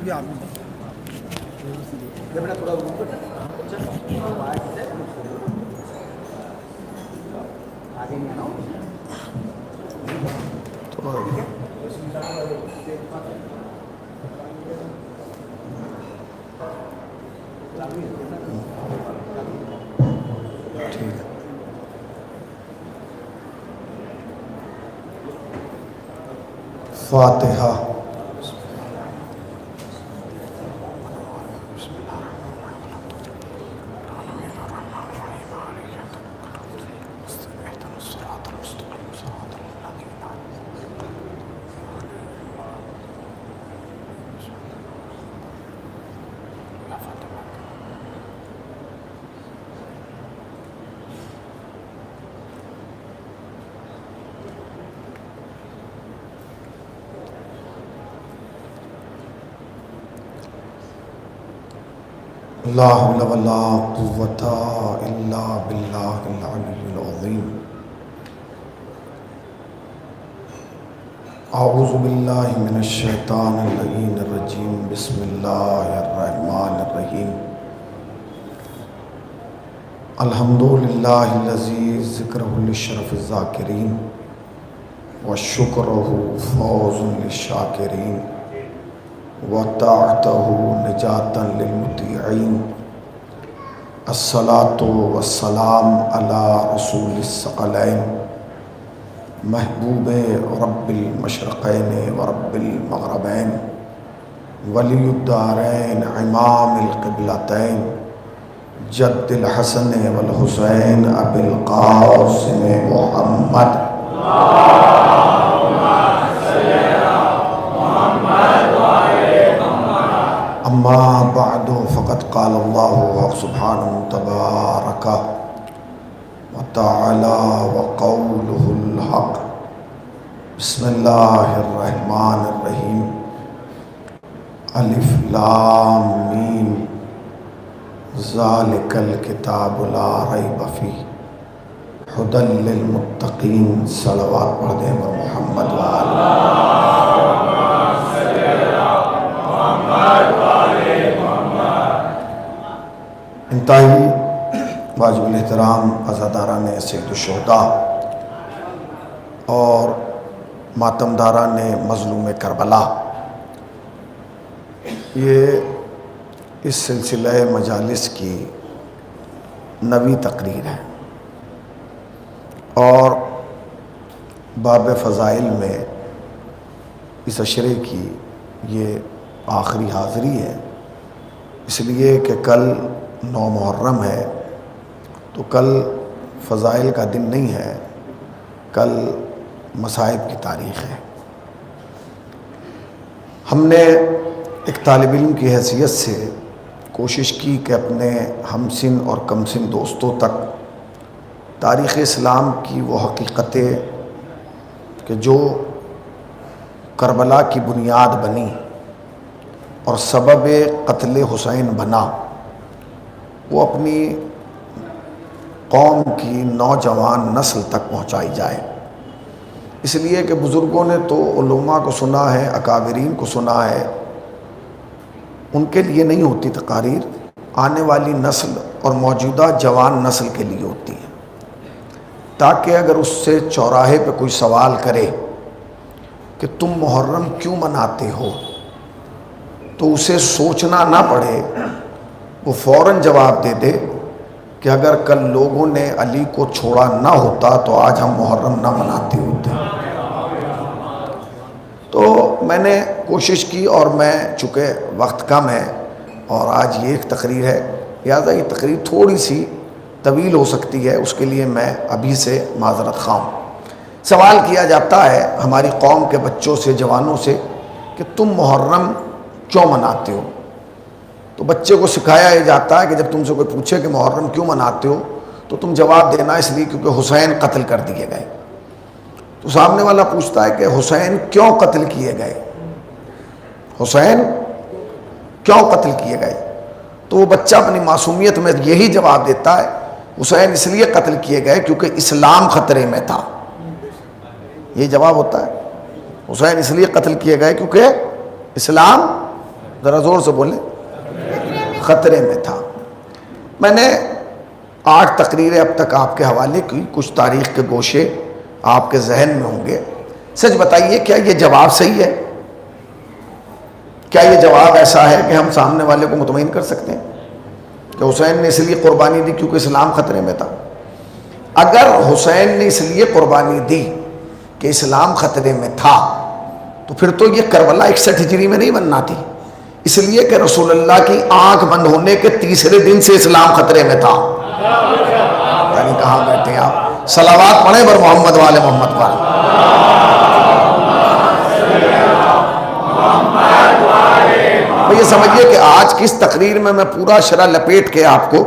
بھی آپ بیٹا تھوڑا آگے نہیں آنا ٹھیک ہے. فاتحہ. لا حول ولا قوة الا باللہ العلی العظیم. اعوذ باللہ من الشیطان اللعین الرجیم. بسم اللہ الرحمن الرحیم. الحمدللہ الذی ذکرہ للشرف الذاکرین وشکرہ فوز للشاکرین وطاعتہ نجاتا للمطیعین. الصلاۃ والسلام علی رسول الثقلین محبوب رب المشرقین ورب المغربین ولی الدارین امام القبلتین جد الحسن والحسین ابی القاسم محمد. اما بعد فقد قال اللہ سبحانہ تبارک وتعالی وقولہ الحق. بسم اللہ الرحمن الرحیم. الف لام میم ذالک الکتاب لا ریب فیہ ھدی للمتقین. صلوات پڑھ دیں بر محمد انتہائی واجب الاحترام عزاداران سید الشہداء اور ماتمداران مظلوم کربلا، یہ اس سلسلہ مجالس کی 9ویں تقریر ہے اور باب فضائل میں اس عشرے کی یہ آخری حاضری ہے. اس لیے کہ کل 9 محرم ہے تو کل فضائل کا دن نہیں ہے، کل مصائب کی تاریخ ہے. ہم نے ایک طالب علم کی حیثیت سے کوشش کی کہ اپنے ہم سن اور کم سن دوستوں تک تاریخ اسلام کی وہ حقیقتیں کہ جو کربلا کی بنیاد بنی اور سبب قتل حسین بنا، وہ اپنی قوم کی نوجوان نسل تک پہنچائی جائے. اس لیے کہ بزرگوں نے تو علماء کو سنا ہے، اکابرین کو سنا ہے، ان کے لیے نہیں ہوتی تقاریر، آنے والی نسل اور موجودہ جوان نسل کے لیے ہوتی ہے، تاکہ اگر اس سے چوراہے پہ کوئی سوال کرے کہ تم محرم کیوں مناتے ہو تو اسے سوچنا نہ پڑے، وہ فوراً جواب دے دے کہ اگر کل لوگوں نے علی کو چھوڑا نہ ہوتا تو آج ہم محرم نہ مناتے ہوتے. تو میں نے کوشش کی اور میں چونکہ وقت کم ہے اور آج یہ ایک تقریر ہے، لہٰذا یہ تقریر تھوڑی سی طویل ہو سکتی ہے، اس کے لیے میں ابھی سے معذرت خواہ ہوں. سوال کیا جاتا ہے ہماری قوم کے بچوں سے، جوانوں سے کہ تم محرم کیوں مناتے ہو؟ تو بچے کو سکھایا یہ جاتا ہے کہ جب تم سے کوئی پوچھے کہ محرم کیوں مناتے ہو تو تم جواب دینا اس لیے کیونکہ حسین قتل کر دیے گئے. تو سامنے والا پوچھتا ہے کہ حسین کیوں قتل کیے گئے، حسین کیوں قتل کیے گئے؟ تو وہ بچہ اپنی معصومیت میں یہی جواب دیتا ہے حسین اس لیے قتل کیے گئے کیونکہ اسلام خطرے میں تھا. یہ جواب ہوتا ہے، حسین اس لیے قتل کیے گئے کیونکہ اسلام ذرا زور سے بولیں، خطرے میں تھا۔ میں نے 8 تقریریں اب تک آپ کے حوالے کی، کچھ تاریخ کے گوشے آپ کے ذہن میں ہوں گے۔ سچ بتائیے کیا یہ جواب صحیح ہے؟ کیا یہ جواب ایسا ہے کہ ہم سامنے والے کو مطمئن کر سکتے ہیں کہ حسین نے اس لیے قربانی دی کیونکہ اسلام خطرے میں تھا؟ اگر حسین نے اس لیے قربانی دی کہ اسلام خطرے میں تھا تو پھر تو یہ کربلا 61 ہجری میں نہیں بننا تھی، اس لیے کہ رسول اللہ کی آنکھ بند ہونے کے تیسرے دن سے اسلام خطرے میں تھا۔ یعنی کہاں بیٹھے ہیں آپ؟ صلوات پڑھیں بر محمد والے محمد پر۔ یہ سمجھیے کہ آج کی اس تقریر میں پورا شرح لپیٹ کے آپ کو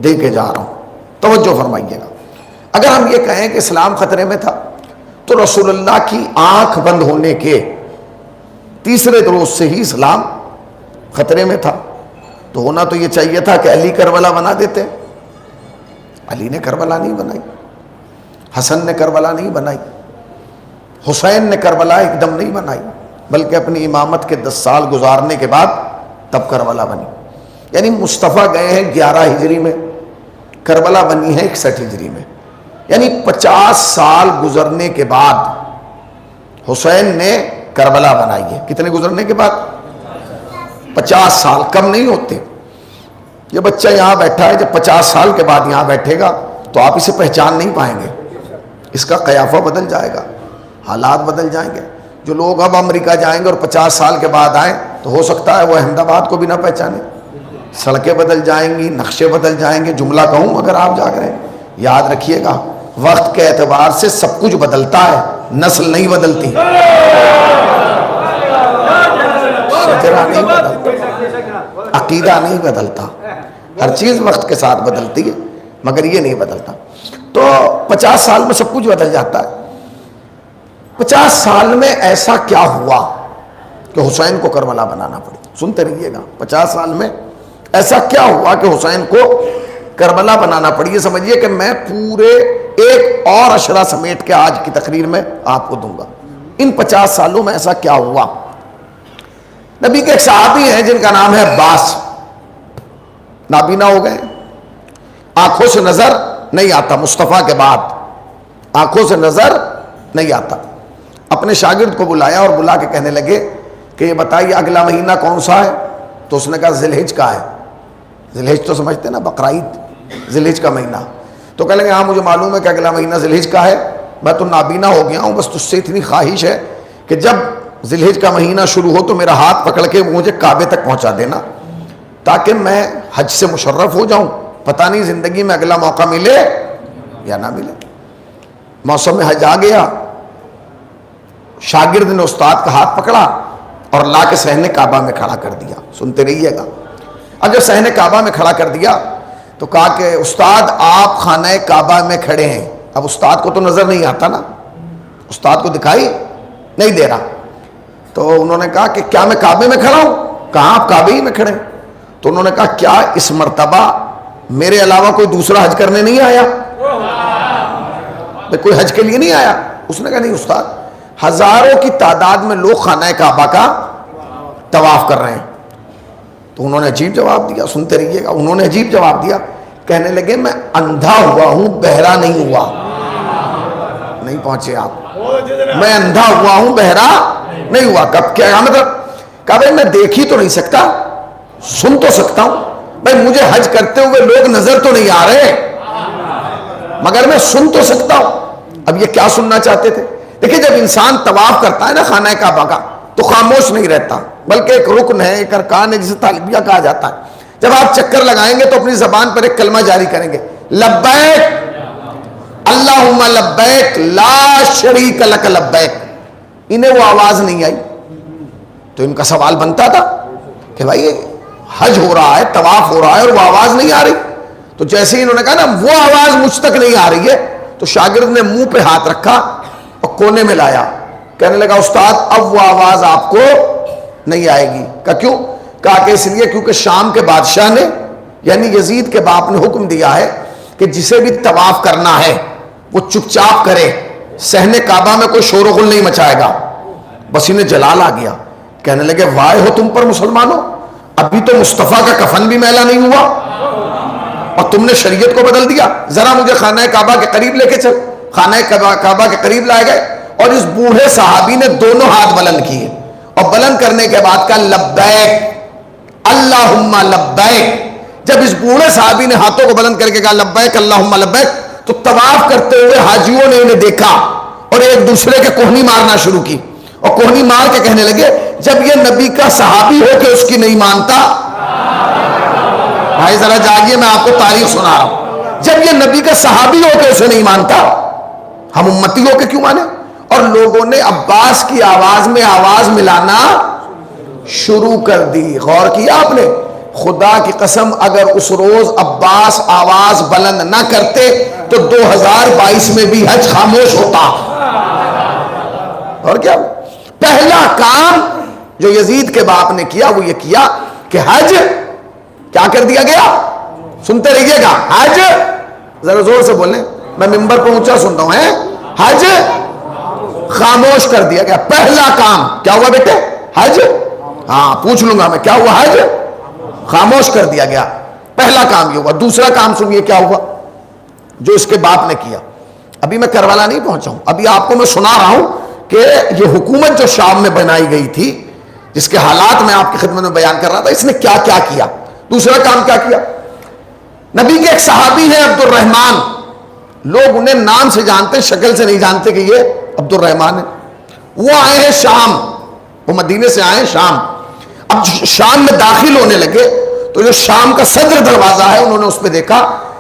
دے کے جا رہا ہوں، توجہ فرمائیے گا۔ اگر ہم یہ کہیں کہ اسلام خطرے میں تھا تو رسول اللہ کی آنکھ بند ہونے کے تیسرے روز سے ہی اسلام خطرے میں تھا، تو ہونا تو یہ چاہیے تھا کہ علی کربلا بنا دیتے۔ علی نے کربلا نہیں بنائی، حسن نے کربلا نہیں بنائی، حسین نے کربلا ایک دم نہیں بنائی، بلکہ اپنی امامت کے 10 سال گزارنے کے بعد تب کربلا بنی۔ یعنی مصطفیٰ گئے ہیں 11 ہجری میں، کربلا بنی ہے 61 ہجری میں، یعنی 50 سال گزرنے کے بعد حسین نے کربلا بنائی ہے۔ کتنے گزرنے کے بعد؟ 50 سال، کم نہیں ہوتے۔ یہ بچہ یہاں بیٹھا ہے، جب 50 سال کے بعد یہاں بیٹھے گا تو آپ اسے پہچان نہیں پائیں گے، اس کا قیافہ بدل جائے گا، حالات بدل جائیں گے۔ جو لوگ اب امریکہ جائیں گے اور 50 سال کے بعد آئیں تو ہو سکتا ہے وہ احمد آباد کو بھی نہ پہچانے، سڑکیں بدل جائیں گی، نقشے بدل جائیں گے۔ جملہ کہوں اگر آپ جا کریں، یاد رکھیے گا وقت کے اعتبار سے سب کچھ بدلتا ہے، نسل نہیں بدلتی، شجرہ نہیں بدلتا، عقیدہ نہیں بدلتا، ہر چیز وقت کے ساتھ بدلتی ہے مگر یہ نہیں بدلتا۔ تو 50 سال میں سب کچھ بدل جاتا ہے۔ 50 سال میں ایسا کیا ہوا کہ حسین کو کربلا بنانا پڑی؟ سنتے رہیے گا، 50 سال میں ایسا کیا ہوا کہ حسین کو کربلا بنانا پڑی؟ یہ سمجھیے کہ میں پورے ایک اور اشرہ سمیٹ کے آج کی تقریر میں آپ کو دوں گا۔ ان 50 سالوں میں ایسا کیا ہوا؟ نبی کے ایک صحابی ہیں جن کا نام ہے عباس، نابینا ہو گئے، آنکھوں سے نظر نہیں آتا، مصطفیٰ کے بعد آنکھوں سے نظر نہیں آتا۔ اپنے شاگرد کو بلایا اور بلا کے کہنے لگے کہ یہ بتائیے اگلا مہینہ کون سا ہے؟ تو اس نے کہا ذی الحج کا ہے۔ ذی الحج تو سمجھتے نا، بقرعید، ذی الحج کا مہینہ۔ تو کہنے لگے ہاں مجھے معلوم ہے کہ اگلا مہینہ ذی الحج کا ہے، میں تو نابینا ہو گیا ہوں، بس تجھ سے اتنی خواہش ہے کہ جب ذی الحج کا مہینہ شروع ہو تو میرا ہاتھ پکڑ کے مجھے کعبے تک پہنچا دینا تاکہ میں حج سے مشرف ہو جاؤں، پتہ نہیں زندگی میں اگلا موقع ملے یا نہ ملے۔ موسم حج آ گیا، شاگرد نے استاد کا ہاتھ پکڑا اور لا کے صحن کعبہ میں کھڑا کر دیا۔ سنتے رہیے گا۔ اب جب صحن کعبہ میں کھڑا کر دیا تو کہا کہ استاد آپ خانہ کعبہ میں کھڑے ہیں۔ اب استاد کو تو نظر نہیں آتا نا، استاد کو دکھائی نہیں دے رہا، تو انہوں نے کہا کہ کیا میں کعبے میں کھڑا ہوں؟ کہاں آپ کعبے ہی میں کھڑے ہیں؟ تو انہوں نے کہا کیا اس مرتبہ میرے علاوہ کوئی دوسرا حج کرنے نہیں آیا؟ کوئی حج کے لیے نہیں آیا؟ اس نے کہا نہیں استاد، ہزاروں کی تعداد میں لوگ خانہ کعبہ کا طواف کر رہے ہیں۔ تو انہوں نے عجیب جواب دیا، سنتے رہیے گا، انہوں نے عجیب جواب دیا، کہنے لگے میں اندھا ہوا ہوں، بہرا نہیں ہوا۔ نہیں پہنچے آپ، میں اندھا ہوا ہوں، بہرا نہیں ہوا۔ کب کیا مطلب؟ کہا بھائی میں دیکھ ہی تو نہیں سکتا، سن تو سکتا ہوں، بھائی مجھے حج کرتے ہوئے لوگ نظر تو نہیں آ رہے مگر میں سن تو سکتا ہوں۔ اب یہ کیا سننا چاہتے تھے؟ دیکھیں جب انسان طواف کرتا ہے نا خانہ کعبہ کا تو خاموش نہیں رہتا، بلکہ ایک رکن ہے، ایک ارکان ہے جسے تلبیہ کہا جاتا ہے۔ جب آپ چکر لگائیں گے تو اپنی زبان پر ایک کلمہ جاری کریں گے، لبیک اللہم لبیک لا شریک لک لبیک۔ انہیں وہ آواز نہیں آئی تو ان کا سوال بنتا تھا کہ بھائی حج ہو رہا ہے، طواف ہو رہا ہے اور وہ آواز نہیں آ رہی۔ تو جیسے ہی انہوں نے کہا نا وہ آواز مجھ تک نہیں آ رہی ہے، تو شاگرد نے منہ پہ ہاتھ رکھا اور کونے میں لایا، کہنے لگا استاد اب وہ آواز آپ کو نہیں آئے گی۔ کہا کیوں؟ کہا کہ اس لیے کیونکہ شام کے بادشاہ نے یعنی یزید کے باپ نے حکم دیا ہے کہ جسے بھی طواف کرنا ہے وہ چپ چاپ کرے، صحن کعبہ میں کوئی شور و غل نہیں مچائے گا۔ بس انہیں جلال آ گیا، کہنے لگے وائے ہو تم پر مسلمانوں، ابھی تو مصطفیٰ کا کفن بھی میلا نہیں ہوا اور تم نے شریعت کو بدل دیا. ذرا مجھے خانہ کعبہ کے قریب لے کے چل. خانہ کعبہ کے قریب لائے گئے اور اس بوڑھے صحابی نے دونوں ہاتھ بلند کیے اور بلند کرنے کے بعد کہا لبیک اللہم لبیک. جب اس بوڑھے صحابی نے ہاتھوں کو بلند کر کے کہا لبیک اللہم لبیک تو طواف کرتے ہوئے حاجیوں نے انہیں دیکھا اور ایک دوسرے کے کوہنی مارنا شروع کی اور کوہنی مار کے کہنے لگے جب یہ نبی کا صحابی ہو کے اس کی نہیں مانتا. بھائی ذرا جاگیے, میں آپ کو تاریخ سنا رہا ہوں. جب یہ نبی کا صحابی ہو کے اسے نہیں مانتا, ہم امتی ہو کے کیوں مانے؟ اور لوگوں نے عباس کی آواز میں آواز ملانا شروع کر دی. غور کیا آپ نے؟ خدا کی قسم اگر اس روز عباس آواز بلند نہ کرتے تو 2022 میں بھی حج خاموش ہوتا. اور کیا پہلا کام جو یزید کے باپ نے کیا وہ یہ کیا کہ حج کیا کر دیا گیا؟ سنتے رہیے گا, حج ذرا زور سے بولیں, میں ممبر پہ اونچا سنتا ہوں. حج خاموش کر دیا گیا. پہلا کام کیا ہوا بیٹے؟ حج. ہاں پوچھ لوں گا میں, کیا ہوا؟ حج خاموش کر دیا گیا. پہلا کام یہ ہوا. دوسرا کام سنیے کیا ہوا جو اس کے باپ نے کیا. ابھی میں کربلا نہیں پہنچا ہوں, ابھی آپ کو میں سنا رہا ہوں کہ یہ حکومت جو شام میں بنائی گئی تھی جس کے حالات میں آپ کی خدمت میں بیان کر رہا تھا, اس نے کیا کیا کیا. دوسرا کام کیا کیا؟ نبی کے ایک صحابی ہیں عبد الرحمن, لوگ انہیں نام سے جانتے, شکل سے نہیں جانتے کہ یہ عبد الرحمن ہے. وہ آئے ہیں شام, وہ مدینے سے آئے ہیں شام. اب شام میں داخل ہونے لگے تو جو شام کا صدر دروازہ ہے انہوں نے اس پہ دیکھا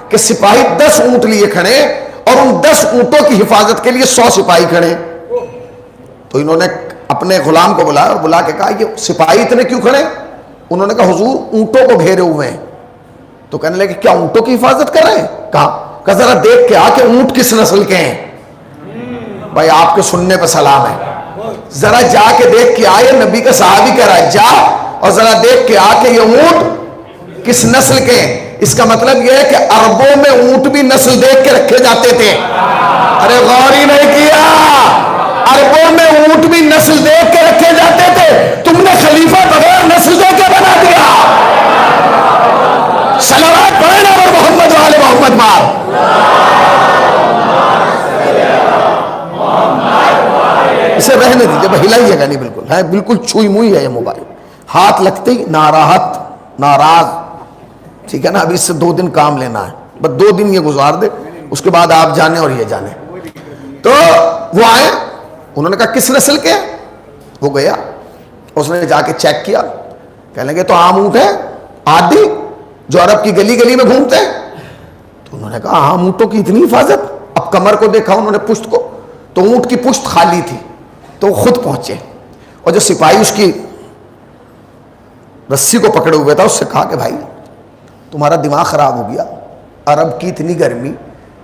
کہ سپاہی 10 اونٹ لیے کھڑے اور ان 10 اونٹوں کی حفاظت کے لیے 100 سپاہی کھڑے. تو انہوں نے اپنے غلام کو بلایا اور بلا کے کہا یہ سپاہی اتنے کیوں کھڑے؟ انہوں نے کہا حضور اونٹوں کو گھیرے ہوئے ہیں. تو کہنے لگے کیا اونٹوں کی حفاظت کر رہے ہیں؟ کہا ذرا دیکھ کے آ کہ اونٹ کس نسل کے ہیں. بھائی آپ کے سننے پہ سلام ہے, ذرا جا کے دیکھ کے آئے. نبی کا صحابی کہہ رہا ہے جا اور ذرا دیکھ کے آ کہ یہ اونٹ کس نسل کے ہیں. اس کا مطلب یہ ہے کہ عربوں میں اونٹ بھی نسل دیکھ کے رکھے جاتے تھے. ارے غور ہی نہیں کیا, عربوں میں اونٹ بھی نسل دیکھ کے رکھے جاتے تھے. تم نے خلیفہ بغیر نسل دیکھ کے بنا دیا. صلوات پڑھیں نا اور محمد والے محمد مار. اسے رہنے دیجیے, ہلائیے گا نہیں, بالکل ہے, بالکل چھوئی موئی ہے یہ موبائل. ہاتھ لگتے ہی ناراحت ناراض, ٹھیک ہے نا. ابھی اس سے 2 دن کام لینا ہے, بس 2 دن یہ گزار دے, اس کے بعد آپ جانے اور یہ جانے. تو وہ آئے, انہوں نے کہا کس نسل کے ہیں؟ وہ گیا, اس نے جا کے چیک کیا, کہنے لگے تو عام اونٹ ہے عادی جو عرب کی گلی گلی میں گھومتے ہیں. تو انہوں نے کہا عام اونٹوں کی اتنی حفاظت. اب کمر کو دیکھا انہوں نے, پشت کو, تو اونٹ کی پشت خالی تھی. تو وہ خود پہنچے اور جو سپاہی اس کی رسی کو پکڑے ہوئے تھا اس سے کہا کہ بھائی تمہارا دماغ خراب ہو گیا, عرب کی اتنی گرمی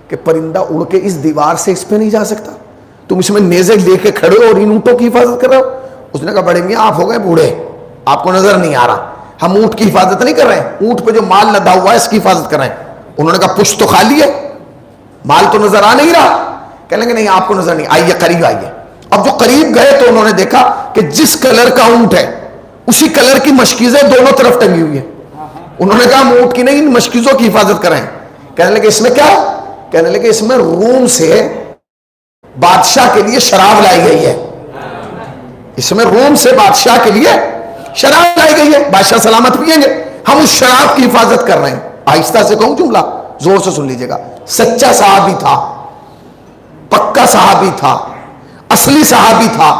کہ پرندہ اڑ کے اس دیوار سے اس پہ نہیں جا سکتا, تم اس میں نیزے لے کے کھڑے ہو اور ان اونٹوں کی حفاظت کر رہے ہو. اس نے کہا بڑے میاں آپ ہو گئے بوڑھے, آپ کو نظر نہیں آ رہا, ہم اونٹ کی حفاظت نہیں کر رہے ہیں, اونٹ پہ جو مال لدا ہوا ہے اس کی حفاظت کر رہے ہیں. انہوں نے کہا پشت تو خالی ہے, مال تو نظر آ نہیں رہا. کہنے لگے نہیں آپ کو نظر نہیں, آئیے قریب آئیے. اب جو قریب گئے تو انہوں نے دیکھا کہ جس کلر کا اونٹ ہے اسی کلر کی مشکیزیں دونوں طرف ٹنگی ہوئی ہیں. انہوں نے کہا ہم اونٹ کی نہیں ان مشکیزوں کی حفاظت کریں. کہنے لگے اس میں کیا؟ کہنے لگے اس میں روم سے بادشاہ کے لیے شراب لائی گئی ہے. اس میں روم سے بادشاہ کے لیے شراب لائی گئی ہے, بادشاہ سلامت پیئیں گے, ہم اس شراب کی حفاظت کر رہے ہیں. آہستہ سے کہوں جملہ, زور سے سن لیجیے گا. سچا صحابی تھا, پکا صحابی تھا, اصلی صحابی تھا,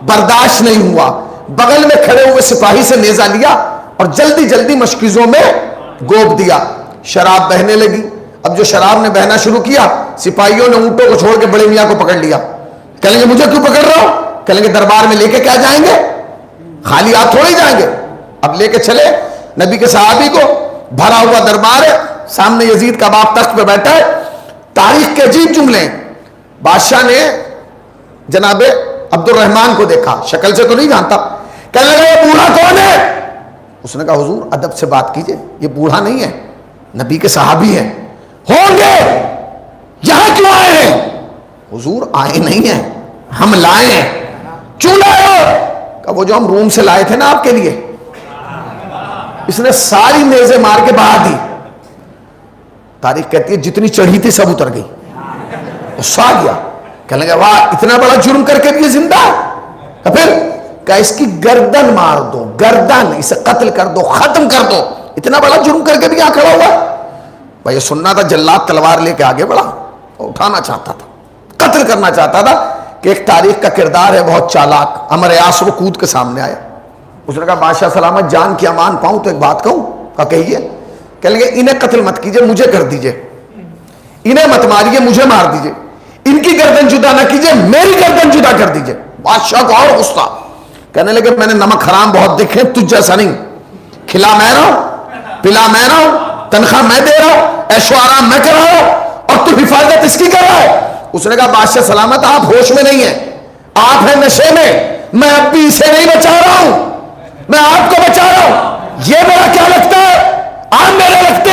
برداشت نہیں ہوا, بغل میں کھڑے ہوئے سپاہی سے نیزہ لیا اور جلدی جلدی مشکیزوں میں گوب دیا. شراب بہنے لگی. اب جو شراب نے بہنا شروع کیا, سپاہیوں نے اونٹوں کو چھوڑ کے بڑے میاں کو پکڑ لیا. کہیں گے مجھے کیوں پکڑ رہا ہو؟ کہیں گے دربار میں لے کے کیا جائیں گے, خالی ہاتھ تھوڑے جائیں گے. اب لے کے چلے نبی کے صحابی کو, بھرا ہوا دربار ہے, سامنے یزید کا باپ تخت پہ بیٹھا ہے. تاریخ کے عجیب جملے. بادشاہ نے جناب عبد الرحمن کو دیکھا, شکل سے تو نہیں جانتا, کہنے لگا یہ بوڑھا کون ہے؟ اس نے کہا حضور ادب سے بات کیجئے, یہ بوڑھا نہیں ہے, نبی کے صحابی ہیں. ہوں گے, یہاں کیوں آئے ہیں؟ حضور آئے نہیں ہیں, ہم لائے ہیں. کیوں لائے ہو؟ کہ وہ جو ہم روم سے لائے تھے نا آپ کے لیے, اس نے ساری نیزیں مار کے بہا دی. تاریخ کہتی ہے جتنی چڑھی تھی سب اتر گئی. غصہ گیا, کہنے لگا واہ اتنا بڑا جرم کر کے بھی یہ زندہ ہے. پھر کہ اس کی گردن مار دو, گردن, اسے قتل کر دو, ختم کر دو. اتنا بڑا جرم کر کے بھی یہاں کھڑا ہوا. بھائی یہ سننا تھا, جلاد تلوار لے کے آگے بڑھا, اٹھانا چاہتا تھا, قتل کرنا چاہتا تھا. کہ ایک تاریخ کا کردار ہے بہت چالاک, عمر یاس وہ کود کے سامنے آیا. اس نے کہا بادشاہ سلامت جان کی امان پاؤں تو ایک بات کہوں. کہا کہیے. کہنے لگے انہیں قتل مت کیجئے, مجھے کر دیجئے. انہیں مت ماریے, مجھے مار دیجئے. ان کی گردن جدا نہ کیجئے, میری گردن جدا کر دیجئے. بادشاہ کو اور غصہ. کہنے لگے میں نے نمک حرام بہت دیکھے, تجھ جیسا نہیں. کھلا میں رہا ہوں, پلا میں رہا ہوں, تنخواہ میں دے رہا ہوں, عیش و آرام میں کر رہا ہوں, اور تو حفاظت اس کی کر رہا ہے. اس نے کہا بادشاہ سلامت آپ ہوش میں نہیں ہیں, آپ ہیں نشے میں. میں اب بھی اسے نہیں بچا رہا ہوں, میں آپ کو بچا رہا ہوں. یہ میرا کیا لگتا ہے, آپ میرے لگتے,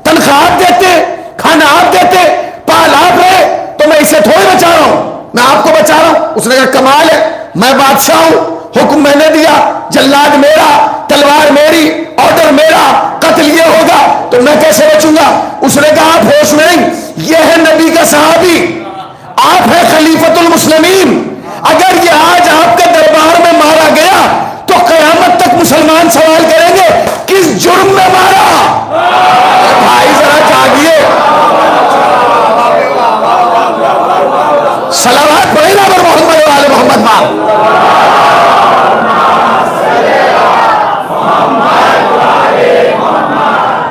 تنخواہ آپ دیتے, کھانا آپ دیتے, پال آپ رہے, تو میں اسے تھوڑی بچا رہا ہوں, میں آپ کو بچا رہا ہوں. اس نے کہا کمال ہے, میں بادشاہ ہوں, حکم میں نے دیا, جلاد میرا, تلوار میری, آرڈر میرا, قتل یہ ہوگا, تو میں کیسے بچوں گا. اس نے کہا آپ ہوش میں نہیں, یہ ہے نبی کا صحابی, آپ ہیں خلیفۃ المسلمین. اگر یہ آج آپ کے دربار میں مارا گیا تو قیامت تک مسلمان سوال کریں گے کس جرم میں مارا. بھائی ذرا جاگیے, صلوات پڑھیں نا پر محمد و آل محمد ماں.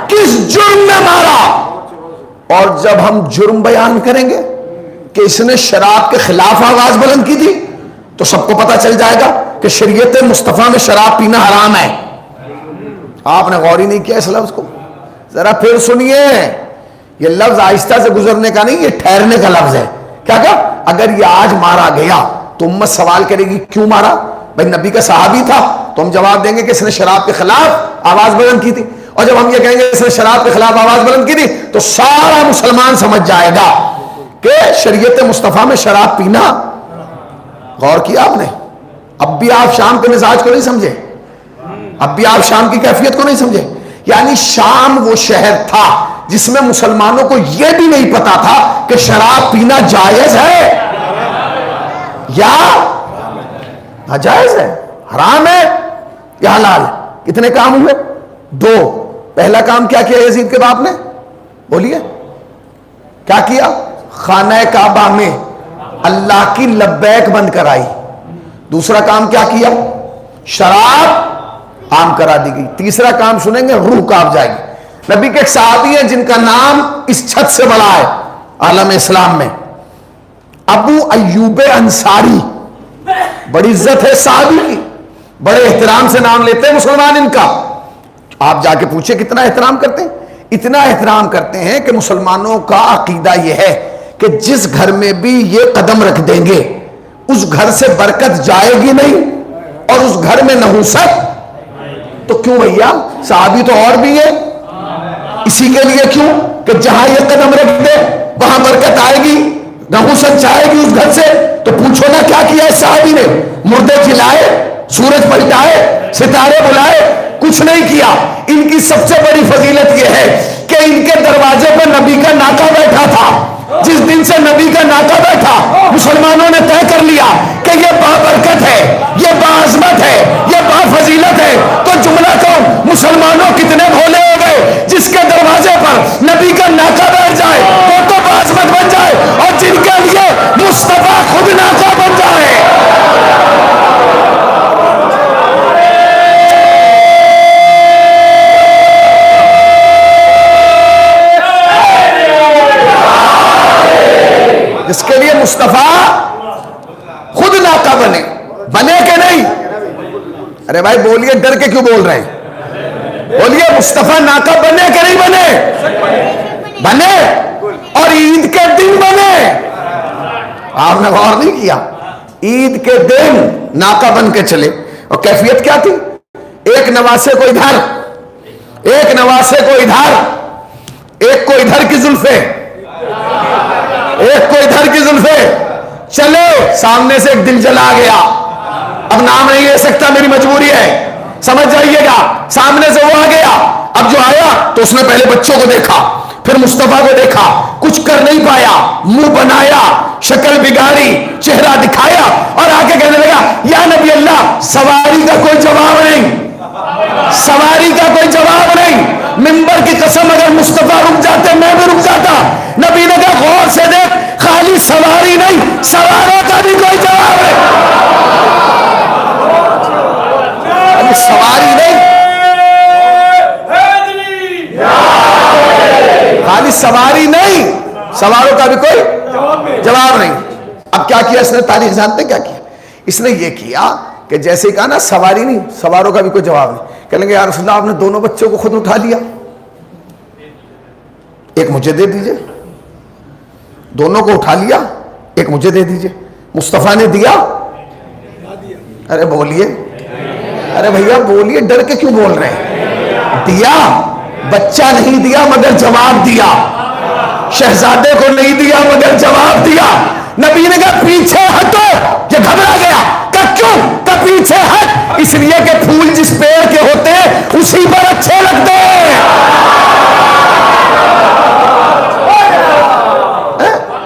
کس جرم میں مارا. اور جب ہم جرم بیان کریں گے کہ اس نے شراب کے خلاف آواز بلند کی تھی تو سب کو پتا چل جائے گا کہ شریعت مصطفیٰ میں شراب پینا حرام ہے. آپ نے غور ہی نہیں کیا اس لفظ کو. ذرا پھر سنیے, یہ لفظ آہستہ سے گزرنے کا نہیں, یہ ٹھہرنے کا لفظ ہے. کیا کہا, اگر یہ آج مارا گیا تو امت سوال کرے گی کیوں مارا. بھائی نبی کا صحابی تھا, تو ہم جواب دیں گے کہ اس نے شراب کے خلاف آواز بلند کی تھی. اور جب ہم یہ کہیں گے اس نے شراب کے خلاف آواز بلند کی تھی تو سارا مسلمان سمجھ جائے گا کہ شریعت مصطفیٰ میں شراب پینا. غور کیا آپ نے, اب بھی آپ شام کے مزاج کو نہیں سمجھے, اب بھی آپ شام کی کیفیت کو نہیں سمجھے. یعنی شام وہ شہر تھا جس میں مسلمانوں کو یہ بھی نہیں پتا تھا کہ شراب پینا جائز ہے یا ناجائز ہے, حرام ہے یا حلال ہے. کتنے کام ہوئے؟ 2. پہلا کام کیا کیا یزید کے باپ نے, بولیے کیا کیا. خانہ کعبہ میں اللہ کی لبیک بند کرائی. دوسرا کام کیا کیا, شراب عام کرا دی گئی. تیسرا کام سنیں گے, روح کانپ جائے گی. نبی کے ایک صحابی ہیں جن کا نام اس چھت سے بڑا ہے عالم اسلام میں, ابو ایوب انصاری. بڑی عزت ہے صحابی کی, بڑے احترام سے نام لیتے ہیں مسلمان ان کا. آپ جا کے پوچھیں کتنا احترام کرتے ہیں. اتنا احترام کرتے ہیں کہ مسلمانوں کا عقیدہ یہ ہے کہ جس گھر میں بھی یہ قدم رکھ دیں گے اس گھر سے برکت جائے گی نہیں اور اس گھر میں نحوست. تو کیوں بھیا, صحابی تو اور بھی ہے, اسی کے لیے کیوں کہ جہاں یہ قدم رکھ دے وہاں برکت آئے گی, نحوست جائے گی اس گھر سے. تو پوچھو نا کیا کیا اس صحابی نے, مردے جلائے, سورج پلٹائے, ستارے بلائے, کچھ نہیں کیا. ان کی سب سے بڑی فضیلت یہ ہے کہ ان کے دروازے پر نبی کا ناکا بیٹھا تھا. جس دن سے نبی کا ناکا بیٹھا مسلمانوں نے طے کر لیا کہ یہ بابرکت ہے, یہ باعظمت ہے, یہ بافضیلت ہے. تو جملہ کہوں, مسلمانوں کتنے بھولے ہو گئے, جس کے دروازے پر نبی کا ناکا بیٹھ جائے وہ تو باعظمت بن جائے, اور جن کے لیے مصطفیٰ خود ناکا بن جائے. جس کے لیے مصطفیٰ خود ناکا بنے, بنے کہ نہیں. ارے بھائی بولیے, ڈر کے کیوں بول رہے ہیں, بولیے مصطفیٰ ناکا بنے کہ نہیں بنے, بنے, اور عید کے دن بنے. آپ نے غور نہیں کیا, عید کے دن ناکا بن کے چلے. اور کیفیت کیا تھی, ایک نواسے کو ادھر, ایک نواسے کو ادھر, ایک کو ادھر کی زلفیں, ایک کو ادھر کی زلفیں, چلے سامنے سے ایک دل جلا گیا, اب نام نہیں لے سکتا میری مجبوری ہے. سمجھ جائیے گا. سامنے سے وہ آ گیا. اب جو آیا تو اس نے پہلے بچوں کو دیکھا, پھر مصطفیٰ کو دیکھا, کچھ کر نہیں پایا, منہ بنایا, شکل بگاڑی, چہرہ دکھایا اور آگے کہنے لگا یا نبی اللہ سواری کا کوئی جواب نہیں, سواری کا کوئی جواب نہیں. منبر کی قسم اگر مصطفیٰ رک جاتے میں بھی رک جاتا. نبی نے کہا غور سے دیکھ, خالی سواری نہیں, سواروں کا بھی کوئی جواب ہے. سواری نہیں, خالی سواری نہیں, سواروں کا بھی کوئی جواب نہیں. اب کیا کیا اس نے, تاریخ جانتے کیا کیا اس نے؟ یہ کیا کہ جیسے ہی کہا نا سواری نہیں, سواروں کا بھی کوئی جواب نہیں, کہنے لگے یا رسول اللہ آپ نے دونوں بچوں کو خود اٹھا لیا, ایک مجھے دے دیجئے. دونوں کو اٹھا لیا, ایک مجھے دے دیجئے. مصطفیٰ نے دیا, ارے بولیے, ارے بھیا بولیے, ڈر کے کیوں بول رہے ہیں؟ دیا, بچہ نہیں دیا مگر جواب دیا, شہزادے کو نہیں دیا مگر جواب دیا. نبی نے کہا پیچھے ہٹو, یہ گھبرا گیا. کہا کیوں؟ کہا پیچھے ہٹ, اس لیے کہ پھول جس پیڑ کے ہوتے ہیں اسی پر اچھے لگتے ہیں.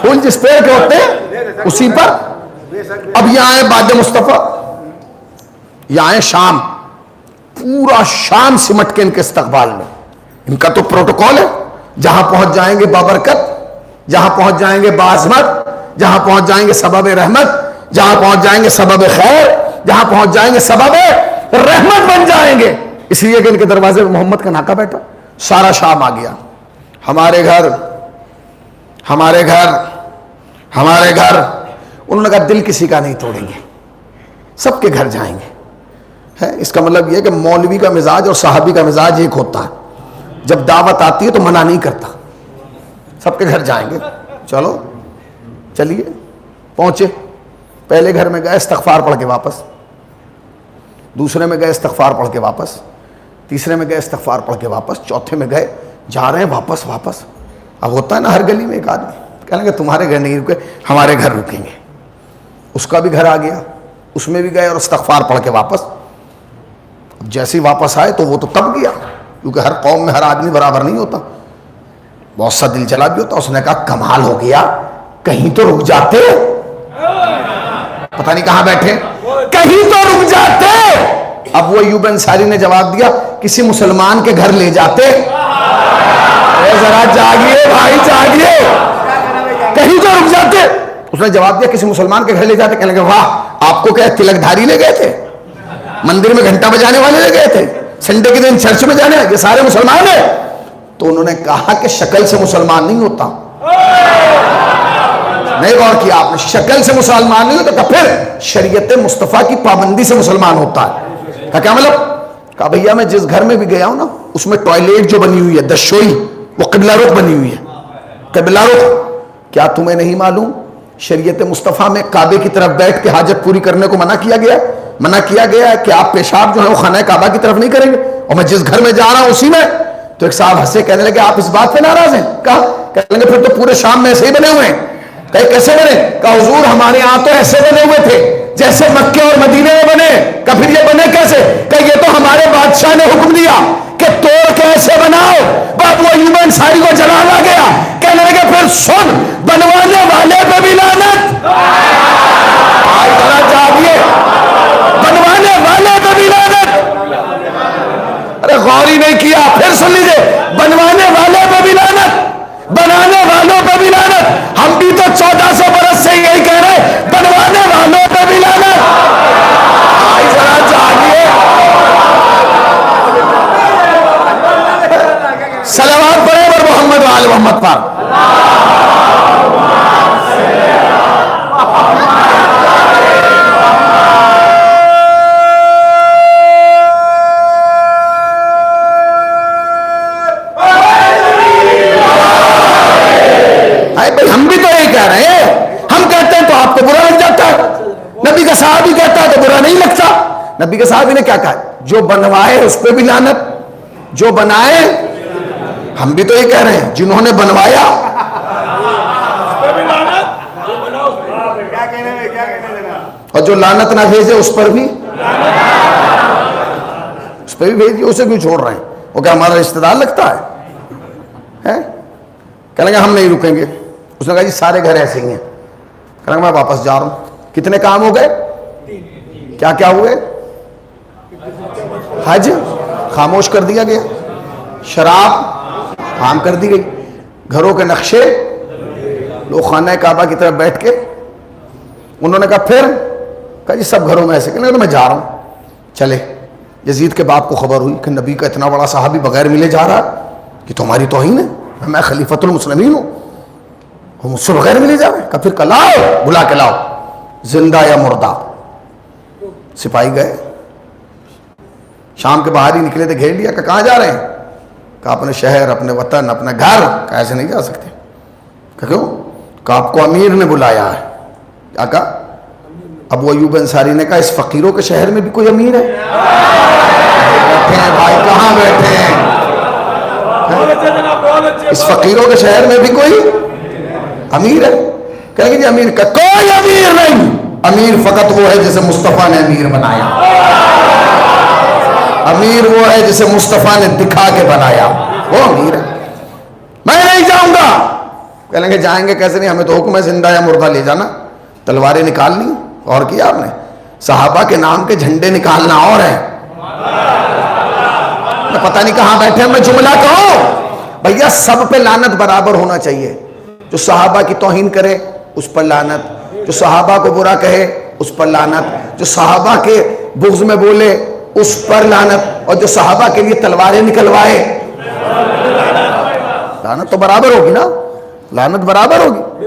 پھول جس پیڑ کے ہوتے ہیں اسی پر. اب یہاں آئے بعد مصطفیٰ, یہاں آئے شام, پورا شام سمٹ کے ان کے استقبال میں. ان کا تو پروٹوکول ہے, جہاں پہنچ جائیں گے بابرکت, جہاں پہنچ جائیں گے بعظمت, جہاں پہنچ جائیں گے سبب رحمت, جہاں پہنچ جائیں گے سبب خیر, جہاں پہنچ جائیں گے سبب رحمت بن جائیں گے. اس لیے کہ ان کے دروازے میں محمد کا ناکا بیٹھا. سارا شام آ گیا. ہمارے گھر, ہمارے گھر, ہمارے گھر. انہوں نے کہا دل کسی کا نہیں توڑیں گے, سب کے گھر جائیں گے. اس کا مطلب یہ کہ مولوی کا مزاج اور صحابی کا مزاج ایک ہوتا ہے, جب دعوت آتی ہے تو منع نہیں کرتا, سب کے گھر جائیں گے. چلو چلیے, پہنچے. پہلے گھر میں گئے استغفار پڑھ کے واپس, دوسرے میں گئے استغفار پڑھ کے واپس, تیسرے میں گئے استغفار پڑھ کے واپس, چوتھے میں گئے, جا رہے ہیں واپس واپس. اب ہوتا ہے نا ہر گلی میں ایک آدمی, کہیں گے تمہارے گھر نہیں رکے, ہمارے گھر رکیں گے. اس کا بھی گھر آ گیا, اس میں بھی گئے اور استغفار پڑھ کے واپس. جیسے ہی واپس آئے تو وہ تو تب گیا, کیونکہ ہر قوم میں ہر آدمی برابر نہیں ہوتا, بہت سا دل چلا بھی ہوتا. اس نے کہا کمال ہو گیا, کہیں تو رک جاتے, پتہ نہیں کہاں بیٹھے, کہیں تو رک جاتے. اب وہ ایوب انصاری نے جواب دیا کسی مسلمان کے گھر لے جاتے. ذرا جاگیے بھائی جاگیے, کہیں تو رک جاتے. اس نے جواب دیا کسی مسلمان کے گھر لے جاتے. کہنے لگے واہ, آپ کو کیا تلک دھاری لے گئے تھے, مندر میں گھنٹا بجانے والے لے گئے تھے, سنڈے کے دن چرچ میں جانے, یہ سارے مسلمان ہیں. تو انہوں نے کہا کہ شکل سے مسلمان نہیں ہوتا. نہیں غور کیا آپ نے, شکل سے مسلمان نہیں ہوتا, تو پھر شریعت مصطفیٰ کی پابندی سے مسلمان ہوتا ہے. کہا کیا مطلب؟ کہا بھیا میں جس گھر میں بھی گیا ہوں نا, اس میں ٹوائلیٹ جو بنی ہوئی ہے دشوئی, وہ قبلہ رخ بنی ہوئی ہے, قبلہ رخ. کیا تمہیں نہیں معلوم شریعت مصطفیٰ میں کعبے کی طرف بیٹھ کے حاجت پوری کرنے کو منع کیا گیا, منع کیا گیا ہے کہ آپ پیشاب جو ہے وہ خانہ کعبہ کی طرف نہیں کریں گے. اور میں جس گھر میں جا رہا ہوں اسی میں. تو ایک صاحب ہنسے, کہنے لگے آپ اس بات پہ ناراض ہیں؟ کہا کہنے لگے پھر تو پورے شام میں ایسے ہی بنے ہوئے ہیں. کہے کیسے بنے؟ کہا حضور ہمارے یہاں تو ایسے بنے ہوئے تھے جیسے مکے اور مدینے میں بنے. کہا پھر یہ بنے کیسے؟ کہ یہ تو ہمارے بادشاہ نے حکم دیا کہ توڑ کے ایسے بناؤ. بابو ایوب انصاری کو جلال آ گیا, کہنے لگے پھر سن, بنوانے والے پہ بھی لعنت. ذرا جاگیے, بنوانے والے پہ بھی لعنت. ارے غور ہی نہیں کیا, پھر سن لیجیے, بنوانے والے پہ بھی لعنت, بنانے والوں پہ بھی لعنت. ہم بھی تو 1400 برس سے یہی کہہ رہے ہیں, بنوانے والوں پہ بھی لعنت. ذرا جاگیے, صلوات پڑھیں پر محمد و آل محمد پر. ہم بھی تو یہی کہہ رہے ہیں, ہم کہتے ہیں تو آپ کو برا لگ جاتا ہے, نبی کا صحابی کہتا ہے تو برا نہیں لگتا. نبی کے صحابی نے کیا کہا, جو بنوائے اس پہ بھی لعنت, جو بنائے. ہم بھی تو یہ کہہ رہے ہیں جنہوں نے بنوایا, اور جو لعنت نہ بھیجے اس پر بھی. اس پہ بھی بھیجیے، اسے کیوں چھوڑ رہے ہیں؟ وہ کیا ہمارا رشتہ دار لگتا ہے؟ کہنے لگا ہم نہیں رکیں گے۔ اس نے کہا جی سارے گھر ایسے ہی ہیں۔ کہنے لگا میں واپس جا رہا ہوں۔ کتنے کام ہو گئے؟ کیا کیا ہوئے؟ حج خاموش کر دیا گیا، شراب عام کر دی گئی، گھروں کے نقشے، لوگ خانہ کعبہ کی طرف بیٹھ کے انہوں نے کہا پھر؟ کہا جی سب گھروں میں ایسے۔ کہنے لگا میں جا رہا ہوں۔ چلے، یزید کے باپ کو خبر ہوئی کہ نبی کا اتنا بڑا صحابی بغیر ملے جا رہا، کہ تمہاری توہین ہے، میں خلیفۃ المسلمین ہوں، وہ مجھ سے بغیر ملے جا رہے ہیں۔ کہا پھر لاؤ، بلا کے لاؤ، زندہ یا مردہ۔ سپاہی گئے، شام کے باہر ہی نکلے تھے، گھیر لیا۔ کہ کہاں جا رہے ہیں؟ کہا اپنے شہر، اپنے وطن، اپنے گھر۔ کہا ایسے نہیں جا سکتے۔ کہ کیوں؟ کہ آپ کو امیر نے بلایا ہے۔ کیا کہا؟ ابو ایوب انصاری نے کہا اس فقیروں کے شہر میں بھی کوئی امیر ہے؟ بیٹھے ہیں بھائی، کہاں بیٹھے ہیں؟ اس فقیروں کے شہر میں بھی کوئی امیر ہے؟ کہیں گے جی امیر کا کوئی امیر نہیں، امیر فقط وہ ہے جسے مصطفیٰ نے امیر بنایا، امیر وہ ہے جسے مصطفیٰ نے دکھا کے بنایا، وہ امیر ہے۔ میں نہیں جاؤں گا۔ کہیں گے جائیں گے کیسے نہیں، ہمیں تو حکم ہے زندہ یا مردہ لے جانا۔ تلواریں نکال لی، اور کیا آپ نے؟ صحابہ کے نام کے جھنڈے نکالنا اور ہے۔ میں پتہ نہیں کہاں بیٹھے، میں جملہ کہوں بھیا، سب پہ لعنت برابر ہونا چاہیے۔ جو صحابہ کی توہین کرے اس پر لعنت، جو صحابہ کو برا کہے اس پر لعنت، جو صحابہ کے بغض میں بولے اس پر لعنت، اور جو صحابہ کے لیے تلواریں نکلوائے، لعنت تو برابر ہوگی نا، لعنت برابر ہوگی۔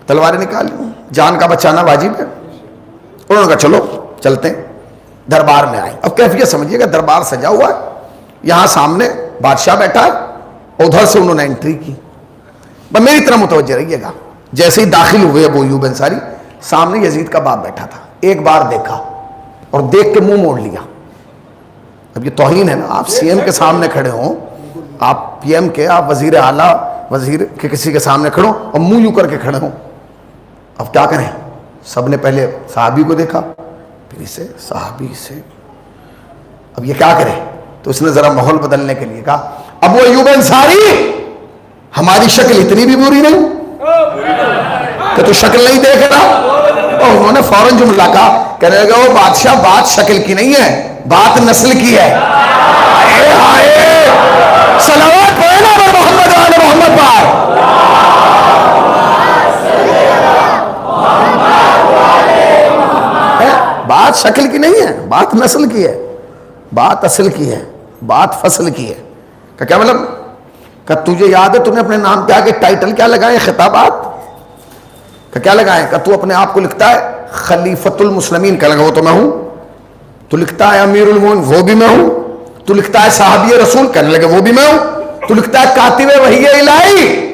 تلواریں نکال لی، جان کا بچانا واجب ہے۔ انہوں نے کہا چلو چلتے ہیں۔ دربار میں آئے۔ اب کیفیت سمجھیے گا، دربار سجا ہوا ہے، یہاں سامنے بادشاہ بیٹھا ہے، ادھر سے انہوں نے انٹری کی۔ بس میری طرح متوجہ رہیے گا۔ جیسے ہی داخل ہوئے ابو ایوب انصاری، سامنے یزید کا باپ بیٹھا تھا۔ ایک بار دیکھا اور دیکھ کے منہ موڑ لیا۔ اب یہ توہین ہے نا، آپ سی ایم کے سامنے کھڑے ہوں، آپ پی ایم کے، آپ وزیر اعلیٰ، وزیر کے کسی کے سامنے کھڑے ہوں اور منہ یوں کر کے کھڑے ہوں، اب کیا کریں؟ سب نے پہلے صحابی کو دیکھا، پھر اسے، صحابی سے، اب یہ کیا کرے؟ تو اس نے ذرا ماحول بدلنے کے لیے کہا ابو ایوب انصاری ہماری شکل اتنی بھی بری نہیں کہ تو شکل نہیں دیکھ رہا؟ اور انہوں نے فوراً جملہ کہا، کہنے لگا وہ بادشاہ بات شکل کی نہیں ہے، بات نسل کی ہے۔ صلوات پڑھنا بر محمد آل محمد پر۔ بات شکل کی نہیں ہے، بات نسل کی ہے، بات اصل کی ہے، بات فصل کی ہے۔ کہ کیا مطلب؟ کہ تجھے یاد ہے تم نے اپنے نام کے آگے ٹائٹل کیا لگائے؟ خطابات کہ کیا لگائے؟ کہ تو اپنے آپ کو لکھتا ہے خلیفۃ المسلمین، کہنے لگا وہ تو میں ہوں۔ تو لکھتا ہے امیر المومنین، وہ بھی میں ہوں۔ تو لکھتا ہے صحابی رسول، کہنے لگے وہ بھی میں ہوں۔ تو لکھتا ہے کاتب وحی الہی،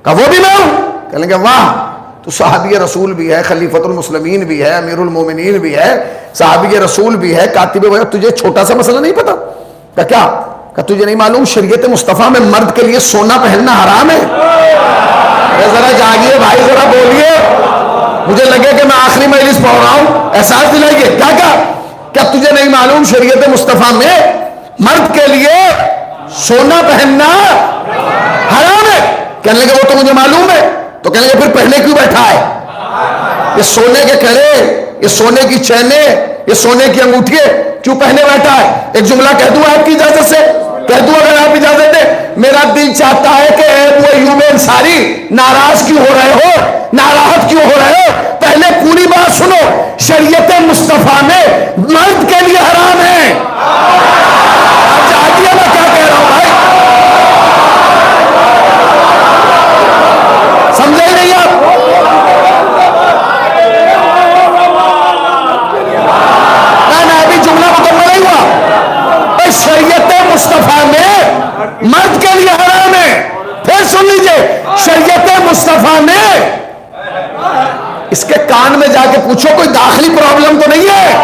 کہ وہ بھی میں ہوں۔ کہنے لگے واہ، تو صحابی رسول بھی ہے، خلیفۃ المسلمین بھی ہے، امیر المومنین بھی ہے، صحابی رسول بھی ہے، کاتب وحی۔ تجھے چھوٹا سا مسئلہ نہیں پتا؟ کہ کیا؟ کہ تجھے نہیں معلوم شریعت مصطفیٰ میں مرد کے لیے سونا پہننا حرام ہے؟ ذرا جاگیے بھائی، ذرا بولیے، مجھے لگے کہ میں آخری مجلس پڑھ رہا ہوں، احساس دلائیے۔ کیا تجھے نہیں معلوم شریعت مصطفیٰ میں مرد کے لیے سونا پہننا حرام ہے؟ کہنے لگے وہ تو مجھے معلوم ہے۔ تو کہنے لگے پھر پہنے کیوں بیٹھا ہے؟ یہ سونے کے کڑے، یہ سونے کی چینیں، یہ سونے کی انگوٹھیے کیوں پہنے بیٹھا ہے؟ ایک جملہ کہہ دوں آپ کی اجازت سے، کہہ دوں اگر آپ اجازت دیں؟ میرا دل چاہتا ہے کہ اے ابو ایوب انصاری، ناراض کیوں ہو رہے ہو؟ ناراحت کیوں ہو رہے ہو؟ پہلے پوری بات سنو، شریعت مصطفیٰ میں مرد کے لیے حرام ہے۔ آپ چاہتی میں کیا کہہ رہا ہوں بھائی؟ سمجھے نہیں آپ؟ میں ابھی جملہ مکمل نہیں ہوا۔ شریعت مصطفیٰ میں مرد کے لیے حرام ہے۔ پھر سن لیجئے، شریعت مصطفیٰ میں، اس کے کان میں جا کے پوچھو کوئی داخلی پرابلم تو نہیں ہے؟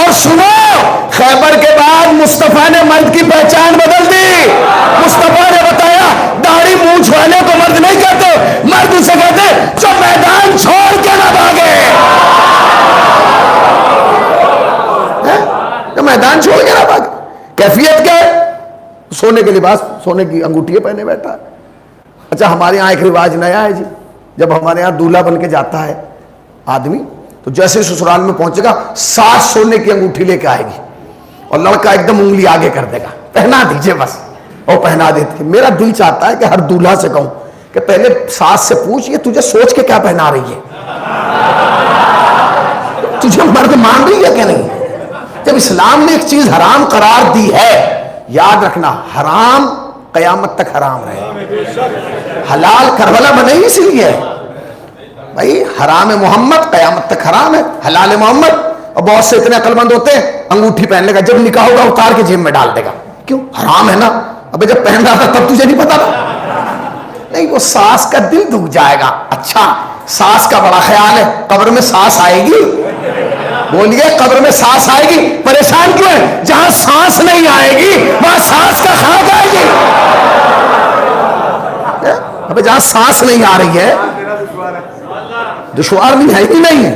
اور سنو، خیبر کے بعد مصطفیٰ نے مرد کی پہچان بدل دی۔ مصطفیٰ نے بتایا داڑھی مونچھ والے کو مرد نہیں کہتے، مرد اسے کہتے جو میدان چھوڑ کے نہ بھاگے، جو میدان چھوڑ کے نہ بھاگے۔ سونے کے لباس، سونے کی انگوٹھی پہنے بیٹھا ہے. اچھا ہمارے یہاں ایک رواج نیا ہے جی، جب ہمارے یہاں دولہا بن کے جاتا ہے آدمی تو جیسے سسرال میں پہنچے گا 7 سونے کی انگوٹھی لے کے آئے گی اور لڑکا ایک دم انگلی آگے کر دے گا، پہنا دیجئے بس، اور پہنا دیتی ہے. میرا دل چاہتا ہے کہ ہر دولہا سے کہوں کہ پہلے ساس سے پوچھ یہ تجھے سوچ کے کیا پہنا رہی ہے، تجھے مرد مان رہی ہے کہ نہیں. جب اسلام نے ایک چیز حرام قرار دی ہے، یاد رکھنا حرام قیامت تک حرام رہے. حلال کربلا بنے ہی اسی لیے بھائی، حرام محمد قیامت تک حرام ہے، حلال محمد. اور بہت سے اتنے عقل مند ہوتے ہیں انگوٹھی پہن لے گا، جب نکاح ہوگا اتار کے جیب میں ڈال دے گا، کیوں؟ حرام ہے نا. ابے جب پہن رہا تھا تب تجھے نہیں پتا تھا؟ نہیں، وہ ساس کا دل دکھ جائے گا. اچھا ساس کا بڑا خیال ہے، قبر میں ساس آئے گی، بولیے قبر میں ساس آئے گی. پریشان کیوں ہے؟ جہاں سانس نہیں آئے گی وہاں ساس کا خاک آئے گی. ابے جہاں سانس نہیں آ رہی ہے، دشوار نہیں ہے ہی نہیں ہے،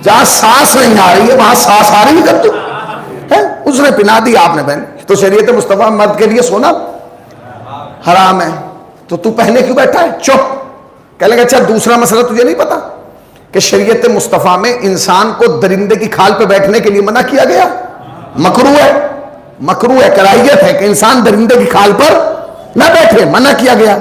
جہاں سانس نہیں آ رہی ہے وہاں سانس آ رہی ہے. اس نے پنا دی آپ نے. بہن تو شریعت مصطفیٰ مرد کے لیے سونا حرام ہے، تو تو پہنے کیوں بیٹھا ہے؟ چپ. کہنے لگا اچھا دوسرا مسئلہ تجھے نہیں پتا کہ شریعت مصطفیٰ میں انسان کو درندے کی کھال پہ بیٹھنے کے لیے منع کیا گیا؟ مکروہ ہے، مکروہ ہے، کراہیت ہے کہ انسان درندے کی کھال پر نہ بیٹھے، منع کیا گیا.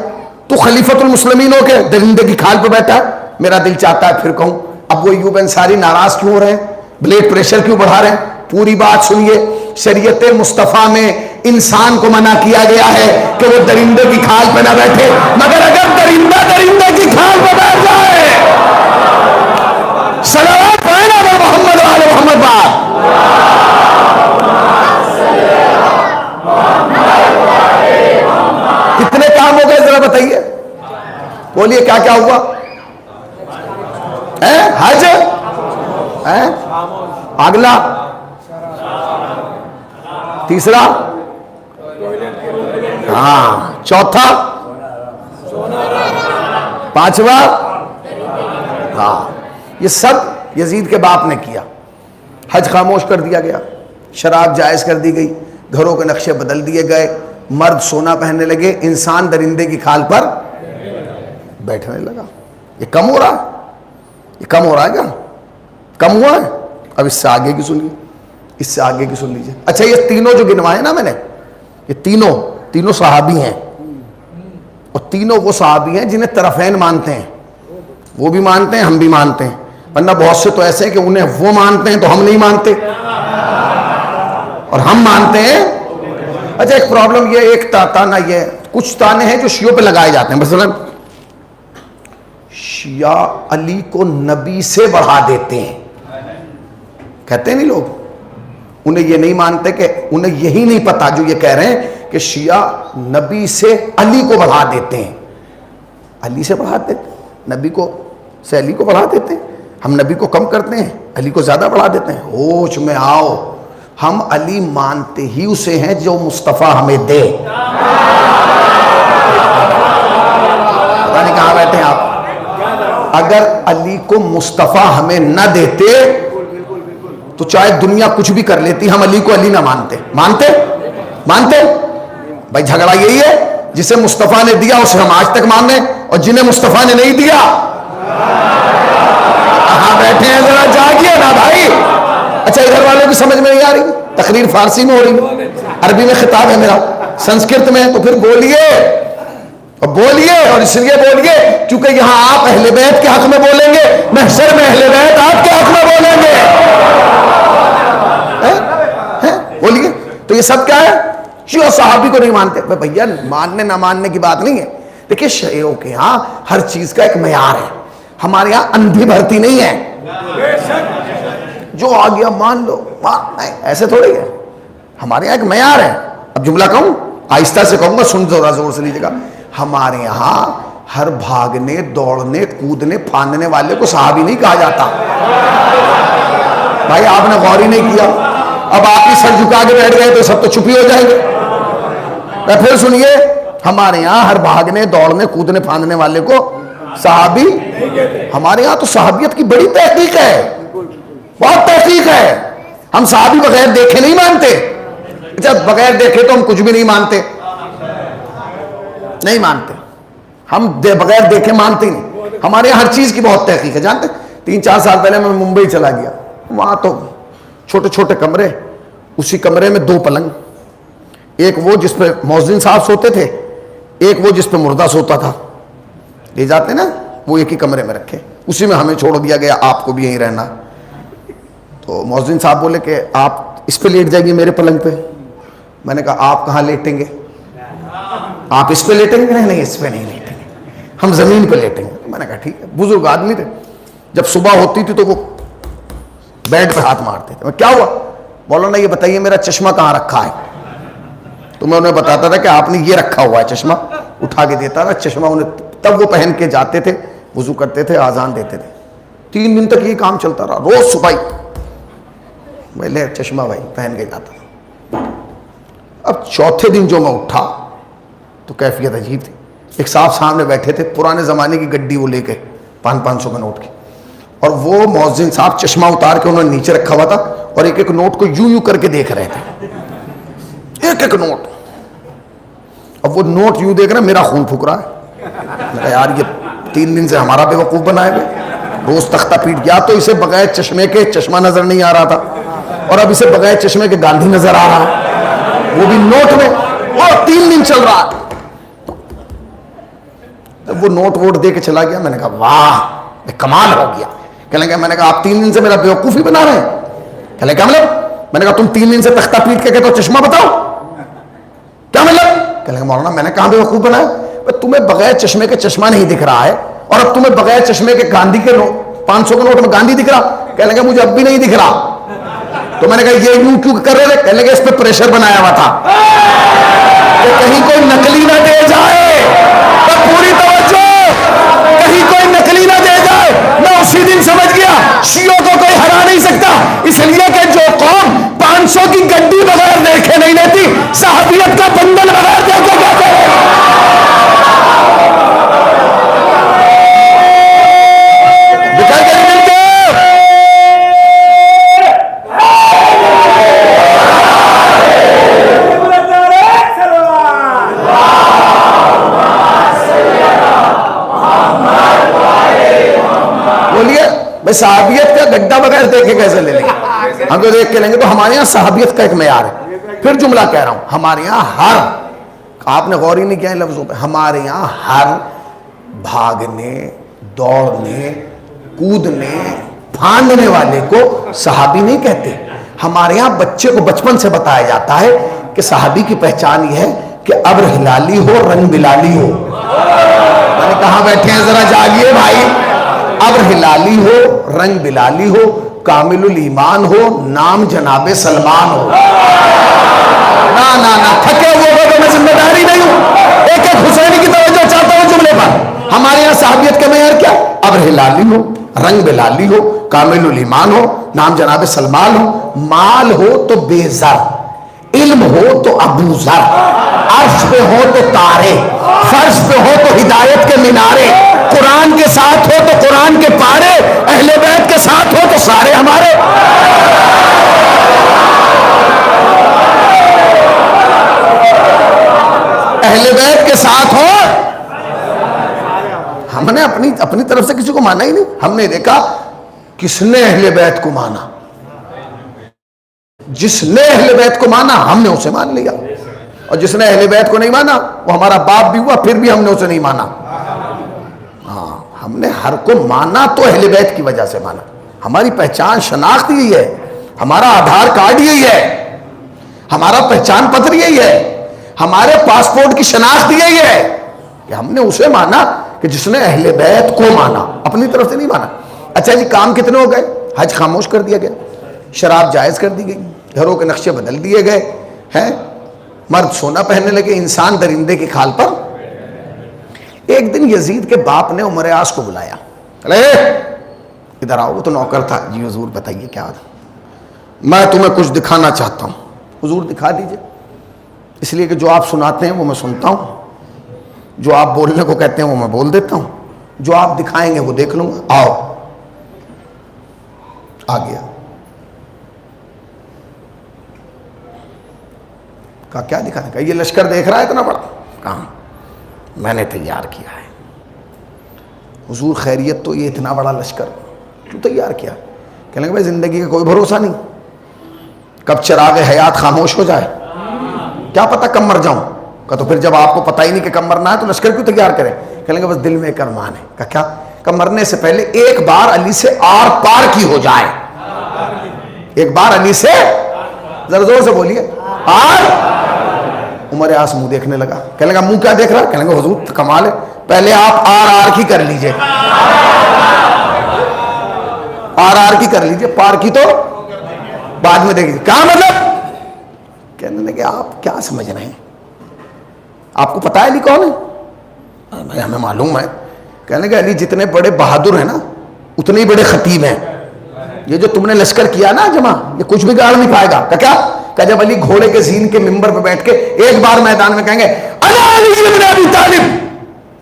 تو خلیفۃ المسلمین ہو کے درندے کی کھال پہ بیٹھا ہے. میرا دل چاہتا ہے پھر کہوں اب وہ ایوب انصاری ناراض کیوں ہو رہے ہیں، بلڈ پریشر کیوں بڑھا رہے ہیں؟ پوری بات سنیے. شریعت مصطفیٰ میں انسان کو منع کیا گیا ہے کہ وہ درندے کی کھال پہ نہ بیٹھے، مگر اگر درندہ درندے کی کھال پہ بیٹھ جائے، صلوات پڑھنا وہ محمد وآل محمد بات. کتنے کام ہو گئے ذرا بتائیے، بولیے کیا کیا ہوا؟ حج، اگلا تیسرا، ہاں چوتھا، پانچواں، ہاں یہ سب یزید کے باپ نے کیا. حج خاموش کر دیا گیا، شراب جائز کر دی گئی، گھروں کے نقشے بدل دیے گئے، مرد سونا پہننے لگے، انسان درندے کی کھال پر بیٹھنے لگا. یہ کم ہو رہا ہے؟ یہ کم ہو رہا ہے کیا؟ کم ہوا ہے؟ اب اس سے آگے کی سنیے، اس سے آگے کی سن لیجیے. اچھا یہ تینوں جو گنوائے نا میں نے، یہ تینوں صحابی ہیں، اور تینوں وہ صحابی ہیں جنہیں طرفین مانتے ہیں. وہ بھی مانتے ہیں، ہم بھی مانتے ہیں، ورنہ بہت سے تو ایسے ہیں کہ انہیں وہ مانتے ہیں تو ہم نہیں مانتے، اور ہم مانتے ہیں. اچھا ایک پرابلم یہ، ایک تانا یہ، کچھ تانے ہیں جو شیعوں پہ لگائے جاتے ہیں. مثلا شیعہ علی کو نبی سے بڑھا دیتے ہیں، کہتے ہیں نہیں لوگ. انہیں یہ نہیں مانتے کہ انہیں یہی نہیں پتا جو یہ کہہ رہے ہیں کہ شیعہ نبی سے علی کو بڑھا دیتے ہیں. علی سے بڑھا دیتے ہیں، نبی کو سے علی کو بڑھا دیتے ہیں. ہم نبی کو کم کرتے ہیں، علی کو زیادہ بڑھا دیتے ہیں. ہوش میں آؤ، ہم علی مانتے ہی اسے ہیں جو مصطفیٰ ہمیں دے. پتہ نہیں کہاں بیٹھے ہیں آپ. اگر علی کو مصطفیٰ ہمیں نہ دیتے تو چاہے دنیا کچھ بھی کر لیتی، ہم علی کو علی نہ مانتے. مانتے بھائی. جھگڑا یہی ہے، جسے مصطفیٰ نے دیا اسے ہم آج تک مان رہے ہیں، اور جنہیں مصطفیٰ نے نہیں دیا کہاں بیٹھے ہیں؟ ذرا جاگیے نا بھائی. اچھا ادھر والوں کی سمجھ میں نہیں آ رہی، تقریر فارسی میں ہو رہی ہے، عربی میں خطاب ہے میرا، سنسکرت میں، تو پھر بولیے اور اس لیے بولیے کیونکہ یہاں آپ اہل بیت کے حق میں بولیں گے، محشر میں اہل بیت آپ کے حق میں بولیں گے. بولیے. تو یہ سب کیا ہے؟ شیعہ صحابی کو نہیں مانتے. بھیا ماننے نہ ماننے کی بات نہیں ہے. دیکھیے شیعوں کے ہاں ہر چیز کا ایک معیار ہے، ہمارے یہاں اندھی بھرتی نہیں ہے، جو آ گیا مان لو، نہیں ایسے تھوڑی ہے. ہمارے یہاں ایک معیار ہے. اب جملہ کہوں، آہستہ سے کہوں گا، سن ذرا زور سے لیجیے گا. ہمارے یہاں ہر بھاگنے، دوڑنے، کودنے، پھاندنے والے کو صحابی نہیں کہا جاتا. بھائی آپ نے غور ہی نہیں کیا. اب آپ ہی سر جھکا کے بیٹھ گئے تو سب تو چپ ہی ہو جائیں گے. پھر سنیے، ہمارے یہاں ہر بھاگنے، دوڑنے، کودنے، پھاندنے والے کو صحابی. ہمارے یہاں تو صحابیت کی بڑی تحقیق ہے، بہت تحقیق ہے. ہم صحابی بغیر دیکھے نہیں مانتے. اچھا بغیر دیکھے تو ہم کچھ بھی نہیں مانتے، نہیں مانتے، ہم بغیر دیکھے مانتے ہی نہیں. ہمارے یہاں ہر چیز کی بہت تحقیق ہے. جانتے 3-4 سال پہلے میں ممبئی چلا گیا، وہاں تو چھوٹے چھوٹے کمرے، اسی کمرے میں 2 پلنگ، ایک وہ جس پہ مؤذن صاحب سوتے تھے، ایک وہ جس پہ مردہ سوتا تھا، لے جاتے نا وہ ایک ہی کمرے میں رکھے، اسی میں ہمیں چھوڑ دیا گیا آپ کو بھی یہیں رہنا. تو مؤذن صاحب بولے کہ آپ اس پہ لیٹ جائیں گے میرے پلنگ پہ. میں نے کہا آپ کہاں لیٹیں گے؟ آپ اس پہ لیٹیں گے؟ نہیں اس پہ نہیں لیٹیں گے، ہم زمین پہ لیٹیں گے. میں نے کہا ٹھیک ہے. بزرگ آدمی تھے، جب صبح ہوتی تھی تو وہ بیڈ پہ ہاتھ مارتے تھے. میں کیا ہوا؟ بولو نا یہ بتائیے میرا چشمہ کہاں رکھا ہے؟ تو میں انہیں بتاتا تھا کہ آپ نے یہ رکھا ہوا ہے چشمہ، اٹھا کے دیتا تھا چشمہ انہیں. تب وہ پہن کے جاتے تھے، وضو کرتے تھے، آذان دیتے تھے. 3 دن تک یہ کام چلتا رہا، روز صبح میں لے چشمہ بھائی پہن کے جاتا تھا. اب چوتھے دن جو میں اٹھا تو کیفیت عجیب تھی. ایک صاحب سامنے بیٹھے تھے، پرانے زمانے کی گڈی وہ لے کے 500 کے نوٹ کی، اور وہ مؤذن صاحب چشمہ اتار کے انہوں نے نیچے رکھا ہوا تھا اور ایک ایک نوٹ کو یوں کر کے دیکھ رہے تھے، ایک ایک نوٹ. اب وہ نوٹ یوں دیکھ رہا، میرا خون پھک رہا ہے. میں کہا یار یہ 3 دن سے ہمارا بے وقوف بنائے ہوئے. روز تختہ پیٹ گیا تو اسے بغیر چشمے کے چشمہ نظر نہیں آ رہا تھا، اور اب اسے بغیر چشمے کے گاندھی نظر آ رہا ہے، وہ بھی نوٹ میں، اور 3 دن چل رہا. وہ نوٹ ووٹ دے کے چلا گیا. میں نے کہا واہ کمال ہو گیا. کہنے لگا، میں نے کہا آپ 3 دن سے میرا بیوقوفی بنا رہے ہیں؟ کہنے لگا کیا مطلب؟ میں نے کہا تم 3 دن سے تختہ پیٹ کے کہتے ہو چشمہ بتاؤ، کیا مطلب؟ کہنے لگا مولانا میں نے کہاں بیوقوف بنایا؟ تمہیں بغیر چشمے کے چشمہ نہیں دکھ رہا ہے، اور اب تمہیں بغیر چشمے کے گاندھی کے 500 کے نوٹ میں گاندھی دکھ رہا. کہنے لگا مجھے اب بھی نہیں دکھ رہا. تو میں نے کہا یہ یوں کیوں کر رہے تھے؟ کہنے لگا اس پہ پریشر بنایا ہوا تھا کہ کہیں کوئی نقلی نہ دے جائے. پوری توجہ، کہیں کوئی نقلی نہ دے جائے. میں اسی دن سمجھ گیا شیعوں کو کوئی ہرا نہیں سکتا، اس لیے کہ جو قوم 500 کی گڈی بغیر دیکھے نہیں لیتی، صحابیت کا بندل بغیر دیکھے کہتے ہیں. صحابیت کا گڈھا بغیر دیکھے کیسے لے لیں گے؟ ہم تو دیکھ کے لیں گے. تو ہمارے یہاں صحابیت کا ایک معیار ہے. پھر جملہ کہہ رہا ہوں، ہمارے یہاں ہر، آپ نے غور ہی نہیں کیا ان لفظوں پہ، ہمارے یہاں ہر بھاگنے، دوڑنے، کودنے، پھاندنے والے کو صحابی نہیں کہتے. ہمارے یہاں بچے کو بچپن سے بتایا جاتا ہے کہ صحابی کی پہچان یہ ہے کہ ابر ہلالی ہو، رنگ بلالی ہو. میں نے کہاں بیٹھے ہیں ذرا جاگیے بھائی. ابر ہلالی ہو، رنگ بلالی ہو، کامل الایمان ہو، نام جناب سلمان ہو. نہ تھکے ہوئے ہو میں ذمہ داری نہیں ہوں، ایک ایک حسینی کی توجہ چاہتا ہوں جملے پر. ہمارے یہاں صحابیت کا معیار کیا؟ ابر ہلالی ہو، رنگ بلالی ہو، کامل الایمان ہو، نام جناب سلمان ہو، مال ہو تو بے زر، علم ہو تو ابو ذر، عرش پہ ہو تو تارے، فرش پہ ہو تو ہدایت کے مینارے، قرآن کے ساتھ ہو تو قرآن کے پارے، اہل بیت کے ساتھ ہو تو سارے ہمارے. اہل بیت کے ساتھ ہو. ہم نے اپنی طرف سے کسی کو مانا ہی نہیں. ہم نے دیکھا کس نے اہل بیت کو مانا، جس نے اہل بیت کو مانا ہم نے اسے مان لیا، اور جس نے اہل بیت کو نہیں مانا وہ ہمارا باپ بھی ہوا پھر بھی ہم نے اسے نہیں مانا. ہاں ہم نے ہر کو مانا تو اہل بیت کی وجہ سے مانا. ہماری پہچان شناخت یہی ہے، ہمارا آدھار کارڈ یہی ہے، ہمارا پہچان پتر یہی ہے، ہمارے پاسپورٹ کی شناخت یہی ہے کہ ہم نے اسے مانا کہ جس نے اہل بیت کو مانا، اپنی طرف سے نہیں مانا. اچھا جی کام کتنے ہو گئے؟ حج خاموش کر دیا گیا، شراب جائز کر دی گئی، گھروں کے نقشے بدل دیے گئے ہیں، مرد سونا پہننے لگے، انسان درندے کی کھال پر. ایک دن یزید کے باپ نے عمر عاص کو بلایا، ادھر آؤ. وہ تو نوکر تھا. جی حضور بتائیے کیا تھا؟ میں تمہیں کچھ دکھانا چاہتا ہوں. حضور دکھا دیجئے. اس لیے کہ جو آپ سناتے ہیں وہ میں سنتا ہوں، جو آپ بولنے کو کہتے ہیں وہ میں بول دیتا ہوں، جو آپ دکھائیں گے وہ دیکھ لوں گا. آؤ. آ گیا. کہا کیا دکھانے کا؟ یہ لشکر دیکھ رہا ہے اتنا بڑا؟ کہاں؟ میں نے تیار کیا ہے۔ حضور خیریت تو یہ اتنا بڑا لشکر کیوں تیار کیا؟ کہنے لگے بھائی زندگی کا کوئی بھروسہ نہیں، کب چراغ حیات خاموش ہو جائے، کیا پتہ کب مر جاؤں۔ کہا تو پھر جب آپ کو پتہ ہی نہیں کہ کب مرنا ہے تو لشکر کیوں تیار کریں؟ کہنے لگے بس دل میں ایک ارمان ہے۔ کہا کیا؟ کہ مرنے سے پہلے ایک بار علی سے آر پار کی ہو جائے، ایک بار علی سے، ذرا زور سے بولیے، آر۔ عمر عاص منہ دیکھنے لگا، کہنے لگا منہ کیا دیکھ رہا؟ کہنے لگا حضور کمال ہے، پہلے آپ آر کی کر لیجئے، آر کی کر لیجئے، پار کی تو بعد میں دیکھیے۔ کہاں مطلب؟ کہنے لگے آپ کیا سمجھ رہے ہیں؟ آپ کو پتہ ہے علی کون ہے؟ بھائی ہمیں معلوم ہے۔ کہنے لگے علی جتنے بڑے بہادر ہیں نا اتنے ہی بڑے خطیب ہیں، یہ جو تم نے لشکر کیا نا جمع، یہ کچھ بھی گاڑ نہیں پائے گا۔ کیا؟ کہ جب علی گھوڑے کے زین کے ممبر پہ بیٹھ کے ایک بار میدان میں کہیں گے انا علی بن ابی طالب،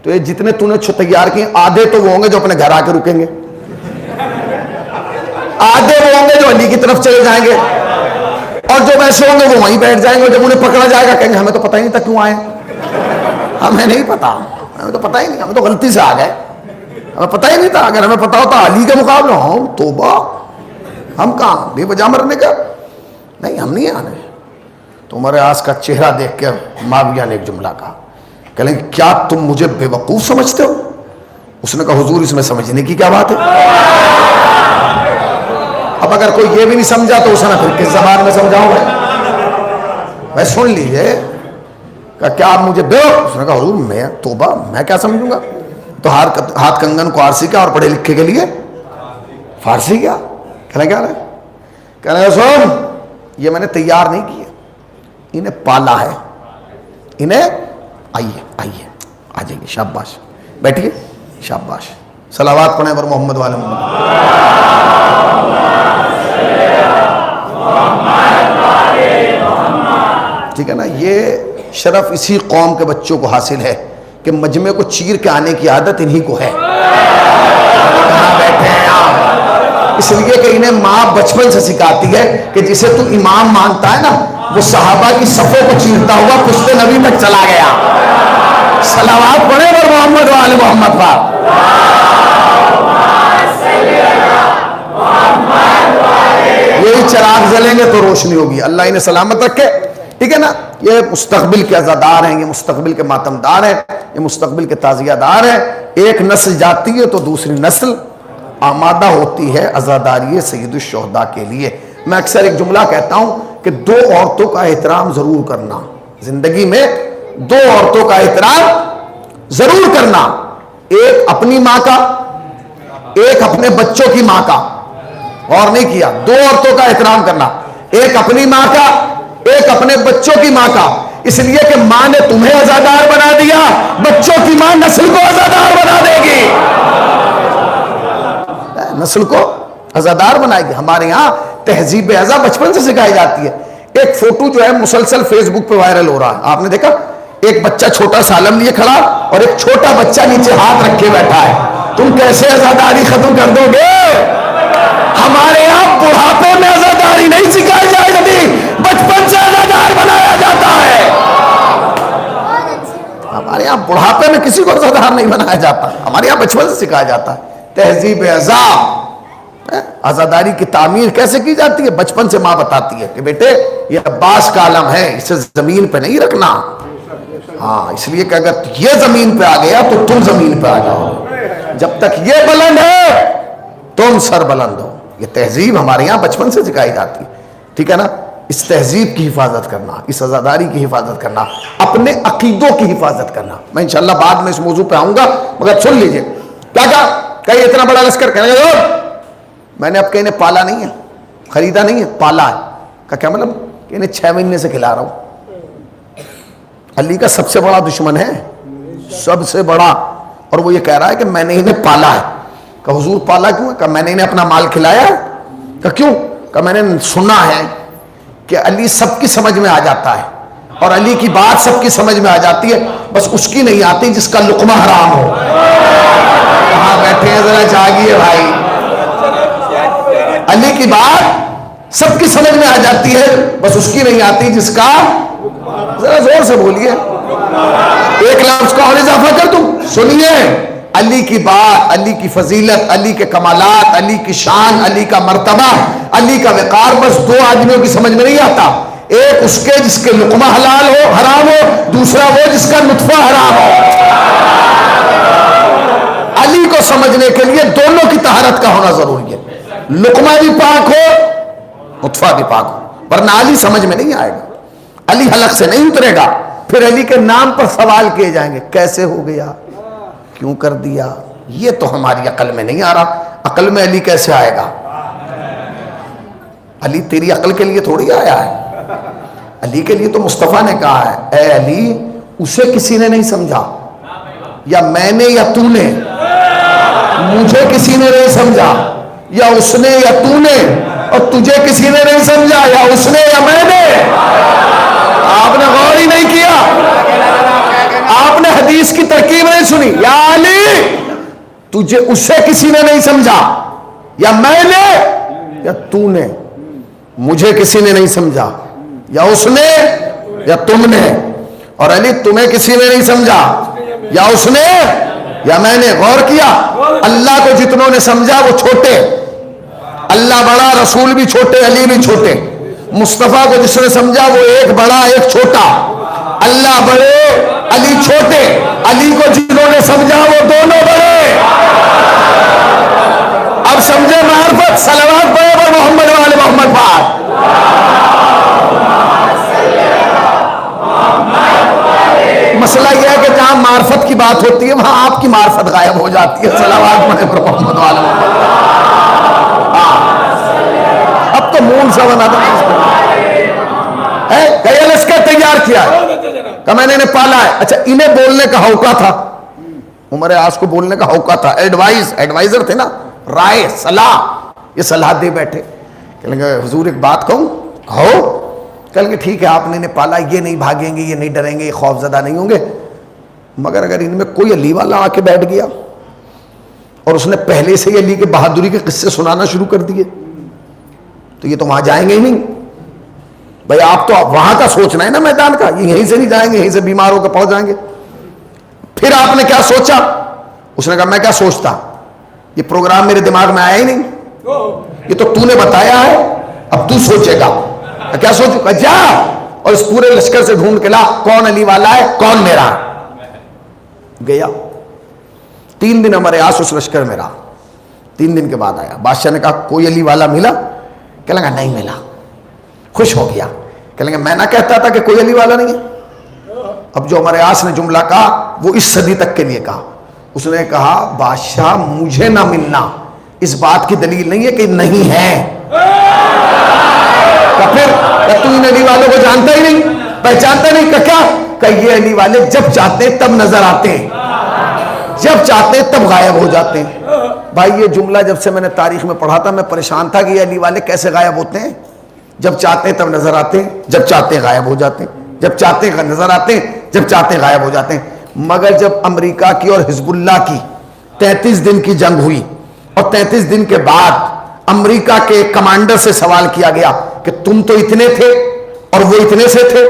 تو یہ جتنے تو نے تیار کیے آدھے تو وہ ہوں گے جو اپنے گھر آ کے رکیں گے، آدھے وہ ہوں گے جو علی کی طرف چلے جائیں گے، اور جو ویسے ہوں گے وہ وہیں بیٹھ جائیں گے، جب انہیں پکڑا جائے گا کہیں گے ہمیں تو پتہ ہی نہیں تھا کیوں آئے، ہمیں نہیں پتا، ہمیں تو پتہ ہی نہیں، ہمیں تو غلطی سے آ گئے، ہمیں پتہ ہی نہیں تھا، اگر ہمیں پتا ہوتا علی کے مقابلے ہوں توبہ، ہم کہاں بے وجہ مرنے کا، نہیں ہم نہیں آنے۔ تو عمر عاص کا چہرہ دیکھ کے معاویہ نے ایک جملہ کہا، کہ لیں کیا تم مجھے بے وقوف سمجھتے ہو؟ اس نے کہا حضور اس میں سمجھنے کی کیا بات ہے؟ اب اگر کوئی یہ بھی نہیں سمجھا تو اسے نہ پھر کس زبان میں سمجھاؤں میں سن لیجئے کہ کیا آپ مجھے بے وقوف؟ اس نے کہا حضور میں توبہ میں کیا سمجھوں گا؟ تو ہاتھ کنگن کو آرسی کیا اور پڑھے لکھے کے لیے فارسی کیا؟ کہنا کیا رہے؟ کہنا سن یہ میں نے تیار نہیں کیا، انہیں پالا ہے، انہیں آئیے آئیے آ جائیے، شاباش بیٹھیے، شاباش، صلوات پڑھیں پر محمد والے محمد۔ ٹھیک ہے نا؟ یہ شرف اسی قوم کے بچوں کو حاصل ہے کہ مجمع کو چیر کے آنے کی عادت انہی کو ہے، کہاں بیٹھے ہیں آپ، اس لیے کہ انہیں ماں بچپن سے سکھاتی ہے کہ جسے تو امام مانتا ہے نا وہ صحابہ کی صفوں کو چیرتا ہوا پشت نبی تک چلا گیا۔ صلوات پڑھیں اور محمد وآل محمد پر۔ یہی چراغ جلیں گے تو روشنی ہوگی، اللہ انہیں سلامت رکھے۔ ٹھیک ہے نا؟ یہ مستقبل کے عزادار ہیں، یہ مستقبل کے ماتمدار ہیں، یہ مستقبل کے تعزیہ دار ہیں۔ ایک نسل جاتی ہے تو دوسری نسل آمادہ ہوتی ہے عزاداری سید الشہداء کے لیے۔ میں اکثر ایک جملہ کہتا ہوں کہ دو عورتوں کا احترام ضرور کرنا، زندگی میں دو عورتوں کا احترام ضرور کرنا، ایک اپنی ماں کا، ایک اپنے بچوں کی ماں کا، اور نہیں کیا، دو عورتوں کا احترام کرنا، ایک اپنی ماں کا، ایک اپنے بچوں کی ماں کا، اس لیے کہ ماں نے تمہیں عزادار بنا دیا، بچوں کی ماں نسل کو عزادار بنا دے گی، نسل کو عزادار بنائے گی۔ ہمارے یہاں تہذیب عزا بچپن سے سکھائی جاتی ہے۔ ایک فوٹو جو ہے مسلسل فیس بک پہ وائرل ہو رہا ہے، آپ نے دیکھا؟ ایک بچہ چھوٹا سالم لیے کھڑا اور ایک چھوٹا بچہ نیچے ہاتھ رکھے بیٹھا ہے، تم کیسے عزاداری ختم کر دو گے؟ ہمارے یہاں بڑھاپے میں عزاداری نہیں سکھائی جائے گی، بچپن سے عزادار بنایا جاتا ہے۔ ہمارے یہاں بڑھاپے میں کسی کو عزادار نہیں بنایا جاتا، ہمارے یہاں بچپن سے سکھایا جاتا ہے۔ تہذیب عزا، عزاداری کی تعمیر کیسے کی جاتی ہے؟ بچپن سے ماں بتاتی ہے کہ بیٹے یہ عباس کا علم ہے، اسے زمین پہ نہیں رکھنا، ہاں اس لیے کہ اگر یہ زمین پہ آ گیا تو تم زمین پہ آ جاؤ، جب تک یہ بلند ہے تم سر بلند ہو۔ یہ تہذیب ہمارے یہاں بچپن سے سکھائی جاتی ہے۔ ٹھیک ہے نا؟ اس تہذیب کی حفاظت کرنا، اس عزاداری کی حفاظت کرنا، اپنے عقیدوں کی حفاظت کرنا۔ میں انشاءاللہ بعد میں اس موضوع پہ آؤں گا، مگر سن لیجئے کیا کہا کہ اتنا بڑا لشکر، کہنے لگا میں نے اب کہ انہیں پالا نہیں ہے، خریدا نہیں ہے، پالا ہے۔ کا کیا مطلب؟ کہ انہیں 6 مہینے سے کھلا رہا ہوں۔ علی کا سب سے بڑا دشمن ہے، سب سے بڑا، اور وہ یہ کہہ رہا ہے کہ میں نے انہیں پالا ہے۔ کہ حضور پالا کیوں ہے؟ کہ میں نے انہیں اپنا مال کھلایا ہے۔ کہ کیوں؟ کہ میں نے سنا ہے کہ علی سب کی سمجھ میں آ جاتا ہے، اور علی کی بات سب کی سمجھ میں آ جاتی ہے، بس اس کی نہیں آتی جس کا لقمہ حرام ہو۔ کہاں بیٹھے ہیں ذرا جاگیے بھائی، علی کی بات سب کی سمجھ میں آ جاتی ہے، بس اس کی نہیں آتی جس کا ذرا زور سے بولیے, ایک لفظ کا اور اضافہ کر دوں. سنیے, علی کی بات, علی کی فضیلت, علی کے کمالات, علی کی شان, علی کا مرتبہ, علی کا وقار بس دو آدمیوں کی سمجھ میں نہیں آتا. ایک اس کے جس کے لقمہ حلال ہو حرام ہو, دوسرا وہ جس کا نطفہ حرام ہو. علی کو سمجھنے کے لیے دونوں کی طہارت کا ہونا ضروری ہے. لقمہ بھی پاک ہو, نطفہ بھی پاک ہو, ورنہ علی سمجھ میں نہیں آئے گا. علی حلق سے نہیں اترے گا. پھر علی کے نام پر سوال کیے جائیں گے, کیسے ہو گیا, کیوں کر دیا. یہ تو ہماری عقل میں نہیں آ رہا. عقل میں علی کیسے آئے گا؟ علی تیری عقل کے لیے تھوڑی آیا ہے. علی کے لیے تو مصطفیٰ نے کہا ہے, اے علی اسے کسی نے نہیں سمجھا, یا میں نے یا تو نے. مجھے کسی نے نہیں سمجھا, یا اس نے یا تو نے, اور تجھے کسی نے نہیں سمجھا, یا اس نے یا میں نے. آپ نے غور ہی نہیں کیا, آپ نے حدیث کی ترکیب نہیں سنی. یا علی تجھے اسے کسی نے نہیں سمجھا, یا میں نے یا تو نے. مجھے کسی نے نہیں سمجھا, یا اس نے یا تم نے. اور علی تمہیں کسی نے نہیں سمجھا, یا اس نے یا میں نے. غور کیا, اللہ کو جتنوں نے سمجھا وہ چھوٹے, اللہ بڑا, رسول بھی چھوٹے, علی بھی چھوٹے. مصطفیٰ کو جس نے سمجھا وہ ایک بڑا ایک چھوٹا. اللہ بڑے, علی چھوٹے. علی کو جنہوں نے سمجھا وہ دونوں بڑے. اب سمجھے معرفت. صلوات پڑھو پر محمد والے محمد پاک. مسئلہ یہ ہے کہ جہاں معرفت کی بات ہوتی ہے وہاں آپ کی معرفت غائب ہو جاتی ہے. صلوات پڑھو پر محمد والے محمد پاک. اب تو مون سا بنا تھا گیا لشکر تیار کیا ہے, کمینے نے پالا ہے. اچھا انہیں بولنے کا ہوکا تھا, عمر عاص کو بولنے کا ہوکا تھا. ایڈوائزر تھے نا, رائے صلاح, یہ صلاح دے بیٹھے. کہیں گے حضور ایک بات کہوں. کہو. کہیں گے ٹھیک ہے, آپ نے انہیں پالا, یہ نہیں بھاگیں گے, یہ نہیں ڈریں گے, یہ خوف زدہ نہیں ہوں گے. مگر اگر ان میں کوئی علی والا آ کے بیٹھ گیا اور اس نے پہلے سے ہی علی کے بہادری کے قصے سنانا شروع کر دیے تو یہ تو وہاں جائیں گے ہی نہیں. بھائی آپ تو وہاں کا سوچنا ہے نا, میدان کا. یہ یہیں سے نہیں جائیں گے, یہیں سے بیمار ہو کے پہنچ جائیں گے. پھر آپ نے کیا سوچا؟ اس نے کہا میں کیا سوچتا, یہ پروگرام میرے دماغ میں آیا ہی نہیں, یہ تو نے بتایا ہے, اب تو سوچے گا. کیا سوچوں گا؟ جا اور اس پورے لشکر سے ڈھونڈ کے لا کون علی والا ہے, کون میرا. گیا 3 دن ہمارے آس اس لشکر میں رہا. 3 دن کے بعد آیا. بادشاہ نے کہا کوئی علی والا ملا؟ کہ لگا نہیں ملا. خوش ہو گیا. کہ لگا میں نہ کہتا تھا کہ کوئی علی والا نہیں ہے. اب جو ہمارے آس نے جملہ کہا وہ اس صدی تک کے لیے کہا. اس نے کہا بادشاہ مجھے نہ ملنا اس بات کی دلیل نہیں ہے کہ نہیں ہے. پھر تو ان علی والوں کو جانتا ہی نہیں, پہچانتا نہیں. کہ کیا کہ یہ علی والے جب چاہتے ہیں تب نظر آتے ہیں, جب چاہتے ہیں تب غائب ہو جاتے ہیں. بھائی یہ جملہ جب سے میں نے تاریخ میں پڑھا تھا میں پریشان تھا کہ یہ علی والے کیسے غائب ہوتے ہیں. جب چاہتے ہیں تب نظر آتے ہیں, جب چاہتے ہیں غائب ہو جاتے ہیں, جب چاہتے ہیں نظر آتے ہیں, جب چاہتے ہیں غائب ہو جاتے ہیں. مگر جب امریکہ کی اور حزب اللہ کی 33 دن کی جنگ ہوئی اور 33 دن کے بعد امریکہ کے کمانڈر سے سوال کیا گیا کہ تم تو اتنے تھے اور وہ اتنے سے تھے,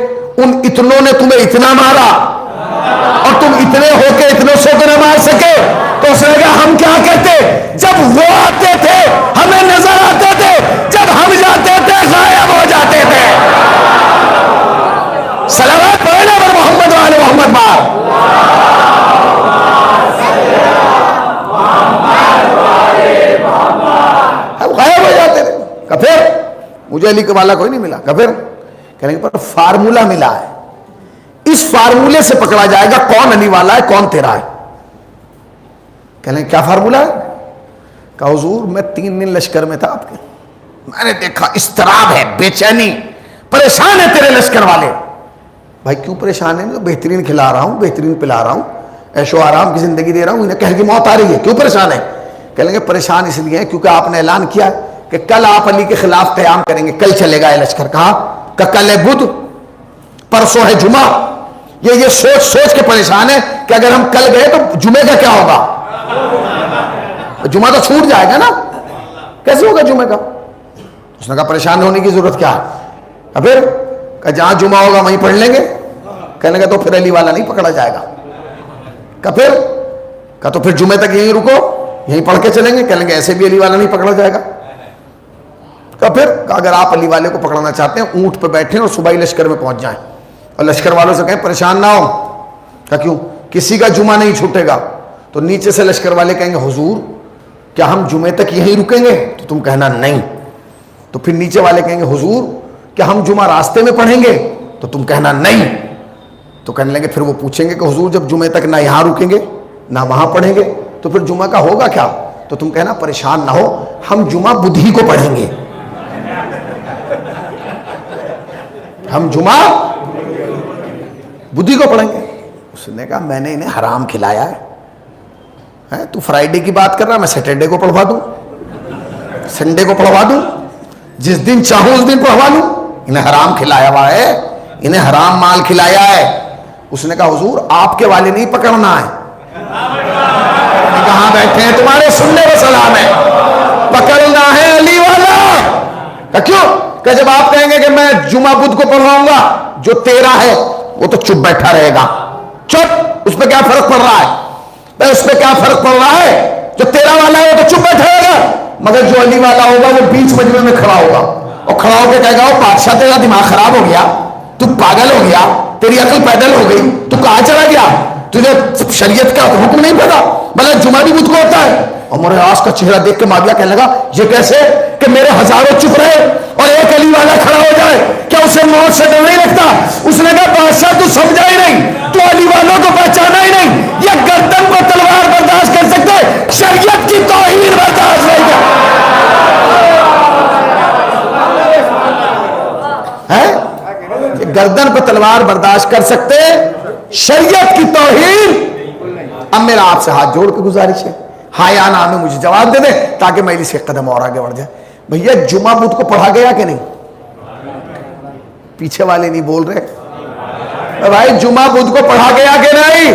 ان اتنوں نے تمہیں اتنا مارا اور تم اتنے ہو کے اتنے سو کو نہ مار سکے, تو اس نے کہا ہم کیا کرتے, جب وہ آتے تھے ہمیں نظر آتے تھے, جب ہم جاتے تھے غائب ہو جاتے تھے. صلوات پڑھنا پر محمد والے محمد بار. ہم غائب ہو جاتے تھے. کہ پھر مجھے علی کے والا کوئی نہیں ملا. کہ پھر کہنے پر فارمولا ملا ہے, اس فارمولے سے پکڑا جائے گا کون علی والا ہے کون تیرا ہے. کہنے کیا فارمولا ہے؟ کہا حضور میں 3 دن لشکر میں تھا آپ کے, میں نے دیکھا اضطراب ہے, بے چینی, پریشان ہے تیرے لشکر والے. بھائی کیوں پریشان ہے؟ بہترین کھلا رہا ہوں, بہترین پلا رہا ہوں, عیش و آرام کی زندگی دے رہا ہوں, انہیں کہہ کی موت آ رہی ہے, کیوں پریشان ہے؟ کہہ لیں گے پریشان اس لیے ہے کیونکہ آپ نے اعلان کیا کہ کل آپ علی کے خلاف قیام کریں گے. کل چلے گا یہ لشکر. کہا کہ کل ہے بدھ, پرسوں ہے جمعہ. یہ سوچ سوچ کے پریشان ہے کہ اگر ہم کل گئے تو جمعے کا کیا ہوگا, جمعہ تو چھوٹ جائے گا نا, کیسے ہوگا جمعے کا؟ اس نے کہا پریشان ہونے کی ضرورت کیا ہے. پھر کہ جہاں جمعہ ہوگا وہیں پڑھ لیں گے. کہنے لگا تو پھر علی والا نہیں پکڑا جائے گا. کہا تو پھر جمعے تک یہیں رکو, یہیں پڑھ کے چلیں گے. کہنے لگے ایسے بھی علی والا نہیں پکڑا جائے گا. پھر اگر آپ علی والے کو پکڑنا چاہتے ہیں اونٹ پہ بیٹھیں اور صبح ہی لشکر میں پہنچ جائیں اور لشکر والوں سے کہیں پریشان نہ ہو. کہا کیوں؟ کسی کا جمعہ نہیں چھوٹے گا. تو نیچے سے لشکر والے کہیں گے حضور کیا ہم جمعے تک یہیں رکیں گے؟ تو تم کہنا نہیں. تو پھر نیچے والے کہیں گے حضور کیا ہم جمعہ راستے میں پڑھیں گے؟ تو تم کہنا نہیں. تو کہنے لگے پھر وہ پوچھیں گے کہ حضور جب جمعے تک نہ یہاں رکیں گے نہ وہاں پڑھیں گے تو پھر جمعہ کا ہوگا کیا؟ تو تم کہنا پریشان نہ ہو, ہم جمعہ بدھ ہی کو پڑھیں گے. ہم جمعہ بدھی کو پڑھیں گے. اس نے کہا میں نے انہیں حرام کھلایا ہے. تو فرائیڈے کی بات کر رہا, میں سیٹرڈے کو پڑھوا دوں, سنڈے کو پڑھوا دوں, جس دن چاہوں اس دن پڑھوا لوں. انہیں حرام کھلایا ہوا ہے, انہیں حرام مال کھلایا ہے. اس نے کہا حضور آپ کے والے نہیں پکڑنا ہے. کہاں بیٹھے ہیں تمہارے سننے و سلام ہے, پکڑنا ہے علی والا. کہ کیوں؟ کہ جب آپ کہیں گے کہ میں جمعہ بدھ کو پڑھواؤں گا, جو تیرا ہے وہ تو چپ بیٹھا رہے گا. چپ, اس پہ کیا فرق پڑ رہا ہے؟ اس پہ کیا فرق پڑ رہا ہے؟ جو تیرا والا ہے وہ تو چپ بیٹھا رہے گا, مگر جو علی والا ہوگا وہ بیچ مجمع میں کھڑا ہوگا اور کھڑا ہو کے کہے گا او بادشاہ تیرا دماغ خراب ہو گیا, تو پاگل ہو گیا, تیری عقل پیدل ہو گئی, تو کہاں چلا گیا, تجھے شریعت کا حکم نہیں پتا؟ بلکہ جمعہ بھی بدھ کو ہوتا ہے. عمر عاص کا چہرہ دیکھ کے معاویہ کہنے لگا یہ کیسے کہ میرے ہزاروں چپ رہے اور ایک علی والا کھڑا ہو جائے, کیا اسے موت سے ڈر نہیں لگتا؟ اس نے کہا بادشاہ تو سمجھا ہی نہیں, تو علی والوں کو پہچانا ہی نہیں. یہ گردن کو تلوار برداشت کر سکتے, شریعت کی توہین برداشت نہیں ہے. گردن پہ تلوار برداشت کر سکتے, شریعت کی توہین. اب میرا آپ سے ہاتھ جوڑ کے گزارش ہے, ہاں یا نا میں مجھے جواب دے دیں تاکہ میں اس قدم اور آگے بڑھ جائے. بھیا جمعہ بدھ کو پڑھا گیا کہ نہیں؟ پیچھے والے نہیں بول رہے بھائی, جمعہ بدھ کو پڑھا گیا کہ نہیں؟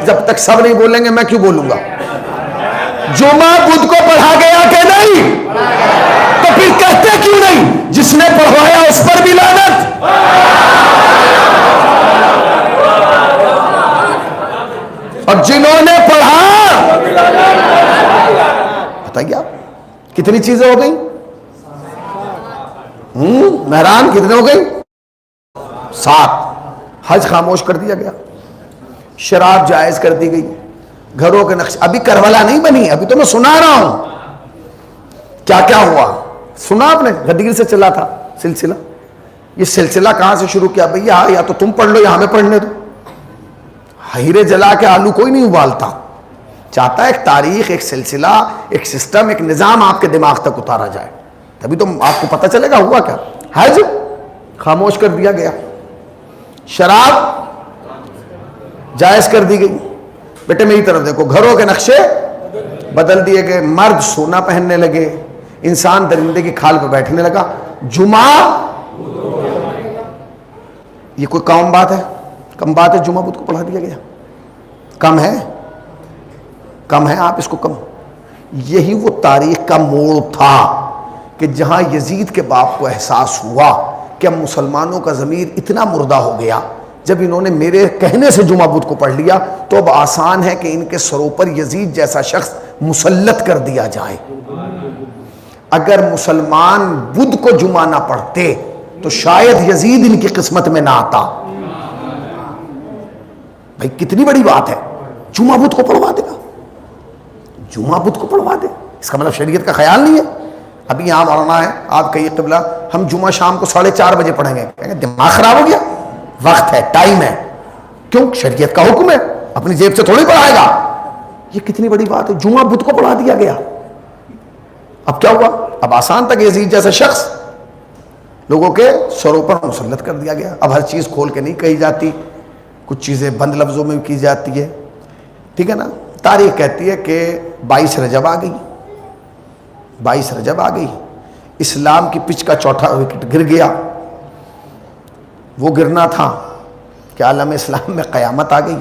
جب تک سب نہیں بولیں گے میں کیوں بولوں گا؟ جمعہ بدھ کو پڑھا گیا کہ نہیں؟ تو پھر کہتے کیوں نہیں جس نے پڑھوایا اس پر بھی لعنت؟ اور جنہوں نے پڑھا, بتائیے آپ کتنی چیزیں ہو گئی؟ مہران کتنے ہو گئی؟ 7. حج خاموش کر دیا گیا, شراب جائز کر دی گئی, گھروں کے نقش, ابھی کربلا نہیں بنی, ابھی تو میں سنا رہا ہوں کیا کیا ہوا. سنا آپ نے غدیر سے چلا تھا سلسلہ. یہ سلسلہ کہاں سے شروع کیا بھیا؟ یا تو تم پڑھ لو یا ہمیں پڑھنے دو. ہیرے جلا کے آلو کوئی نہیں ابالتا, چاہتا ہے ایک تاریخ, ایک سلسلہ, ایک سسٹم, ایک نظام آپ کے دماغ تک اتارا جائے, تبھی تو آپ کو پتہ چلے گا ہوا کیا. حج خاموش کر دیا گیا, شراب جائز کر دی گئی. بیٹے میری طرف دیکھو, گھروں کے نقشے بدل دیے گئے, مرد سونا پہننے لگے, انسان درندے کی کھال پہ بیٹھنے لگا. جمعہ یہ کوئی کم بات ہے؟ کم بات ہے جمعہ بدھ کو پڑھا دیا گیا؟ کم ہے؟ کم ہے آپ اس کو کم. یہی وہ تاریخ کا موڑ تھا کہ جہاں یزید کے باپ کو احساس ہوا کہ اب مسلمانوں کا ضمیر اتنا مردہ ہو گیا, جب انہوں نے میرے کہنے سے جمعہ بدھ کو پڑھ لیا تو اب آسان ہے کہ ان کے سروں پر یزید جیسا شخص مسلط کر دیا جائے. اگر مسلمان بدھ کو جمعہ نہ پڑھتے تو شاید یزید ان کی قسمت میں نہ آتا. بھائی کتنی بڑی بات ہے, جمعہ بدھ کو پڑھوا دے گا, جمعہ بدھ کو پڑھوا دے, اس کا مطلب شریعت کا خیال نہیں ہے. ابھی یہاں مولانا ہے, آپ کہیے قبلہ ہم جمعہ شام کو 4:30 بجے پڑھیں گے, کہیں گے دماغ خراب ہو گیا, وقت ہے, ٹائم ہے. کیوں؟ شریعت کا حکم ہے, اپنی جیب سے تھوڑی پڑھائے گا. یہ کتنی بڑی بات ہے, جمعہ بدھ کو پڑھا دیا گیا. اب کیا ہوا؟ اب آسان تک یزید جیسا شخص لوگوں کے سروں پر مسلط کر دیا گیا. اب ہر چیز کھول کے نہیں کہی جاتی, کچھ چیزیں بند لفظوں میں کی جاتی ہے, ٹھیک ہے نا. تاریخ کہتی ہے کہ 22 رجب آ گئی, 22 رجب آ گئی, اسلام کی پچ کا 4تھا وکٹ گر گیا. وہ گرنا تھا کہ عالم اسلام میں قیامت آ گئی.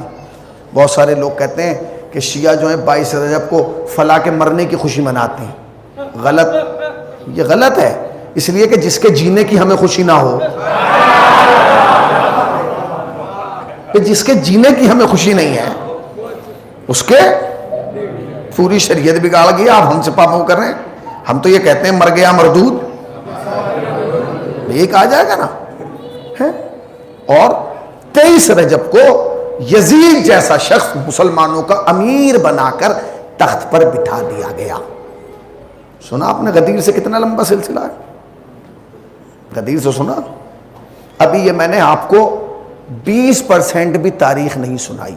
بہت سارے لوگ کہتے ہیں کہ شیعہ جو ہیں 22 رجب کو فلاں کے مرنے کی خوشی مناتے ہیں. غلط, یہ غلط ہے, اس لیے کہ جس کے جینے کی ہمیں خوشی نہ ہو. کہ جس کے جینے کی ہمیں خوشی نہیں ہے اس کے پوری شریعت بگاڑ گیا. آپ ہم سے پاپوں کر رہے ہیں. ہم تو یہ کہتے ہیں مر گیا مردود, یہ کہا جائے گا نا. اور 23 رجب کو یزید جیسا شخص مسلمانوں کا امیر بنا کر تخت پر بٹھا دیا گیا. سنا آپ نے غدیر سے کتنا لمبا سلسلہ ہے؟ غدیر سے سنا؟ ابھی یہ میں نے آپ کو 20% بھی تاریخ نہیں سنائی.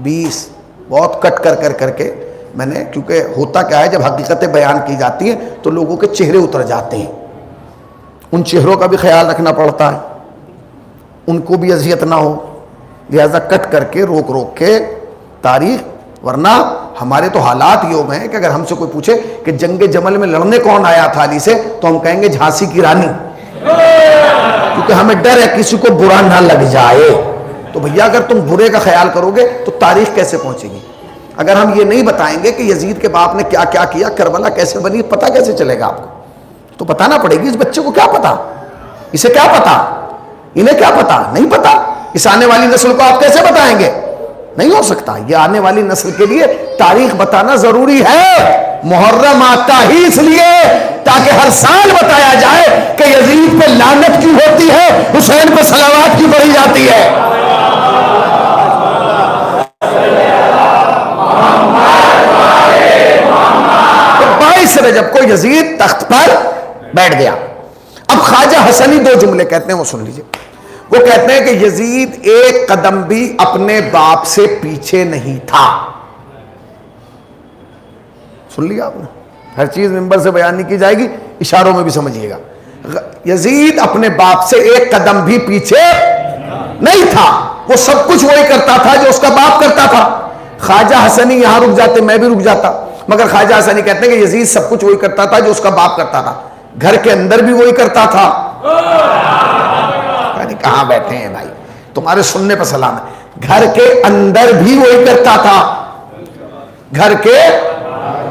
20 بہت کٹ کر کے میں نے, کیونکہ ہوتا کیا ہے جب حقیقتیں بیان کی جاتی ہیں تو لوگوں کے چہرے اتر جاتے ہیں, ان چہروں کا بھی خیال رکھنا پڑتا ہے, ان کو بھی اذیت نہ ہو, لہذا کٹ کر کے روک کے تاریخ. ورنہ ہمارے تو حالات یہ ہو گئے ہیں کہ اگر ہم سے کوئی پوچھے کہ جنگ جمل میں لڑنے کون آیا تھا علی سے, تو ہم کہیں گے جھانسی کی رانی, کیونکہ ہمیں ڈر ہے کسی کو برا نہ لگ جائے. تو بھیا اگر تم برے کا خیال کرو گے تو تاریخ کیسے پہنچے گی؟ اگر ہم یہ نہیں بتائیں گے کہ یزید کے باپ نے کیا کیا کیا, کربلا کیسے بنی, پتہ کیسے چلے گا آپ کو؟ تو بتانا پڑے گی. اس بچے کو کیا پتا, اسے کیا پتا, انہیں کیا پتا, نہیں پتا. اس آنے والی نسل کو آپ کیسے بتائیں گے؟ نہیں ہو سکتا. یہ آنے والی نسل کے لیے تاریخ بتانا ضروری ہے. محرم آتا ہی اس لیے تاکہ ہر سال بتایا جائے کہ یزید پہ لعنت کیوں ہوتی ہے, حسین پہ صلوات کیوں پڑھی جاتی ہے. تو 22 رجب کو یزید تخت پر بیٹھ گیا. اب خواجہ حسنی 2 جملے کہتے ہیں, وہ سن لیجئے. وہ کہتے ہیں کہ یزید ایک قدم بھی اپنے باپ سے پیچھے نہیں تھا. سن لیا آپ نے؟ ہر چیز منبر سے بیان نہیں کی جائے گی, اشاروں میں بھی سمجھیے گا. یزید اپنے باپ سے ایک قدم بھی پیچھے نہیں تھا. وہ سب کچھ وہی کرتا تھا جو اس کا باپ کرتا تھا. خواجہ حسنی یہاں رک جاتے, میں بھی رک جاتا, مگر خواجہ حسنی کہتے ہیں کہ یزید سب کچھ وہی کرتا تھا جو اس کا باپ کرتا تھا. گھر کے اندر بھی وہی کرتا تھا. کہاں بیٹھے ہیں بھائی, تمہارے سننے پر سلام ہے. گھر کے اندر بھی وہی کرتا تھا. گھر کے,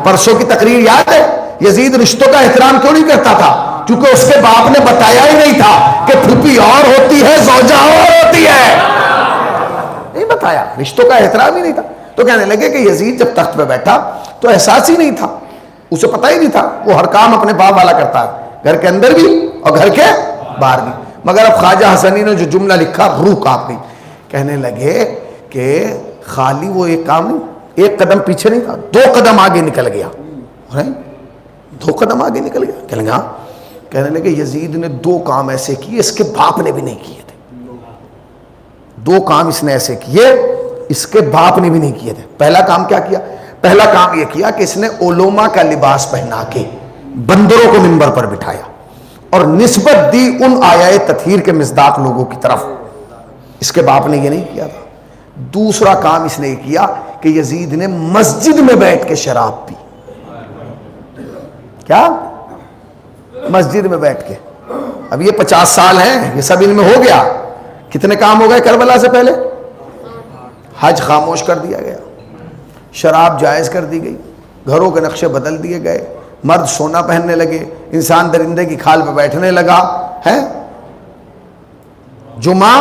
پرسوں کی تقریر یاد ہے, یزید رشتوں کا احترام کیوں نہیں کرتا تھا؟ کیونکہ اس کے باپ نے بتایا ہی نہیں تھا کہ پھوپھی اور ہوتی ہے, زوجہ اور ہوتی ہے. نہیں بتایا, رشتوں کا احترام ہی نہیں تھا. تو کہنے لگے کہ یزید جب تخت پہ بیٹھا تو احساس ہی نہیں تھا, اسے پتہ ہی نہیں تھا. وہ ہر کام اپنے باپ والا کرتا ہے, گھر کے اندر بھی اور گھر کے باہر بھی. مگر اب خواجہ حسنی نے جو جملہ لکھا روح کانپ گئی. کہنے لگے کہ خالی وہ ایک کام نہیں, ایک قدم پیچھے نہیں تھا, 2 قدم آگے نکل گیا. 2 قدم آگے نکل گیا. کہنے لگا, کہنے لگے یزید نے 2 کام ایسے کیے اس کے باپ نے بھی نہیں کیے تھے. 2 کام اس نے ایسے کیے اس کے باپ نے بھی نہیں کیے تھے. پہلا کام کیا کیا؟ پہلا کام یہ کیا کہ اس نے علماء کا لباس پہنا کے بندروں کو منبر پر بٹھایا اور نسبت دی ان آیائے تطہیر کے مصداق لوگوں کی طرف. اس کے باپ نے یہ نہیں کیا تھا. دوسرا کام اس نے یہ کیا کہ یزید نے مسجد میں بیٹھ کے شراب پی. کیا؟ مسجد میں بیٹھ کے. اب یہ 50 سال ہیں, یہ سب ان میں ہو گیا. کتنے کام ہو گئے کربلا سے پہلے؟ حج خاموش کر دیا گیا, شراب جائز کر دی گئی, گھروں کے نقشے بدل دیے گئے, مرد سونا پہننے لگے, انسان درندے کی کھال پہ بیٹھنے لگا ہے, جمعہ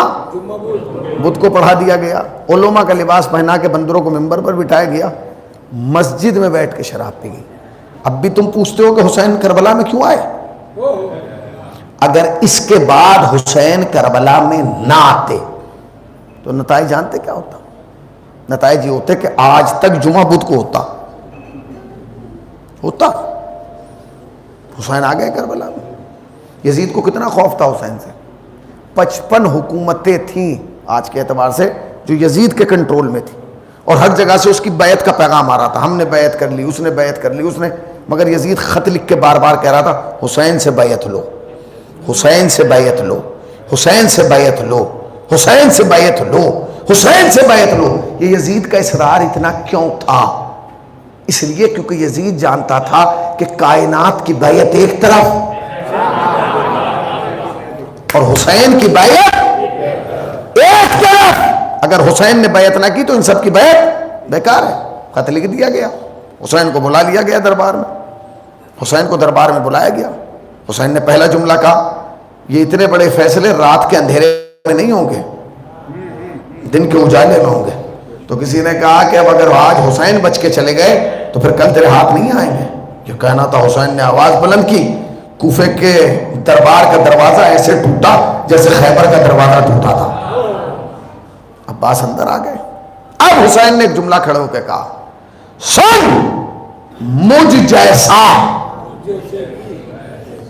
بدھ کو پڑھا دیا گیا, علماء کا لباس پہنا کے بندروں کو منبر پر بٹھایا گیا, مسجد میں بیٹھ کے شراب پی گئی. اب بھی تم پوچھتے ہو کہ حسین کربلا میں کیوں آئے؟ اگر اس کے بعد حسین کربلا میں نہ آتے تو نتائج جانتے کیا ہوتا؟ نتائج یہ ہوتے کہ آج تک جمعہ بدھ کو ہوتا. حسین آ گئے کربلا میں. یزید کو کتنا خوف تھا حسین سے. 55 حکومتیں تھیں آج کے اعتبار سے جو یزید کے کنٹرول میں تھی, اور ہر جگہ سے اس کی بیعت کا پیغام آ رہا تھا. ہم نے بیعت کر لی, اس نے بیعت کر لی, اس نے, مگر یزید خط لکھ کے بار بار کہہ رہا تھا حسین سے بیعت لو, حسین سے بیعت لو, حسین سے بیعت لو, حسین سے بیعت لو, حسین سے بیعت لو. یہ یزید کا اصرار اتنا کیوں تھا؟ اس لیے کیونکہ یزید جانتا تھا کہ کائنات کی بیعت ایک طرف اور حسین کی بیعت ایک طرف. اگر حسین نے بیعت نہ کی تو ان سب کی بیعت بیکار ہے. خط لکھ دیا گیا, حسین کو بلا لیا گیا دربار میں, حسین کو دربار میں بلایا گیا. حسین نے پہلا جملہ کہا, یہ اتنے بڑے فیصلے رات کے اندھیرے میں نہیں ہوں گے, دن کے اجالے میں ہوں گے. تو کسی نے کہا کہ اب اگر آج حسین بچ کے چلے گئے تو پھر کل تیرے ہاتھ نہیں آئیں گے. یہ کہنا تھا. حسین نے آواز بلند کی. کوفے کے دربار کا دروازہ ایسے ٹوٹا جیسے خیبر کا دروازہ ٹوٹا تھا. عباس اندر آ گئے. اب حسین نے ایک جملہ کھڑے ہو کے کہا, سن مجھ جیسا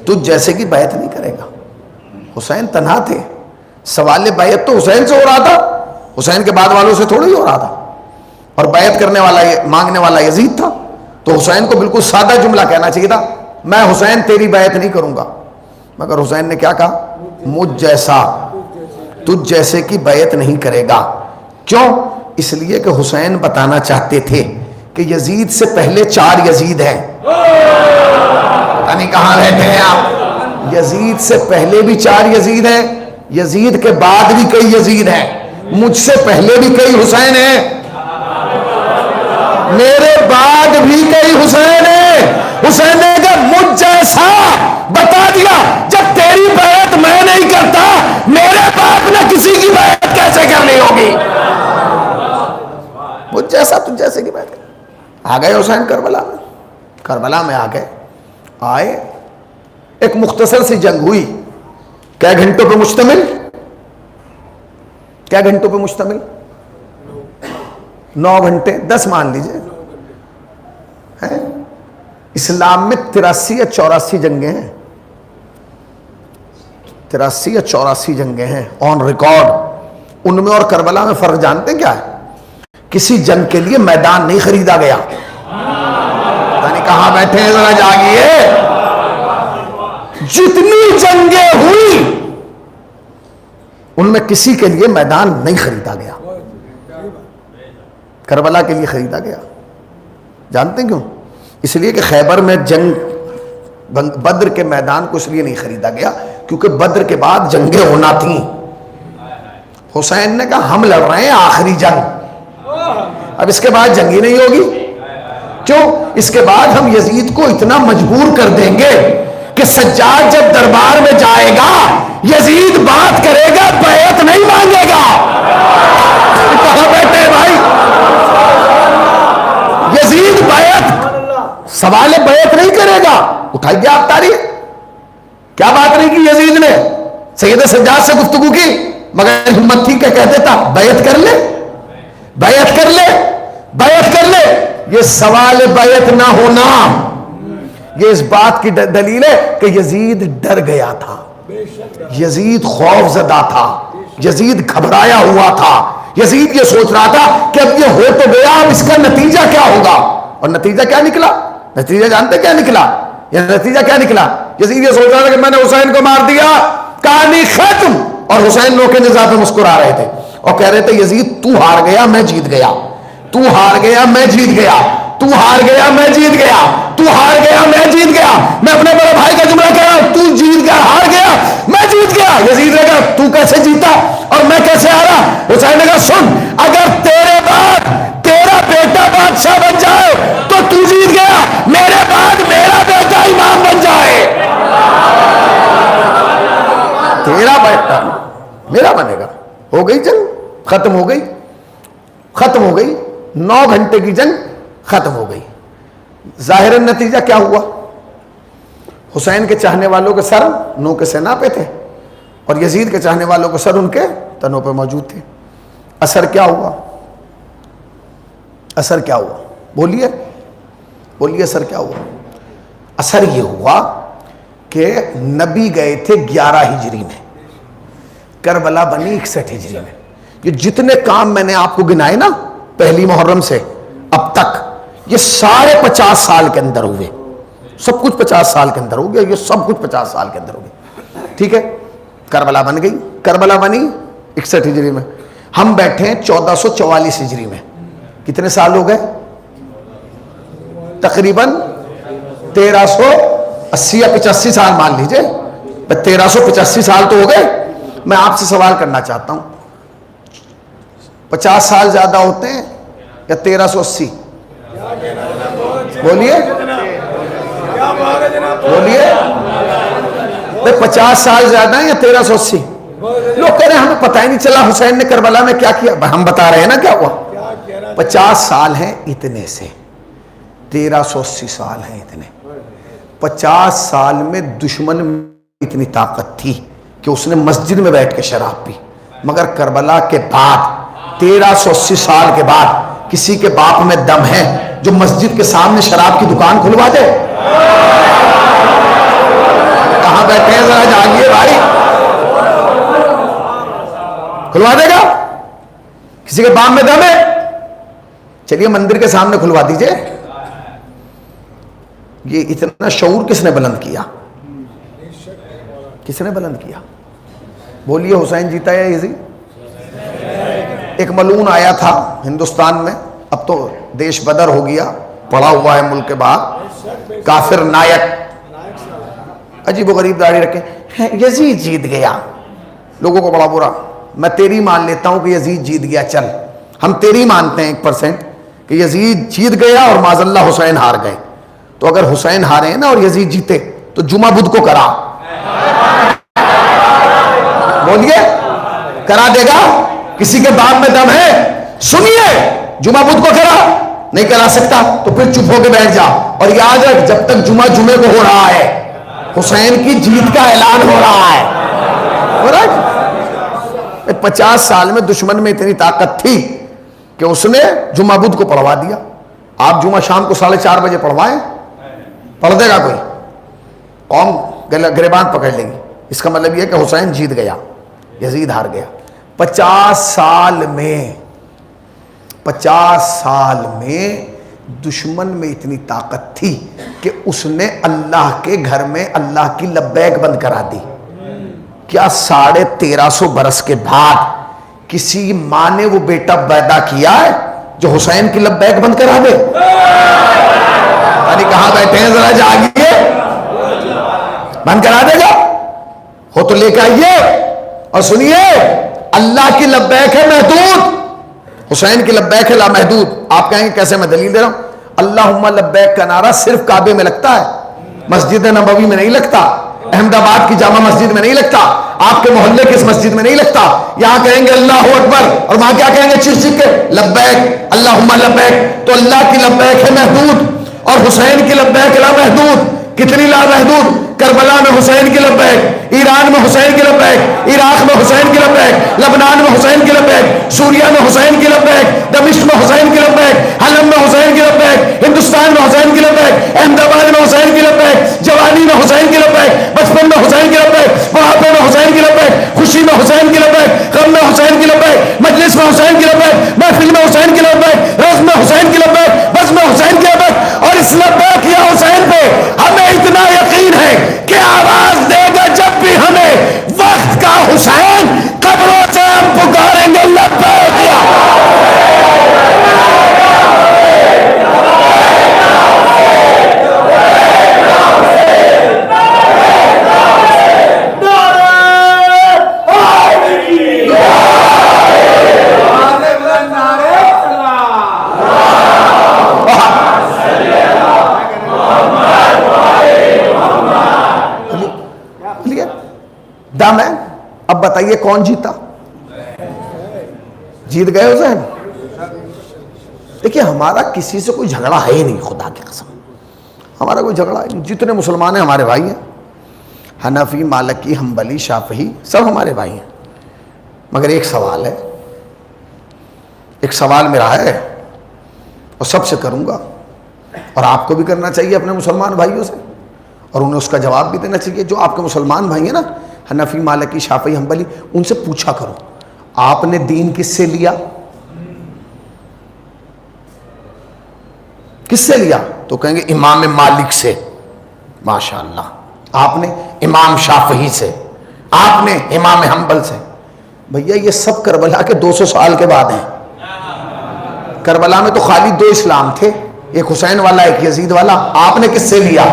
تجھ جیسے کی بیعت نہیں کرے گا. حسین تنہا تھے. سوال بیعت تو حسین سے ہو رہا تھا, حسین کے بعد والوں سے تھوڑی ہو رہا تھا. اور بیعت کرنے والا, مانگنے والا یزید تھا. تو حسین کو بالکل سادہ جملہ کہنا چاہیے تھا, میں حسین تیری بیعت نہیں کروں گا. مگر حسین نے کیا کہا, مجھ جیسا تجھ جیسے کی بیعت نہیں کرے گا. کیوں؟ اس لیے کہ حسین بتانا چاہتے تھے کہ یزید سے پہلے 4 یزید ہیں. یعنی کہاں رہتے ہیں آپ؟ یزید سے پہلے بھی 4 یزید ہیں, یزید کے بعد بھی کئی یزید ہیں, مجھ سے پہلے بھی کئی حسین ہیں, میرے بعد بھی کئی حسین ہیں. حسین نے کہا مجھ جیسا بتا دیا, جب تیری بیعت میں نہیں کرتا میرے بعد نہ کسی کی بیعت کیسے کرنی ہوگی. مجھ جیسا تجھ جیسے کی بیعت. آ گئے حسین کربلا میں. کربلا میں آ گئے. آئے, ایک مختصر سی جنگ ہوئی. کیا گھنٹوں پہ مشتمل؟ کیا گھنٹوں پہ مشتمل؟ 9 گھنٹے, 10 مان لیجئے. اسلام میں 83 یا 84 جنگیں ہیں. 83 یا 84 جنگیں ہیں آن ریکارڈ. ان میں اور کربلا میں فرق جانتے ہیں کیا ہے؟ کسی جنگ کے لیے میدان نہیں خریدا گیا. یعنی کہاں بیٹھے ہیں ذرا جاگیے. جتنی جنگیں ہوئی ان میں کسی کے لیے میدان نہیں خریدا گیا. کربلا کے لیے خریدا گیا. جانتے ہیں کیوں؟ اس لیے کہ خیبر میں جنگ بدر کے میدان کو اس لیے نہیں خریدا گیا کیونکہ بدر کے بعد جنگیں ہونا تھیں. حسین نے کہا ہم لڑ رہے ہیں آخری جنگ, اب اس کے بعد جنگ ہی نہیں ہوگی. کیوں؟ اس کے بعد ہم یزید کو اتنا مجبور کر دیں گے کہ سجاد جب دربار میں جائے گا یزید بات کرے گا, بیعت نہیں مانگے گا. کہاں بیٹھے بھائی؟ یزید بیعت, سوال بیعت نہیں کرے گا. اٹھائیے آپ تاریخ, کیا بات نہیں کی یزید نے. سید سجاد سے گفتگو کی مگر ہمت تھی کہ کہہ دیتا بیعت کر لے, بیعت کر لے, بیعت کر لے. یہ سوال بیعت نہ ہونا یہ اس بات کی دلیل ہے کہ یزید ڈر گیا تھا, یزید خوف زدہ تھا, یزید گھبرایا ہوا تھا. یزید یہ سوچ رہا تھا کہ اب یہ ہو تو گیا, اب اس کا نتیجہ کیا ہوگا. اور نتیجہ کیا نکلا؟ نتیجہ جانتے کیا نکلا؟ یہ نتیجہ کیا نکلا؟ یزید یہ سوچ رہا تھا کہ میں نے حسین کو مار دیا, کہانی ختم. اور حسین نوکے نظام پہ مسکرا رہے تھے اور کہہ رہے تھے یزید تو ہار گیا میں جیت گیا, تو ہار گیا میں جیت گیا, تو ہار گیا میں جیت گیا, تو ہار گیا میں جیت گیا. میں اپنے بڑے بھائی کا جملہ کہہ رہا ہوں, تو جیت گیا, ہار گیا, میں جیت گیا. یزید نے کہا تو کیسے جیتا اور میں کیسے ہارا؟ حسین نے کہا سن, اگر تیرے بعد تیرا بیٹا بادشاہ بن جائے تو تو جیت گیا, میرے بعد میرا بیٹا امام بن جائے, تیرا بیٹا میرا بنے گا. ہو گئی جنگ, ختم ہو گئی, ختم ہو گئی. 9 گھنٹے کی جنگ ختم ہو گئی. ظاہر نتیجہ کیا ہوا؟ حسین کے چاہنے والوں کے سر نو کے سینا پہ تھے اور یزید کے چاہنے والوں کے سر ان کے تنوں پہ موجود تھے. اثر کیا ہوا؟ اثر کیا ہوا؟ بولیے بولیے, اثر کیا ہوا؟ اثر یہ ہوا کہ نبی گئے تھے 11 ہجری میں, کربلا بنی 61 ہجری میں. یہ جتنے کام میں نے آپ کو گنائے نا پہلی محرم سے اب تک, یہ سارے 50 سال کے اندر ہوئے. سب کچھ 50 سال کے اندر ہو گیا, یہ سب کچھ 50 سال کے اندر ہو گیا. ٹھیک ہے, کربلا بن گئی. کربلا بنی 61 ہجری میں, ہم بیٹھے ہیں 1444 ہجری میں. کتنے سال ہو گئے؟ تقریباً 1380 یا 85 سال مان لیجئے. 1385 سال تو ہو گئے. میں آپ سے سوال کرنا چاہتا ہوں, 50 سال زیادہ ہوتے ہیں یا 1380؟ بولیے بولیے, 50 سال زیادہ ہیں یا 1380؟ لوگ کہہ رہے ہیں ہمیں پتہ ہی نہیں چلا حسین نے کربلا میں کیا کیا. ہم بتا رہے ہیں نا کیا ہوا. 50 سال ہیں اتنے سے 1380 سال ہیں اتنے. 50 سال میں دشمن میں اتنی طاقت تھی کہ اس نے مسجد میں بیٹھ کے شراب پی. مگر کربلا کے بعد 1380 سال کے بعد کسی کے باپ میں دم ہے جو مسجد کے سامنے شراب کی دکان کھلوا دے؟ کہاں بیٹھے ہیں ذرا جاگیے بھائی. کھلوا دے گا؟ کسی کے باپ میں دم ہے؟ چلیے مندر کے سامنے کھلوا دیجئے. یہ اتنا شعور کس نے بلند کیا؟ کس نے بلند کیا؟ بولیے حسین جیتا یا یزید؟ ایک ملعون آیا تھا ہندوستان میں، اب تو دیش بدر ہو گیا، پڑا ہوا ہے ملک کے باہر، کافر نائک، عجیب و غریب داڑھی رکھے، یزید جیت گیا. لوگوں کو بڑا برا. میں تیری مان لیتا ہوں کہ یزید جیت گیا، چل ہم تیری مانتے ہیں 1% کہ یزید جیت گیا اور معاذ اللہ حسین ہار گئے. تو اگر حسین ہارے ہیں نا اور یزید جیتے تو جمعہ بدھ کو کرا. بولیے کرا دے گا؟ کسی کے باپ میں دم ہے؟ سنیے جمعہ بدھ کو کرا. نہیں کرا سکتا تو پھر چپ ہو کے بیٹھ جا اور یاد رکھ جب تک جمعے کو ہو رہا ہے حسین کی جیت کا اعلان ہو رہا ہے. 50 سال میں دشمن میں اتنی طاقت تھی کہ اس نے جمعہ بدھ کو پڑھوا دیا. آپ جمعہ شام کو 4:30 بجے پڑھوائیں، پڑھ دے گا کوئی؟ قوم گریبان پکڑ لے گی. اس کا مطلب یہ کہ حسین جیت گیا، یزید ہار گیا. 50 سال میں دشمن میں اتنی طاقت تھی کہ اس نے اللہ کے گھر میں اللہ کی لبیک بند کرا دی. کیا 1350 برس کے بعد کسی ماں نے وہ بیٹا پیدا کیا ہے جو حسین کی لبیک بند کرا دے؟ یعنی کہاں بیٹھے ہیں ذرا جاگیے. بند کرا دے گا؟ ہو تو لے کے آئیے اور سنیے. اللہ کی لبیک ہے محدود، حسین کی لبیک ہے لامحدود. آپ کہیں گے کیسے؟ میں دلیل دے رہا ہوں. اللہم لبیک کا نعرہ صرف کعبے میں لگتا ہے، مسجد نبوی میں نہیں لگتا، احمد آباد کی جامع مسجد میں نہیں لگتا، آپ کے محلے کی اس مسجد میں نہیں لگتا. یہاں کہیں گے اللہ اکبر اور وہاں کیا کہیں گے؟ چیخ چیخ کے لبیک اللہم لبیک. تو اللہ کی لبیک ہے محدود اور حسین کی لبیک لامحدود. کتنی لامحدود؟ کربلا میں حسین کی لبیک، ایران میں حسین کی لبیک، عراق میں حسین کی لبیک، لبنان میں حسین کی لبیک، سوریا میں حسین کی لبیک، دمشق میں حسین کی لبیک، حلب میں حسین کی لبیک، ہندوستان میں حسین کی لبیک، احمد آباد میں حسین کی لبیک، جوانی میں حسین کی لبیک، بچپن میں حسین کی لبیک، بڑھاپے میں حسین کی لبیک، خوشی میں حسین کی لبیک، غم میں حسین کی لبیک، مجلس میں حسین کی لبیک، محفل میں حسین کی لبیک، رزم میں حسین کی لبیک، بزم میں حسین کی لبیک. اور اس لبیک یا حسین پہ ہمیں اتنا یقین ہے کہ آواز دے گا جب بھی ہمیں وقت کا حسین، قبروں سے ہم پکاریں گے لبیک یا دم ہے. اب بتائیے کون جیتا؟ جیت گئے حسین. دیکھیے ہمارا کسی سے کوئی جھگڑا ہے ہی نہیں، خدا کی قسم ہمارا کوئی جھگڑا ہے نہیں. جتنے مسلمان ہیں ہمارے بھائی ہیں، حنفی، مالکی، حنبلی، شافعی سب ہمارے بھائی ہیں. مگر ایک سوال ہے، ایک سوال میرا ہے اور سب سے کروں گا اور آپ کو بھی کرنا چاہیے اپنے مسلمان بھائیوں سے اور انہیں اس کا جواب بھی دینا چاہیے. جو آپ کے مسلمان بھائی ہیں نا، حنفی، مالکی، شافعی، حنبلی، ان سے پوچھا کرو آپ نے دین کس سے لیا؟ کس سے لیا؟ تو کہیں گے امام مالک سے. ماشاءاللہ. آپ نے امام شافعی سے، آپ نے امام حنبل سے. بھیا یہ سب کربلا کے 200 سال کے بعد ہیں. کربلا میں تو خالی 2 اسلام تھے، ایک حسین والا ایک یزید والا. آپ نے کس سے لیا؟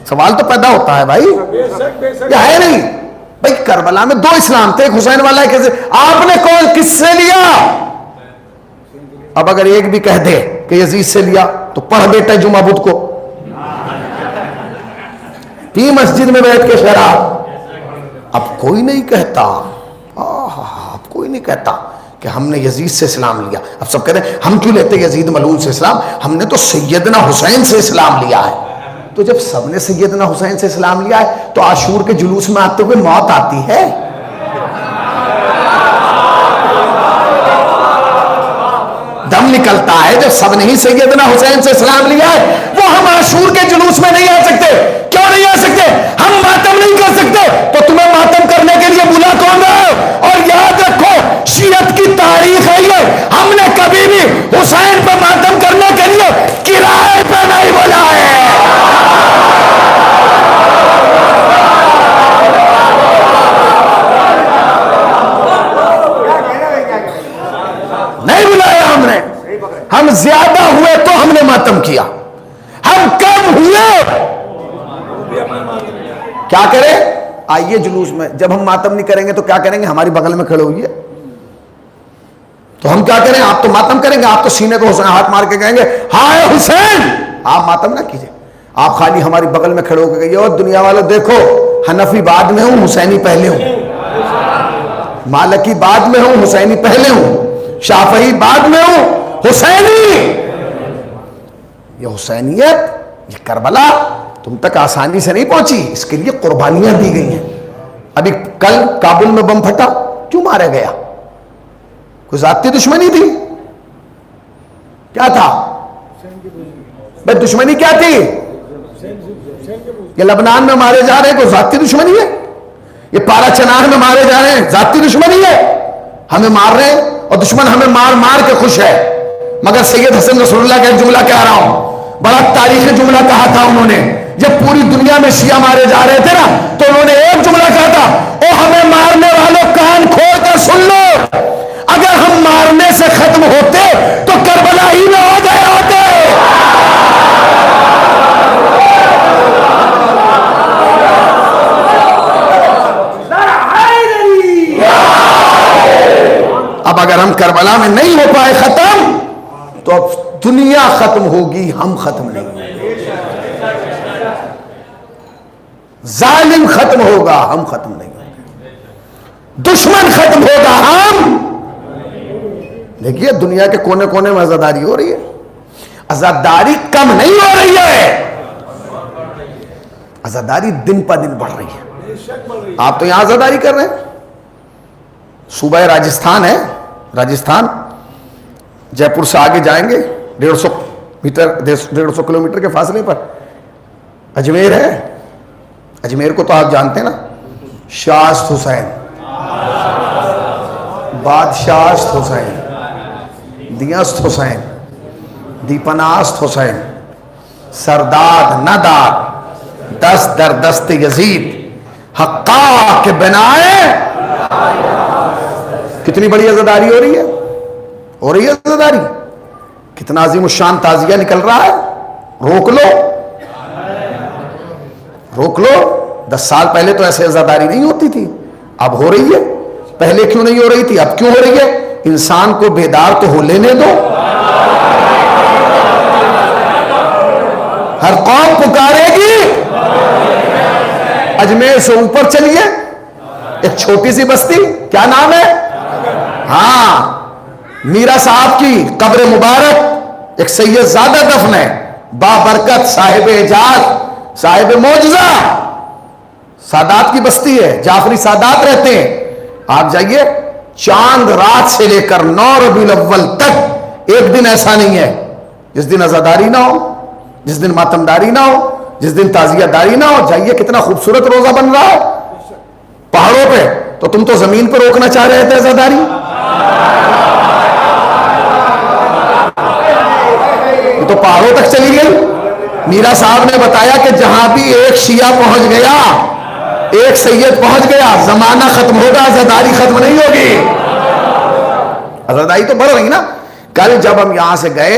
سوال تو پیدا ہوتا ہے بھائی، یہ ہے نہیں بھائی. کربلا میں 2 اسلام تھے، ایک حسین والا ایک یزید. آپ نے کون کس سے لیا؟ اب اگر ایک بھی کہہ دے کہ یزید سے لیا تو پڑھ بیٹا جمعہ بدھ کو، پی مسجد میں بیٹھ کے شراب. اب کوئی نہیں کہتا، اب کوئی نہیں کہتا کہ ہم نے یزید سے اسلام لیا. اب سب کہہ رہے ہیں ہم کیوں لیتے یزید ملعون سے اسلام، ہم نے تو سیدنا حسین سے اسلام لیا ہے. تو جب سب نے سیدنا حسین سے اسلام لیا ہے تو عاشور کے جلوس میں آتے ہوئے موت آتی ہے؟ دم نکلتا ہے جب سب نے ہی سیدنا حسین سے اسلام لیا ہے. وہ ہم عاشور کے جلوس میں نہیں آ سکتے. کیوں نہیں آ سکتے؟ ہم ماتم نہیں کر سکتے. تو تمہیں ماتم کرنے کے لیے بلا کون رہا ہے؟ اور یاد رکھو شیعت کی تاریخ ہے یہ، ہم نے کبھی بھی حسین پہ ماتم کرنے کے لیے کرائے پہ نہیں بولا ہے. نہیں بلایا ہم نے. ہم زیادہ ہوئے تو ہم نے ماتم کیا، ہم کم ہوئے کیا کریں؟ آئیے جلوس میں. جب ہم ماتم نہیں کریں گے تو کیا کریں گے؟ ہماری بغل میں کھڑے ہوئیے تو ہم کیا کریں؟ آپ تو ماتم کریں گے، آپ تو سینے کو حسین ہاتھ مار کے کہیں گے ہائے حسین. آپ ماتم نہ کیجئے، آپ خالی ہماری بغل میں کھڑے ہو کے کہیے اور دنیا والوں دیکھو حنفی بعد میں ہوں حسینی پہلے ہوں، مالکی بعد میں ہوں حسینی پہلے ہوں، شافعی بعد میں ہوں حسینی. یہ حسینیت، یہ کربلا تم تک آسانی سے نہیں پہنچی، اس کے لیے قربانیاں دی گئی ہیں. ابھی کل کابل میں بم پھٹا، کیوں مارا گیا؟ کوئی ذاتی دشمنی تھی؟ کیا تھا بھائی؟ دشمنی کیا تھی؟ یہ لبنان میں مارے جا رہے ہیں، کوئی ذاتی دشمنی ہے؟ یہ پارا چنار میں مارے جا رہے ہیں، ذاتی دشمنی ہے؟ ہمیں مار رہے ہیں اور دشمن ہمیں مار مار کے خوش ہے. مگر سید حسن رسول اللہ کا ایک جملہ کہہ رہا ہوں، بڑا تاریخی جملہ کہا تھا انہوں نے. جب پوری دنیا میں شیعہ مارے جا رہے تھے نا تو انہوں نے ایک جملہ کہا تھا، او ہمیں مارنے والوں کان کھول کر سن لو، اگر ہم مارنے سے ختم ہوتے تو کربلا ہی نہ ہو گئے ہوتے. اب اگر ہم کربلا میں نہیں ہو پائے ختم تو اب دنیا ختم ہوگی، ہم ختم نہیں ہوگے. ظالم ختم ہوگا، ہم ختم نہیں ہوگے. دشمن ختم ہوگا، ہم. دیکھیے دنیا کے کونے کونے میں عزاداری ہو رہی ہے، عزاداری کم نہیں ہو رہی ہے، عزاداری دن پہ دن بڑھ رہی ہے. آپ تو یہاں عزاداری کر رہے ہیں. صوبہ راجستھان ہے، راجستھان جے پور سے آگے جائیں گے 150 کلومیٹر کے فاصلے پر اجمیر ہے. اجمیر کو تو آپ جانتے ہیں نا، شاست حسین، بادشاست حسین، دیست حسین، دیپناست حسین، سرداد نداد، دست در دست یزید، حقا کے بنائے. کتنی بڑی عزاداری ہو رہی ہے، ہو رہی ہے عزاداری. کتنا عظیم الشان تعزیہ نکل رہا ہے. روک لو، روک لو. 10 سال پہلے تو ایسے عزاداری نہیں ہوتی تھی، اب ہو رہی ہے. پہلے کیوں نہیں ہو رہی تھی، اب کیوں ہو رہی ہے؟ انسان کو بیدار تو ہو لینے دو. ہر قوم پکارے گی. اجمیر سے اوپر چلیے، ایک چھوٹی سی بستی، کیا نام ہے؟ ہاں، میرا صاحب کی قبر مبارک ایک سید زادہ دفن ہے، بابرکت، صاحب اعجاز، صاحب معجزہ. سادات کی بستی ہے، جعفری سادات رہتے ہیں. آپ جائیے، چاند رات سے لے کر 9 ربیع الاول تک ایک دن ایسا نہیں ہے جس دن عزاداری نہ ہو، جس دن ماتمداری نہ ہو، جس دن تعزیہ داری نہ ہو. جائیے، کتنا خوبصورت روزہ بن رہا ہے پہاڑوں پہ. تو تم تو زمین پہ روکنا چاہ رہے تھے عزاداری. یہ تو پہاڑوں تک چلی گئی. میرا صاحب نے بتایا کہ جہاں بھی ایک شیعہ پہنچ گیا، ایک سید پہنچ گیا، زمانہ ختم ہوگا، عزاداری ختم نہیں ہوگی. عزاداری تو بڑھ رہی نا. کل جب ہم یہاں سے گئے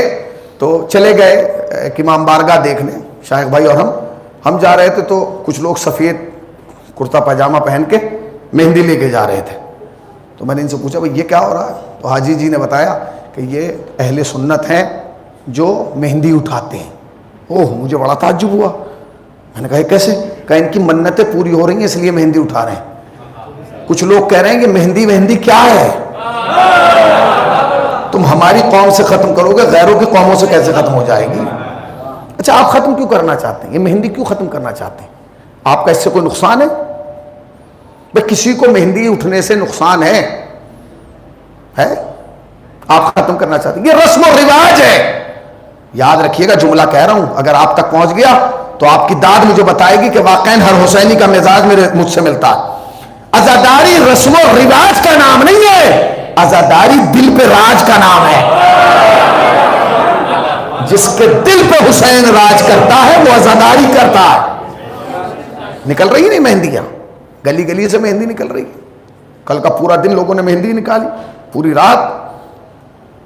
تو چلے گئے ایک امام بارگاہ دیکھنے، شیخ بھائی اور ہم جا رہے تھے تو کچھ لوگ سفید کرتا پاجامہ پہن کے مہندی لے کے جا رہے تھے. تو میں نے ان سے پوچھا بھائی یہ کیا ہو رہا ہے؟ تو حاجی جی نے بتایا کہ یہ اہل سنت ہیں جو مہندی اٹھاتے ہیں. اوہ، مجھے بڑا تعجب ہوا. میں نے کہا کیسے؟ کہا ان کی منتیں پوری ہو رہی ہیں اس لیے مہندی اٹھا رہے ہیں. کچھ لوگ کہہ رہے ہیں کہ مہندی کیا ہے؟ تم ہماری قوم سے ختم کرو گے، غیروں کی قوموں سے کیسے ختم ہو جائے گی؟ اچھا آپ ختم کیوں کرنا چاہتے ہیں؟ یہ مہندی کیوں ختم کرنا چاہتے ہیں؟ آپ کا اس سے کوئی نقصان ہے؟ بھئی کسی کو مہندی اٹھنے سے نقصان ہے؟ آپ ختم کرنا چاہتے ہیں؟ یہ رسم و رواج ہے. یاد رکھیے گا جملہ کہہ رہا ہوں، اگر آپ تک پہنچ گیا تو آپ کی داد مجھے بتائے گی کہ واقعاً ہر حسینی کا مزاج مجھ سے ملتا ہے. عزاداری رسم و رواج کا نام نہیں ہے، عزاداری دل پہ راج کا نام ہے. جس کے دل پہ حسین راج کرتا ہے وہ عزاداری کرتا ہے. نکل رہی نہیں مہندیاں؟ گلی گلی سے مہندی نکل رہی ہے. کل کا پورا دن لوگوں نے مہندی نکالی، پوری رات.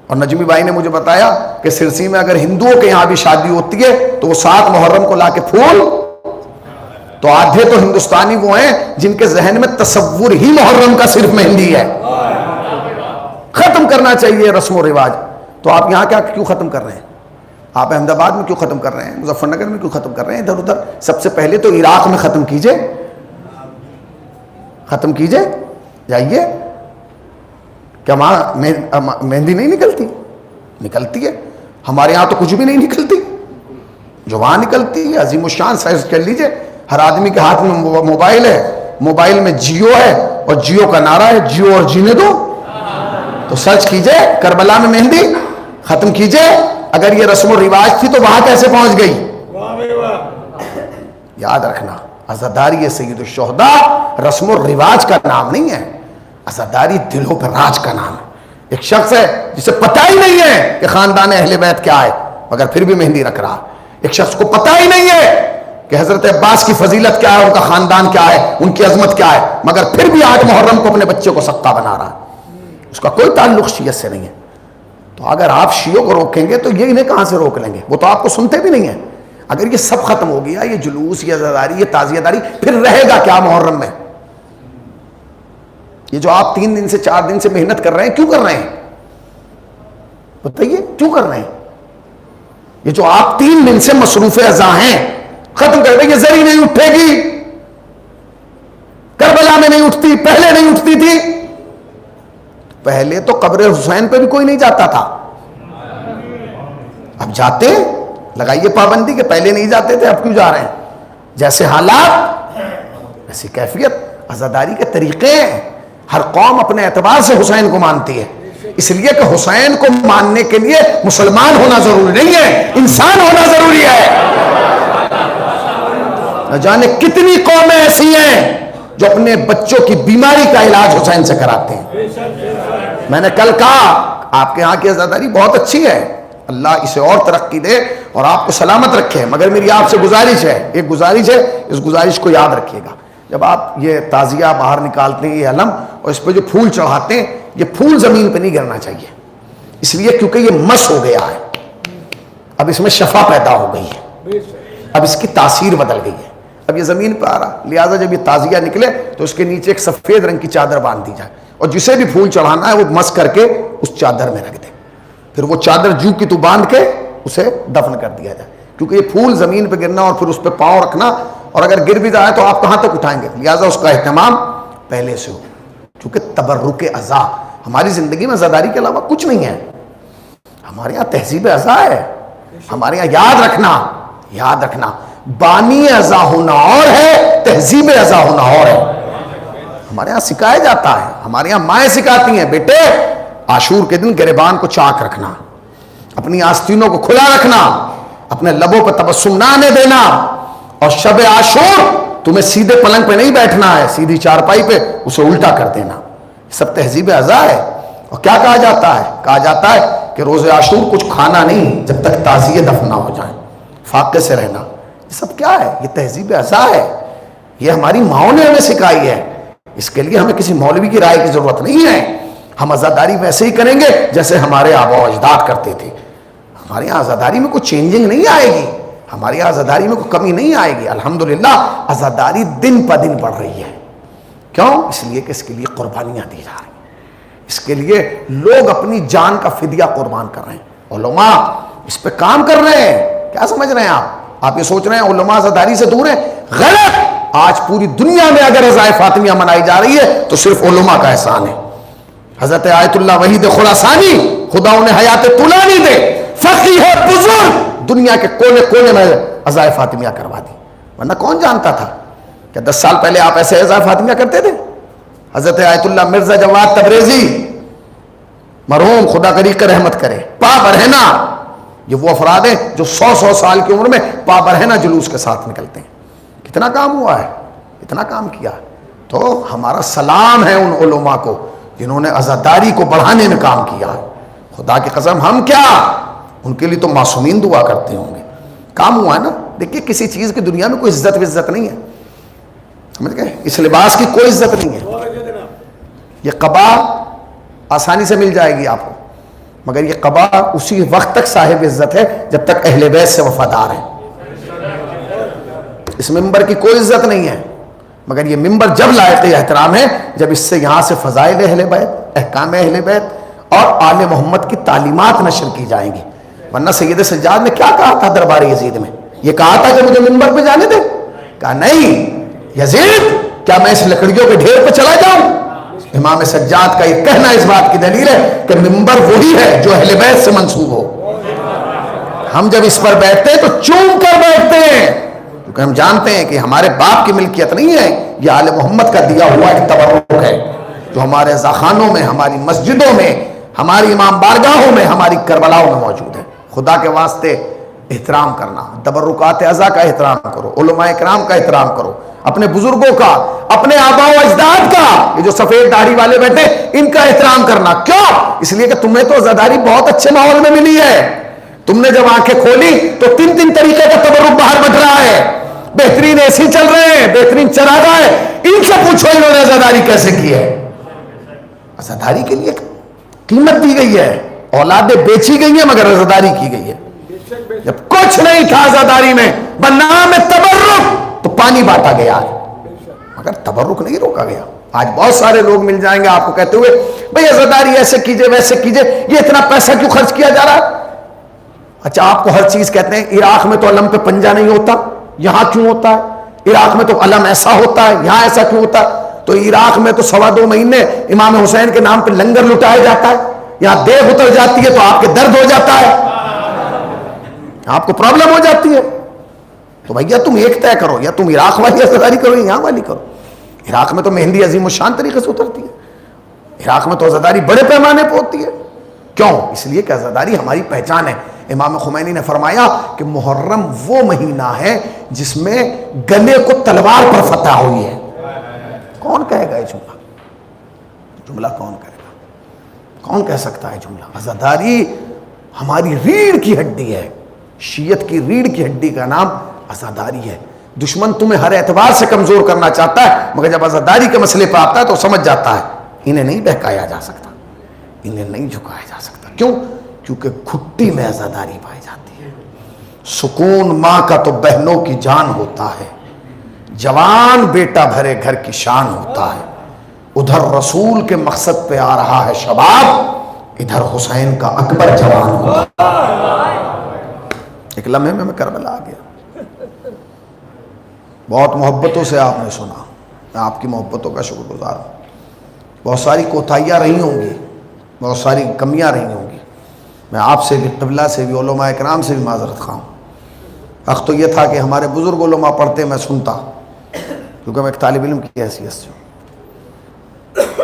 اور نجمی بھائی نے مجھے بتایا کہ سرسی میں اگر ہندوؤں کے یہاں بھی شادی ہوتی ہے تو وہ 7 محرم کو لا کے پھول، تو آدھے تو ہندوستانی وہ ہیں جن کے ذہن میں تصور ہی محرم کا صرف مہندی ہے. ختم کرنا چاہیے رسم و رواج. تو آپ یہاں کیوں ختم کر رہے ہیں؟ آپ احمد آباد میں کیوں ختم کر رہے ہیں؟ مظفر نگر میں کیوں ختم کر رہے ہیں؟ ادھر ادھر. سب سے پہلے تو عراق میں ختم کیجئے، ختم کیجئے. جائیے. کیا وہاں مہندی نہیں نکلتی؟ نکلتی ہے. ہمارے ہاں تو کچھ بھی نہیں نکلتی. جو وہاں نکلتی ہے عظیم الشان. سائز کر لیجئے، ہر آدمی کے ہاتھ میں موبائل ہے، موبائل میں جیو ہے اور جیو کا نعرہ ہے جیو اور جینے دو. تو سرچ کیجئے کربلا میں مہندی، ختم کیجئے. اگر یہ رسم و رواج تھی تو وہاں کیسے پہنچ گئی؟ یاد رکھنا، عزاداری سید الشہداء رسم و رواج کا نام نہیں ہے، عزاداری دلوں پر راج کا نام ہے. ایک شخص ہے جسے پتہ ہی نہیں ہے کہ خاندان اہل بیت کیا ہے مگر پھر بھی مہندی رکھ رہا. ایک شخص کو پتہ ہی نہیں ہے کہ حضرت عباس کی فضیلت کیا ہے، ان کا خاندان کیا ہے، ان کی عظمت کیا ہے، مگر پھر بھی 8 محرم کو اپنے بچے کو سقہ بنا رہا ہے. اس کا کوئی تعلق شیعت سے نہیں ہے. تو اگر آپ شیعوں کو روکیں گے تو یہ انہیں کہاں سے روک لیں گے؟ وہ تو آپ کو سنتے بھی نہیں ہیں. اگر یہ سب ختم ہو گیا، یہ جلوس، یہ عزاداری، یہ تعزیہ داری، پھر رہے گا کیا محرم میں؟ یہ جو آپ 3 دن سے 4 دن سے محنت کر رہے ہیں، کیوں کر رہے ہیں بتائیے؟ کیوں کر رہے ہیں؟ یہ جو آپ 3 دن سے مصروف اعضاء ہیں، ختم کر دیں. یہ زری نہیں اٹھے گی، کربلا میں نہیں اٹھتی، پہلے نہیں اٹھتی تھی. پہلے تو قبر حسین پہ بھی کوئی نہیں جاتا تھا. اب جاتے، لگائیے پابندی کہ پہلے نہیں جاتے تھے، اب کیوں جا رہے ہیں؟ جیسے حالات ایسی کیفیت. عزاداری کے طریقے ہیں. ہر قوم اپنے اعتبار سے حسین کو مانتی ہے، اس لیے کہ حسین کو ماننے کے لیے مسلمان ہونا ضروری نہیں ہے، انسان ہونا ضروری ہے. نہ جانے کتنی قومیں ایسی ہیں جو اپنے بچوں کی بیماری کا علاج حسین سے کراتے ہیں. میں نے کل کہا آپ کے ہاں کی عزاداری بہت اچھی ہے، اللہ اسے اور ترقی دے اور آپ کو سلامت رکھے، مگر میری آپ سے گزارش ہے، ایک گزارش ہے، اس گزارش کو یاد رکھیے گا. جب آپ یہ تعزیہ باہر نکالتے ہیں، یہ علم اور اس پہ جو پھول چڑھاتے ہیں، یہ پھول زمین پہ نہیں گرنا چاہیے، اس لیے کیونکہ یہ مس ہو گیا ہے. اب اس میں شفا پیدا ہو گئی ہے، اب اس کی تاثیر بدل گئی ہے، اب یہ زمین پہ آ رہا. لہٰذا جب یہ تعزیہ نکلے تو اس کے نیچے ایک سفید رنگ کی چادر باندھ دی جائے اور جسے بھی پھول چڑھانا ہے وہ مس کر کے اس چادر میں رکھ دے. پھر وہ چادر جو کی تو باندھ کے اسے دفن کر دیا جائے، کیونکہ یہ پھول زمین پہ گرنا اور پھر اس پہ پاؤں رکھنا، اور اگر گر بھی جائے تو آپ کہاں تک اٹھائیں گے؟ لہٰذا اس کا اہتمام پہلے سے ہو. کیونکہ تبرک اعضاء ہماری زندگی میں عزاداری کے علاوہ کچھ نہیں ہے. ہمارے یہاں تہذیب اعضاء ہے. ہمارے یہاں یاد رکھنا بانی اعضاء ہونا اور ہے، تہذیب اعضاء ہونا اور ہے. ہمارے یہاں سکھایا جاتا ہے، ہمارے یہاں مائیں سکھاتی ہیں، بیٹے عاشور کے دن گریبان کو چاک رکھنا، اپنی آستینوں کو کھلا رکھنا، اپنے لبوں پہ تبسم نہ آنے دینا، اور شب عاشور تمہیں سیدھے پلنگ پہ نہیں بیٹھنا ہے، سیدھی چارپائی پہ اسے الٹا کر دینا. یہ سب تہذیب اعضاء ہے. اور کیا کہا جاتا ہے؟ کہا جاتا ہے کہ روز عاشور کچھ کھانا نہیں جب تک تعزیے دفن نہ ہو جائیں، فاقے سے رہنا. یہ سب کیا ہے؟ یہ تہذیب اعضاء ہے. یہ ہماری ماؤں نے ہمیں سکھائی ہے. اس کے لیے ہمیں کسی مولوی کی رائے کی ضرورت نہیں ہے. ہم عزاداری ویسے ہی کریں گے جیسے ہمارے آبا و اجداد کرتے تھے. ہمارے یہاں عزاداری میں کوئی چینجنگ نہیں آئے گی، ہمارے یہاں عزاداری میں کوئی کمی نہیں آئے گی. الحمدللہ عزاداری دن پہ دن بڑھ رہی ہے. کیوں؟ اس لیے کہ اس کے لیے قربانیاں دی جا رہی ہیں، اس کے لیے لوگ اپنی جان کا فدیہ قربان کر رہے ہیں. علماء اس پہ کام کر رہے ہیں. کیا سمجھ رہے ہیں آپ یہ سوچ رہے ہیں علماء عزاداری سے دور ہیں؟ غلط. آج پوری دنیا میں اگر رضائے فاطمیہ منائی جا رہی ہے تو صرف علماء کا احسان ہے. حضرت آیت اللہ وحید خراسانی خدا انہیں حیات طولانی دے، فقیہ ہے بزرگ، دنیا کے کونے کونے میں رضائے فاطمیہ کروا دی. ورنہ کون جانتا تھا کہ 10 سال پہلے آپ ایسے رضائے فاطمیہ کرتے تھے؟ حضرت آیت اللہ مرزا جواد تبریزی مرحوم، خدا غریق رحمت کرے، پا برہنہ، یہ وہ افراد ہیں جو 100 سال کی عمر میں پا برہنہ جلوس کے ساتھ نکلتے ہیں. کتنا کام ہوا ہے، کتنا کام کیا. تو ہمارا سلام ہے ان علماء کو جنہوں نے عزاداری کو بڑھانے میں کام کیا. خدا کی قسم ہم کیا، ان کے لیے تو معصومین دعا کرتے ہوں گے. کام ہوا ہے نا. دیکھیے کسی چیز کی دنیا میں کوئی عزت وزت نہیں ہے، سمجھ گئے؟ اس لباس کی کوئی عزت نہیں ہے. یہ قبا آسانی سے مل جائے گی آپ کو، مگر یہ قبا اسی وقت تک صاحب عزت ہے جب تک اہل بیت سے وفادار ہے. اس ممبر کی کوئی عزت نہیں ہے، مگر یہ ممبر جب لائق احترام ہے جب اس سے یہاں سے فضائل اہل بیت، احکام اہل بیت اور آل محمد کی تعلیمات نشر کی جائیں گی. ورنہ سید سجاد نے کیا کہا تھا دربار یزید میں؟ یہ کہا تھا کہ مجھے ممبر پہ جانے دے. کہا نہیں یزید، کیا میں اس لکڑیوں کے ڈھیر پہ چلا جاؤں؟ امام سجاد کا یہ کہنا اس بات کی دلیل ہے کہ ممبر وہی ہے جو اہل بیت سے منسوب ہو. ہم جب اس پر بیٹھتے ہیں تو چوم کر بیٹھتے ہیں، کیونکہ ہم جانتے ہیں کہ ہمارے باپ کی ملکیت نہیں ہے، یہ آل محمد کا دیا ہوا ایک تبرک ہے جو ہمارے رضاخانوں میں، ہماری مسجدوں میں، ہماری امام بارگاہوں میں، ہماری کربلاؤں میں موجود ہے. خدا کے واسطے احترام کرنا، تبرکات اعضاء کا احترام کرو، علماء کرام کا احترام کرو، اپنے بزرگوں کا، اپنے آباء و اجداد کا. یہ جو سفید داڑھی والے بیٹھے ان کا احترام کرنا. کیوں؟ اس لیے کہ تمہیں تو عزاداری بہت اچھے ماحول میں ملی ہے. تم نے جب آنکھیں کھولی تو 3 طریقے کا تبرک باہر بٹ رہا ہے. بہترین اے سی چل رہے ہیں، بہترین چراغا ہے. ان سے پوچھو انہوں نے عزاداری کیسے کی ہے. عزاداری کے لیے قیمت دی گئی ہے، اولادیں بیچی گئی ہیں مگر عزاداری کی گئی ہے. جب کچھ نہیں تھا عزاداری میں بنام تبرک تو پانی بانٹا گیا ہے، مگر تبرک نہیں روکا گیا. آج بہت سارے لوگ مل جائیں گے آپ کو کہتے ہوئے بھئی عزاداری ایسے کیجئے ویسے کیجئے، یہ اتنا پیسہ کیوں خرچ کیا جا رہا ہے؟ اچھا آپ کو ہر چیز کہتے ہیں عراق میں تو علم پہ پنجہ نہیں ہوتا، یہاں کیوں ہوتا ہے؟ عراق میں تو علم ایسا ہوتا ہے، یہاں ایسا کیوں ہوتا ہے؟ تو عراق میں تو 2.25 مہینے امام حسین کے نام پہ لنگر لٹایا جاتا ہے، یہاں دیکھ اتر جاتی ہے تو آپ کے درد ہو جاتا ہے، آپ کو پرابلم ہو جاتی ہے. تو بھیا تم ایک طے کرو، یا تم عراق والی عزاداری کرو یا یہاں والی کرو. عراق میں تو مہندی عظیم الشان طریقے سے اترتی ہے، عراق میں تو عزاداری بڑے پیمانے پہ ہوتی ہے. کیوں؟ اس لیے کہ عزاداری ہماری پہچان ہے. امام خمینی نے فرمایا کہ محرم وہ مہینہ ہے جس میں گلے کو تلوار پر فتح ہوئی ہے. کون کہے گا یہ جملہ کون کہے گا؟ کون کہہ سکتا ہے جملہ؟ عزاداری ہماری ریڑھ کی ہڈی ہے، شیعت کی ریڑھ کی ہڈی کا نام عزاداری ہے. دشمن تمہیں ہر اعتبار سے کمزور کرنا چاہتا ہے، مگر جب عزاداری کے مسئلے پہ آتا ہے تو سمجھ جاتا ہے انہیں نہیں بہکایا جا سکتا، انہیں نہیں جھکایا جا سکتا. کیوں؟ کیونکہ گھٹی میں عزاداری پائی جاتی ہے. سکون ماں کا تو بہنوں کی جان ہوتا ہے، جوان بیٹا بھرے گھر کی شان ہوتا ہے. ادھر رسول کے مقصد پہ آ رہا ہے شباب، ادھر حسین کا اکبر جوان ہوتا ہے. ایک لمحے میں کربلا آ گیا. بہت محبتوں سے آپ نے سنا، میں آپ کی محبتوں کا شکر گزار ہوں. بہت ساری کوتاہیاں رہی ہوں گی، بہت ساری کمیاں رہی ہوں گی. میں آپ سے بھی، قبلہ سے بھی، علماء اکرام سے بھی معذرت خواہ ہوں. حق تو یہ تھا کہ ہمارے بزرگ علماء پڑھتے میں سنتا، کیونکہ میں ایک طالب علم کی حیثیت سے ہوں.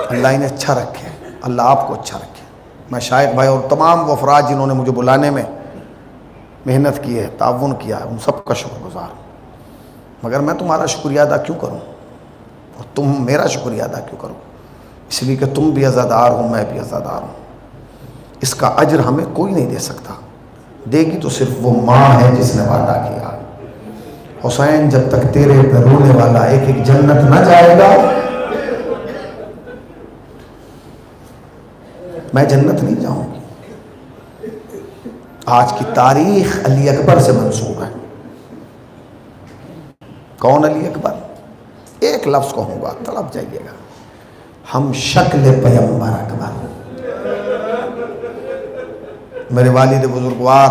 اللہ انہیں اچھا رکھے، اللہ آپ کو اچھا رکھے. میں شائخ بھائی اور تمام وہ افراد جنہوں نے مجھے بلانے میں محنت کی ہے، تعاون کیا ہے، ان سب کا شکر گزار ہوں. مگر میں تمہارا شکریہ ادا کیوں کروں اور تم میرا شکریہ ادا کیوں کرو؟ اس لیے کہ تم بھی عزادار ہو، میں بھی عزادار ہوں. اس کا اجر ہمیں کوئی نہیں دے سکتا، دے گی تو صرف وہ ماں ہے جس نے وعدہ کیا. حسین جب تک تیرے پہ رونے والا ایک ایک جنت نہ جائے گا میں جنت نہیں جاؤں گی. آج کی تاریخ علی اکبر سے منسوب ہے. کون علی اکبر؟ ایک لفظ کہوں گا، تڑپ جائیے گا. ہم شکل پیغمبر اکبر. میرے والد بزرگوار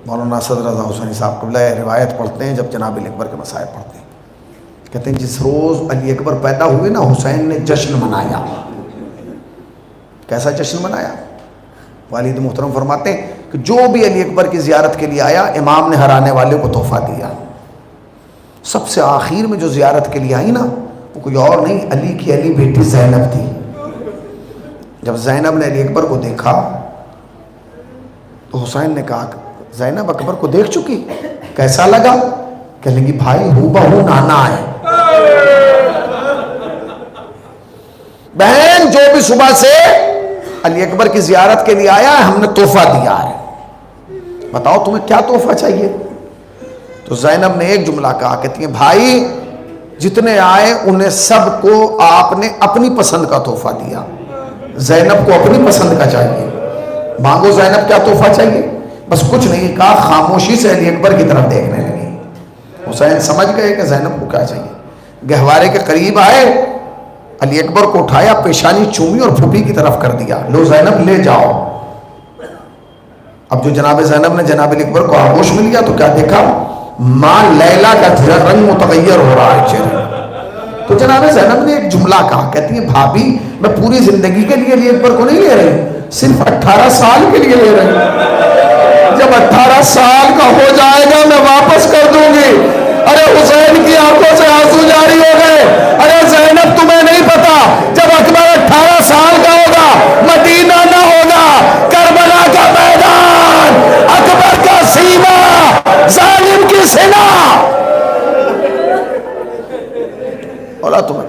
مولانا اسد رضا حسینی صاحب قبلہ روایت پڑھتے ہیں جب جناب علی اکبر کے مسائل پڑھتے ہیں، کہتے ہیں جس روز علی اکبر پیدا ہوئے نا حسین نے جشن منایا۔ کیسا جشن منایا؟ والد محترم فرماتے ہیں کہ جو بھی علی اکبر کی زیارت کے لیے آیا امام نے ہر آنے والے کو تحفہ دیا۔ سب سے آخر میں جو زیارت کے لیے آئی نا وہ کوئی اور نہیں، علی کی علی بیٹی زینب تھی۔ جب زینب نے علی اکبر کو دیکھا تو حسین نے کہا زینب اکبر کو دیکھ چکی، کیسا لگا؟ کہنے لگی بھائی ہو بہو نانا ہے۔ بہن جو بھی صبح سے علی اکبر کی زیارت کے لیے آیا ہے ہم نے تحفہ دیا ہے، بتاؤ تمہیں کیا تحفہ چاہیے؟ تو زینب نے ایک جملہ کہا، کہتی ہیں بھائی جتنے آئے انہیں سب کو آپ نے اپنی پسند کا تحفہ دیا، زینب کو اپنی پسند کا چاہیے، مانگو زینب کیا تحفہ چاہیے؟ بس کچھ نہیں کہا، خاموشی سے علی اکبر کی طرف دیکھنے لگی۔ حسین سمجھ گئے کہ زینب کو کیا چاہیے، گہوارے کے قریب آئے، علی اکبر کو اٹھایا، پیشانی چومی اور پھوپھی کی طرف کر دیا، لو زینب لے جاؤ۔ اب جو جناب زینب نے جناب علی اکبر کو آغوش میں لیا تو کیا دیکھا؟ ماں لیلا کا رنگ متغیر ہو رہا ہے چہرے۔ تو جناب زینب نے ایک جملہ کہا، کہتی ہیں بھابی میں پوری زندگی کے لیے علی اکبر کو نہیں لے رہی، صرف 18 سال کے لیے لے رہی، جب 18 سال کا ہو جائے گا میں واپس کر دوں گی۔ ارے حسین کی آنکھوں سے آنسو جاری ہو گئے، ارے زینب تمہیں نہیں پتا جب اکبر 18 سال کا ہوگا مدینہ نہ ہوگا، کربلا کا میدان، اکبر کا سینہ، ظالم کی سینہ۔ اولا تمہیں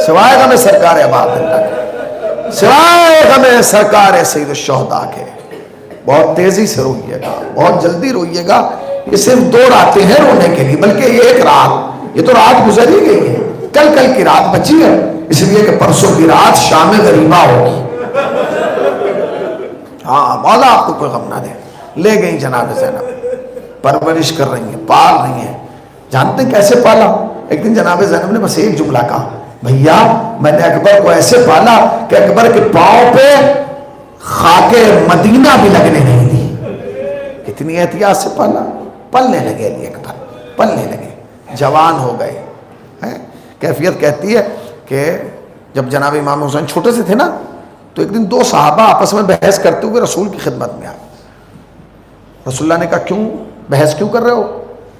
سوائے غم سرکار عباد اللہ کے، سوائے غم سرکار سید الشہداء کے، بہت تیزی سے روئیے گا، بہت جلدی روئیے گا۔ یہ صرف 2 راتیں ہیں رونے کے لیے، بلکہ یہ ایک رات، یہ تو رات گزر ہی گئی ہے، کل کی رات بچی ہے، اس لیے کہ پرسوں کی رات شام غریبہ ہوگی۔ ہاں مولا آپ کو کوئی غم نہ دے۔ لے گئی جناب زینب، پرورش کر رہی ہیں، پال رہی ہیں۔ جانتے ہیں کیسے پالا؟ ایک دن جناب زینب نے بس ایک جملہ کہا، بھیا میں نے اکبر کو ایسے پالا کہ اکبر کے پاؤں پہ خاک مدینہ بھی لگنے نہیں دی۔ کتنی احتیاط سے پالا، پلنے لگے علی اکبر، پلنے لگے، جوان ہو گئے۔ کیفیت کہتی ہے کہ جب جناب امام حسین چھوٹے سے تھے نا تو ایک دن 2 صحابہ آپس میں بحث کرتے ہوئے رسول کی خدمت میں آئے۔ رسول اللہ نے کہا کیوں بحث کیوں کر رہے ہو؟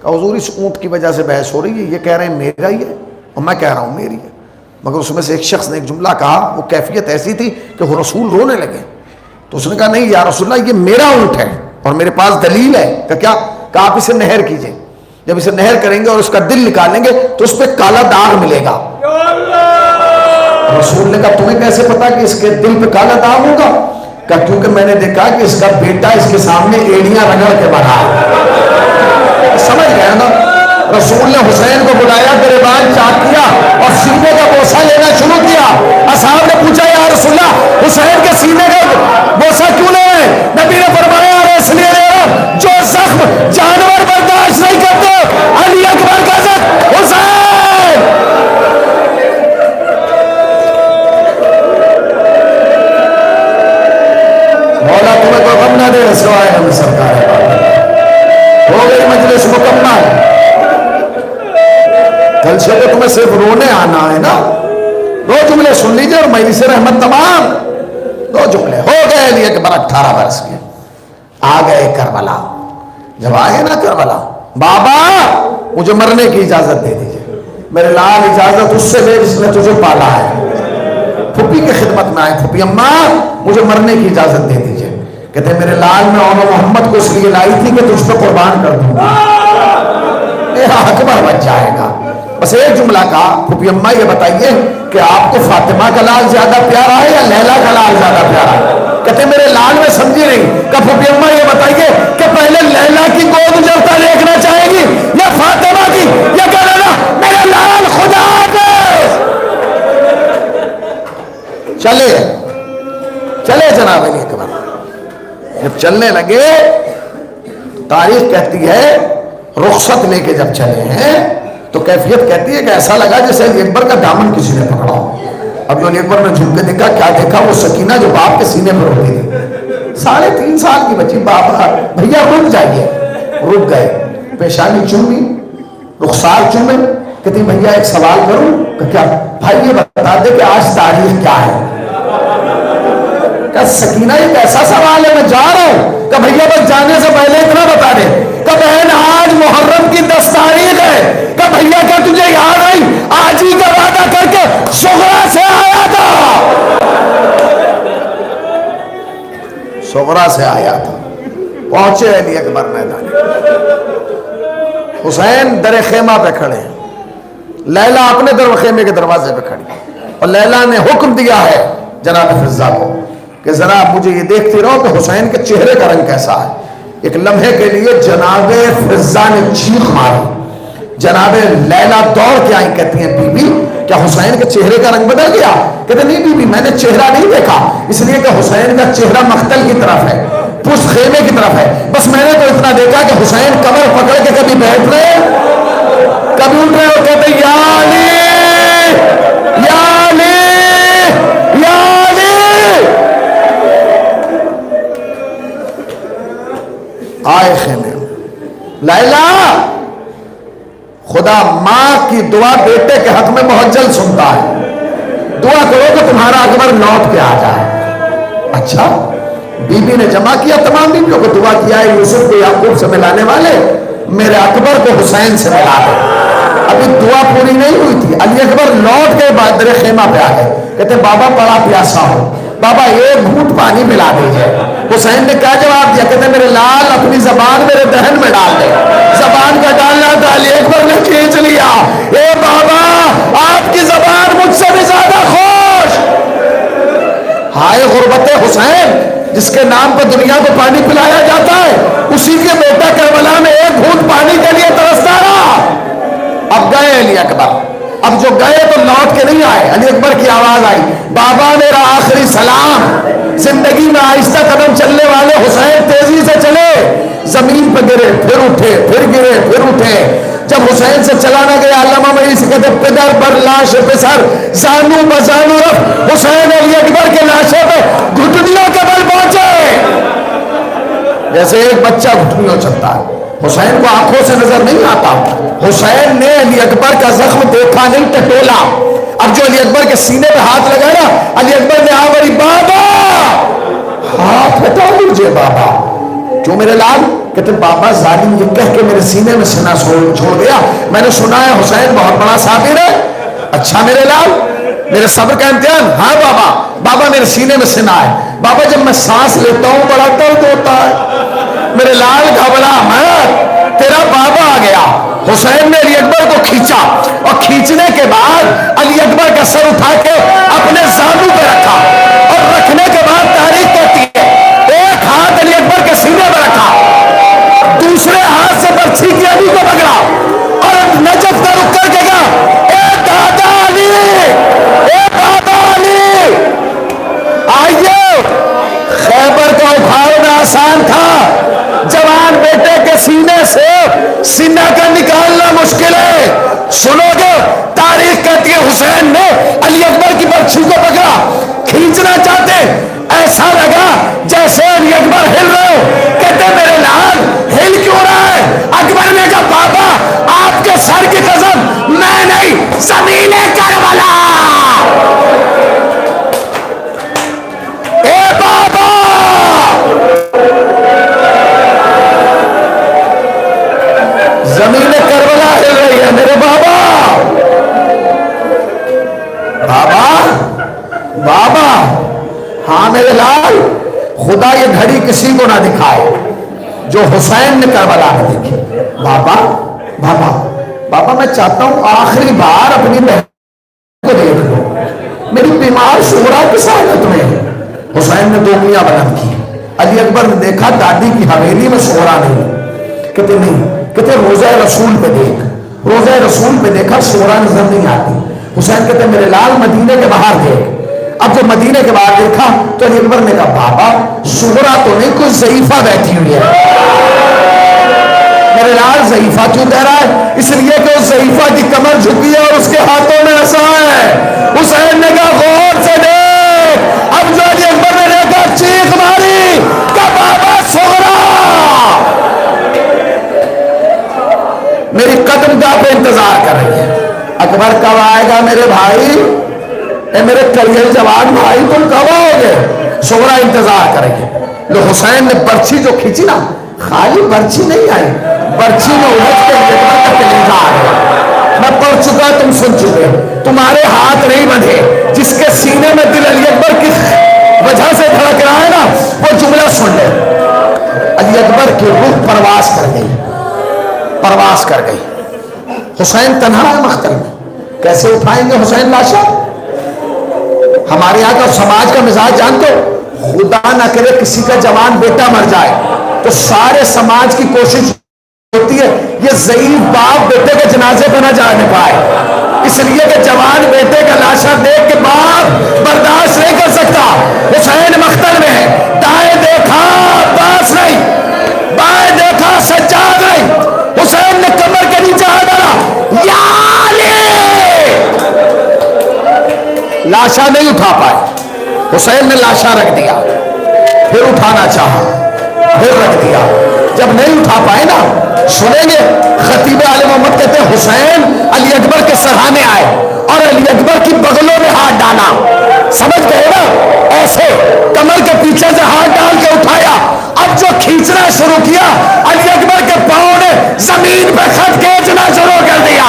کہا حضور اس اونٹ کی وجہ سے بحث ہو رہی ہے، یہ کہہ رہے ہیں میرا ہی ہے اور میں کہہ رہا ہوں میری ہے۔ مگر اس میں سے ایک شخص نے ایک جملہ کہا، وہ کیفیت ایسی تھی کہ وہ رسول رونے لگے۔ تو اس نے کہا نہیں یا رسول اللہ یہ میرا اونٹ ہے اور میرے پاس دلیل ہے۔ کہا آپ اسے نہر کیجئے، جب اسے نہر کریں گے اور اس کا دل نکالیں گے تو اس پہ کالا داغ ملے گا۔ رسول نے کہا تمہیں کیسے پتا کہ اس کے دل پہ کالا داغ ہوگا؟ کہا کیونکہ میں نے دیکھا کہ اس کا بیٹا اس کے سامنے ایڑیاں رگڑ کے بڑھا ہے۔ سمجھ گیا نا؟ رسول نے حسین کو بلایا، گریبان چاک کیا اور سینے کا بوسہ لینا شروع کیا۔ اصحاب نے پوچھا یا رسول اللہ حسین کے سینے کا بوسہ کیوں لے رہے ہیں؟ نبی نے فرمایا اس لیے لے رہا جو زخم جانور برداشت نہیں کرتے، علی اکبر کا زخم حسین۔ مولا تمہیں کوئی غم نہ دے سوائے ہم سرکار ہو گئی مجلس مکمل۔ کل سے تو تمہیں صرف رونے آنا ہے نا، 2 جملے سن لیجئے اور مجلس رحمت تمام، 2 جملے ہو گئے علی اکبر 18 برس کے، آ گئے کربلا۔ جب آئے نا کربلا، بابا مجھے مرنے کی اجازت دے دیجئے، میرے لال اجازت اس سے دے جس نے تجھے پالا ہے۔ پھوپھی کی خدمت میں آئے، پھوپھی اماں مجھے مرنے کی اجازت دے دیجئے۔ کہتے ہیں میرے لال میں اور محمد کو اس لیے لائی تھی کہ تجھ پہ قربان کر دوں گا، میرا اکبر بچ جائے گا۔ بس ایک جملہ کہا، پھوپھی اماں یہ بتائیے کہ آپ کو فاطمہ کا لال زیادہ پیارا ہے یا لیلا کا لال زیادہ پیارا ہے؟ کہتے ہیں میرے لال میں سمجھی نہیں۔ کہ پھوپھی اماں یہ بتائیے کہ پہلے لیلا کی گود جلتا دیکھنا چاہیں گی یا فاطمہ کی؟ یا کہہ لینا میرے لال خدا حافظ۔ چلے جناب علی اکبر جب چلنے لگے، تاریخ کہتی ہے رخصت لے کے جب چلے ہیں تو کیفیت کہتی ہے کہ ایسا لگا جیسے علی اکبر کا دامن کسی نے پکڑا ہو۔ اب جو علی اکبر نے جھک کے دیکھا، کیا دیکھا؟ وہ سکینہ جو باپ کے سینے پر ہوتی تھی، 3.5 سال کی بچی، بابا بھیا رک جائیے، رک گئے، پیشانی چومی، رخسار چومے، کہتی بھیا ایک سوال کروں؟ کہ کیا؟ بھائی یہ بتا دے کہ آج تاریخ کیا ہے؟ کہ سکینہ یہ کیسا سوال ہے، میں جا رہا ہوں۔ کہ بھیا بس جانے سے پہلے اتنا بتا دے۔ کہ بہن آج محرم کی 10 تاریخ ہے۔ کہ بھیا کیا تجھے یاد آئی؟ آج ہی کا وعدہ کر کے صغرا سے آیا تھا، صغرا سے آیا تھا۔ پہنچے علی اکبر میدان، حسین در خیمہ پہ کھڑے ہیں، لیلا اپنے خیمے کے دروازے پہ کھڑی، اور لیلا نے حکم دیا ہے جناب فضہ کو کہ ذرا مجھے یہ دیکھتی رہو کہ حسین کے چہرے کا رنگ کیسا ہے۔ ایک لمحے کے لیے جناب فضہ نے چیخ ماری، جناب لیلا دوڑ کے آئی، کہتی ہیں بی بی کیا حسین کے چہرے کا رنگ بدل گیا؟ کہتے نہیں بی بی میں نے چہرہ نہیں دیکھا، اس لیے کہ حسین کا چہرہ مقتل کی طرف ہے، پشت خیمے کی طرف ہے، بس میں نے تو اتنا دیکھا کہ حسین کمر پکڑ کے کبھی بیٹھ رہے کبھی اٹھ رہے، اور کہتے یا علی یا علی یا علی۔ آئے خیمے میں، لیلا خدا ماں کی دعا بیٹے کے حق میں بہت جلد سنتا ہے، دعا کرو کہ تمہارا اکبر لوٹ کے آ جائے۔ اچھا، بی بی نے جمع کیا تمام بیویوں کو، دعا کیا ہے یوسف کو یعقوب سے ملانے والے میرے اکبر کو حسین سے ملا دے۔ ابھی دعا پوری نہیں ہوئی تھی، علی اکبر لوٹ کے بعد در خیمہ پہ آ گئے، کہتے بابا بڑا پیاسا ہو، بابا ایک گھونٹ پانی پلا دیجئے۔ حسین نے کیا جواب دیا؟ کہتے میرے لال اپنی زبان میرے دہن میں ڈال دے۔ زبان کا ڈالنا تھا، علی اکبر نے کھینچ لیا، اے بابا آپ کی زبان مجھ سے بھی زیادہ خوش۔ ہائے غربت حسین، جس کے نام پر دنیا کو پانی پلایا جاتا ہے، اسی کے بیٹا کربلا میں ایک گھونٹ پانی کے لیے ترستا رہا۔ اب گئے علی اکبر، اب جو گئے تو لوٹ کے نہیں آئے۔ علی اکبر کی آواز آئی، بابا میرا آخری سلام۔ زندگی میں آہستہ قدم چلنے والے حسین تیزی سے چلے، زمین پہ گرے پھر اٹھے، پھر گرے پھر اٹھے۔ جب حسین سے چلا نہ گیا، علامہ مئی سے کہتے پدر بر لاش پہ سر زانو بزانو رفت، حسین علی اکبر کے لاشے پہ گھٹنیوں کے بل پہنچے، جیسے ایک بچہ گھٹنیوں چلتا ہے۔ حسین کو آنکھوں سے نظر نہیں آتا، حسین نے علی اکبر کا زخم دیکھا نہیں، ٹٹولا۔ اب جو علی اکبر کے سینے پہ ہاتھ لگایا، علی اکبر نے آوری بابا ہاتھ ہٹا لیجئے بابا۔ کیوں میرے لال؟ کہتے بابا ظالم یہ کہہ کے میرے سینے میں سینہ چھوڑ دیا، میں نے سنا ہے حسین بہت بڑا صابر ہے۔ اچھا میرے لال، میرے صبر کا امتحان؟ ہاں بابا۔ بابا میرے سینے میں سینہ ہے بابا، جب میں سانس لیتا ہوں بڑا درد ہوتا ہے۔ میرے لال گھبرا مت، تیرا بابا آ گیا۔ حسین نے علی اکبر کو کھینچا، اور کھینچنے کے بعد علی اکبر کا سر اٹھا کے اپنے زانو پہ رکھا، اور رکھنے کے بعد تاریخ کہتی ہے ایک ہاتھ علی اکبر کے سینے پہ رکھا، دوسرے ہاتھ سے برچھی کی علی کو پکڑا، اور نجف کا رک کر کے کہا اے دادا علی، اے بابا علی آئیے۔ خیبر کا اکھاڑنا آسان تھا، جوان بیٹے کے سینے سے سینہ کا نکالنا مشکل ہے۔ سنو گے تاریخ کہتی ہے حسین نے علی اکبر کی برچھی کو پکڑا، کھینچنا چاہتے، ایسا لگا جیسے علی اکبر ہل رہے ہو۔ کہتے میرے لال ہل کیوں رہا ہے؟ اکبر نے کہا بابا آپ کے سر کی قسم میں نہیں، زمین کربلا۔ اے بابا زمین کربلا ہل رہی ہے میرے بابا۔ بابا بابا ہاں میرے لال، خدا یہ گھڑی کسی کو نہ دکھائے جو حسین نے کربلا میں دیکھی۔ بابا بابا بابا میں چاہتا ہوں آخری بار اپنی بہن کو دیکھ لو، میری بیمار شہرا کس حالت میں ہے۔ حسین نے 2 میاں بلند کی، علی اکبر نے دیکھا دادی کی حویلی میں شہرا نہیں، کہتے نہیں، کہتے روزہ رسول پہ دیکھ، روزہ رسول پہ دیکھا شہرا نظر نہیں آتی۔ حسین کہتے میرے لال مدینے کے باہر دیکھ۔ اب جو مدینے کے باہر دیکھا تو علی اکبر نے کہا بابا شہرا تو نہیں، کوئی ضعیفہ بیٹھی ہوئی ہے۔ میرے لال ضعیفہ کیوں کہہ رہا ہے؟ اس لیے کہ اس ضعیفہ کی کمر جھکی ہے اور اس کے ہاتھوں میں عصا ہے۔ حسین نے کہا غور سے دیکھ۔ اب جو علی اکبر نے دیکھا چیخ ماری کہ بابا بھائی، اے میرے کلیل جوان بھائی، تم کب آؤ گے؟ سغرا انتظار کریں گے. لو حسین نے برچھی جو کھینچی نا، خالی برچھی نہیں آئی، برچھی میں اڑت کے اکبر کا کلیجہ آ گیا. میں پڑھ چکا، تم سن چکے. تمہارے ہاتھ نہیں بندھے. جس کے سینے میں دل علی اکبر کی وجہ سے دھڑک رہا ہے نا، وہ جملہ سن لے. علی اکبر کی روح پرواز کر گئی، پرواز کر گئی. حسین تنہا ہے مختل میں، کیسے اٹھائیں گے حسین لاشا؟ ہمارے یہاں کا سماج کا مزاج جانتے ہو، خدا نہ کرے کسی کا جوان بیٹا مر جائے تو سارے سماج کی کوشش ہوتی ہے یہ ضعیف باپ بیٹے کے جنازے پہ نہ جانے پائے، اس لیے کہ جوان بیٹے کا لاشا دیکھ کے باپ برداشت نہیں کر سکتا. حسین مختل میں ہے، دائیں دیکھا عباس نہیں، بائیں دیکھا سجاد نہیں. حسین نے کمر کے نیچے ہاتھ ڈالا، یا علی، لاشا نہیں اٹھا پائے. حسین نے لاشا رکھ دیا، پھر اٹھانا چاہا، پھر رکھ دیا. جب نہیں اٹھا پائے نا، سنیں گے خطیب عالم محمد کہتے ہیں حسین علی اکبر کے سرہانے آئے اور علی اکبر کی بغلوں میں ہاتھ ڈالا. سمجھ گئے نا؟ ایسے کمر کے پیچھے سے ہاتھ ڈال کے اٹھایا. اب جو کھینچنا شروع کیا، علی اکبر کے پاؤں نے زمین پہ خط کھینچنا شروع کر دیا.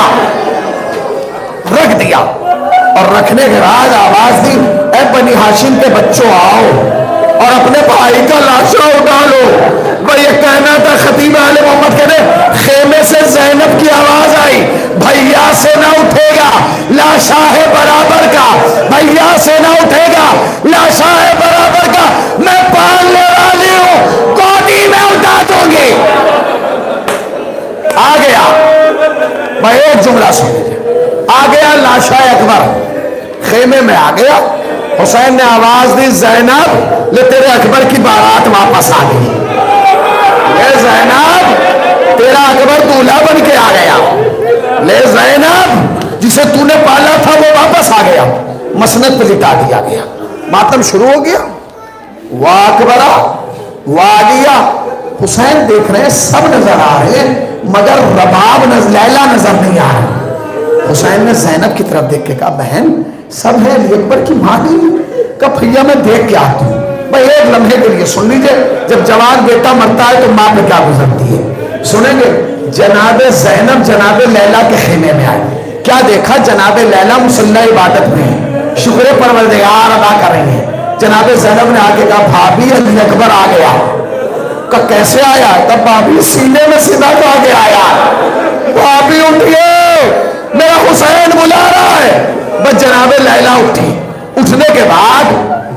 رکھ دیا اور رکھنے کے بعد آواز دی، اے بنی ہاشم کے بچوں آؤ اور اپنے بھائی کا لاشا اٹھا لو. بھائی یہ کہنا تھا خطیب اہل محمد کہتے خیمے سے زینب کی آواز آئی، بھیا سے نہ اٹھے گا لاشا ہے برابر کا، بھیا سے نہ اٹھے گا لاشا ہے برابر کا، میں پالنے والی ہوں، گودی میں اٹھا دوں گی. آ گیا. بھائی ایک جملہ سن لیجیے، آ گیا لاشا اکبر، خیمے میں آ گیا. حسین نے آواز دی، زینب لے تیرے اکبر کی بارات واپس آ گئی. لے زینب تیرا اکبر دولہا بن کے آ گیا. لے زینب جسے تو نے پالا تھا وہ واپس آ گیا. مسند پہ لٹا دیا گیا. ماتم شروع ہو گیا. وا اکبرا والیا. حسین دیکھ رہے ہیں، سب نظر آ رہے ہیں، مگر رباب لیلا نظر نہیں آ رہا. حسین نے زینب کی طرف دیکھ کے کہا بہن سب ہے، علی اکبر کی ماں نہیں. کہ بھیا میں دیکھ کے آتی ہوں. بھائی ایک لمحے کے لیے سن لیجئے، جب جوان بیٹا مرتا ہے تو ماں پہ کیا گزرتی ہے سنیں گے. جناب زینب جناب لیلا کے خیمے میں آئی. کیا دیکھا؟ جناب لیلا مصلی عبادت میں ہے، شکر پروردگار ادا کر رہی ہیں. جناب زینب نے آ کے کہا بھابھی علی اکبر آ گیا. کہ کیسے آیا؟ تب بھابھی سینے میں سیدھا تو آگے آیا. بھابھی اٹھیے، میرا حسین بلا رہا ہے. بس جناب لیلا اٹھی. اٹھنے کے بعد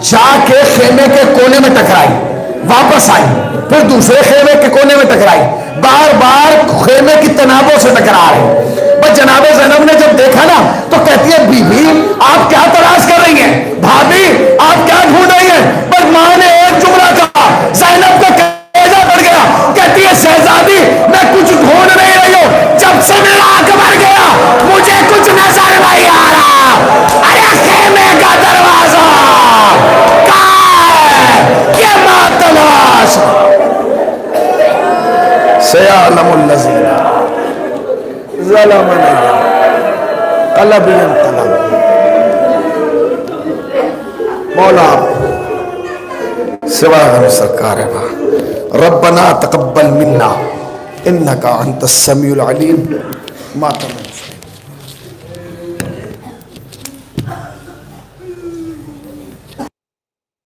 جا کے خیمے کے کونے میں ٹکرائی، واپس آئی، پھر دوسرے خیمے کے کونے میں ٹکرائی، بار بار خیمے کی تنابوں سے ٹکرا رہی. بس جناب زینب نے جب دیکھا نا تو کہتی ہے بی بی آپ کیا تلاش کر رہی ہیں؟ بھابھی آپ کیا ڈھونڈ رہی ہیں؟ بس ماں نے ایک جملہ کہا، زینب کو کلیجہ بڑھ گیا. کہتی ہے شہزادی میں کچھ ڈھونڈ نہیں رہی ہوں، جب سے میرا اکبر گیا مجھے کچھ نظر نہیں آ رہا. ارے خیمے کا دروازہ کہاں ہے؟ یہ ماں تلاش. سیعلم الذین ظلموا قلبهم طلب. مولا سوا ہم سرکار ہے. ربنا تقبل منا انک انت السمیع العلیم. ماتم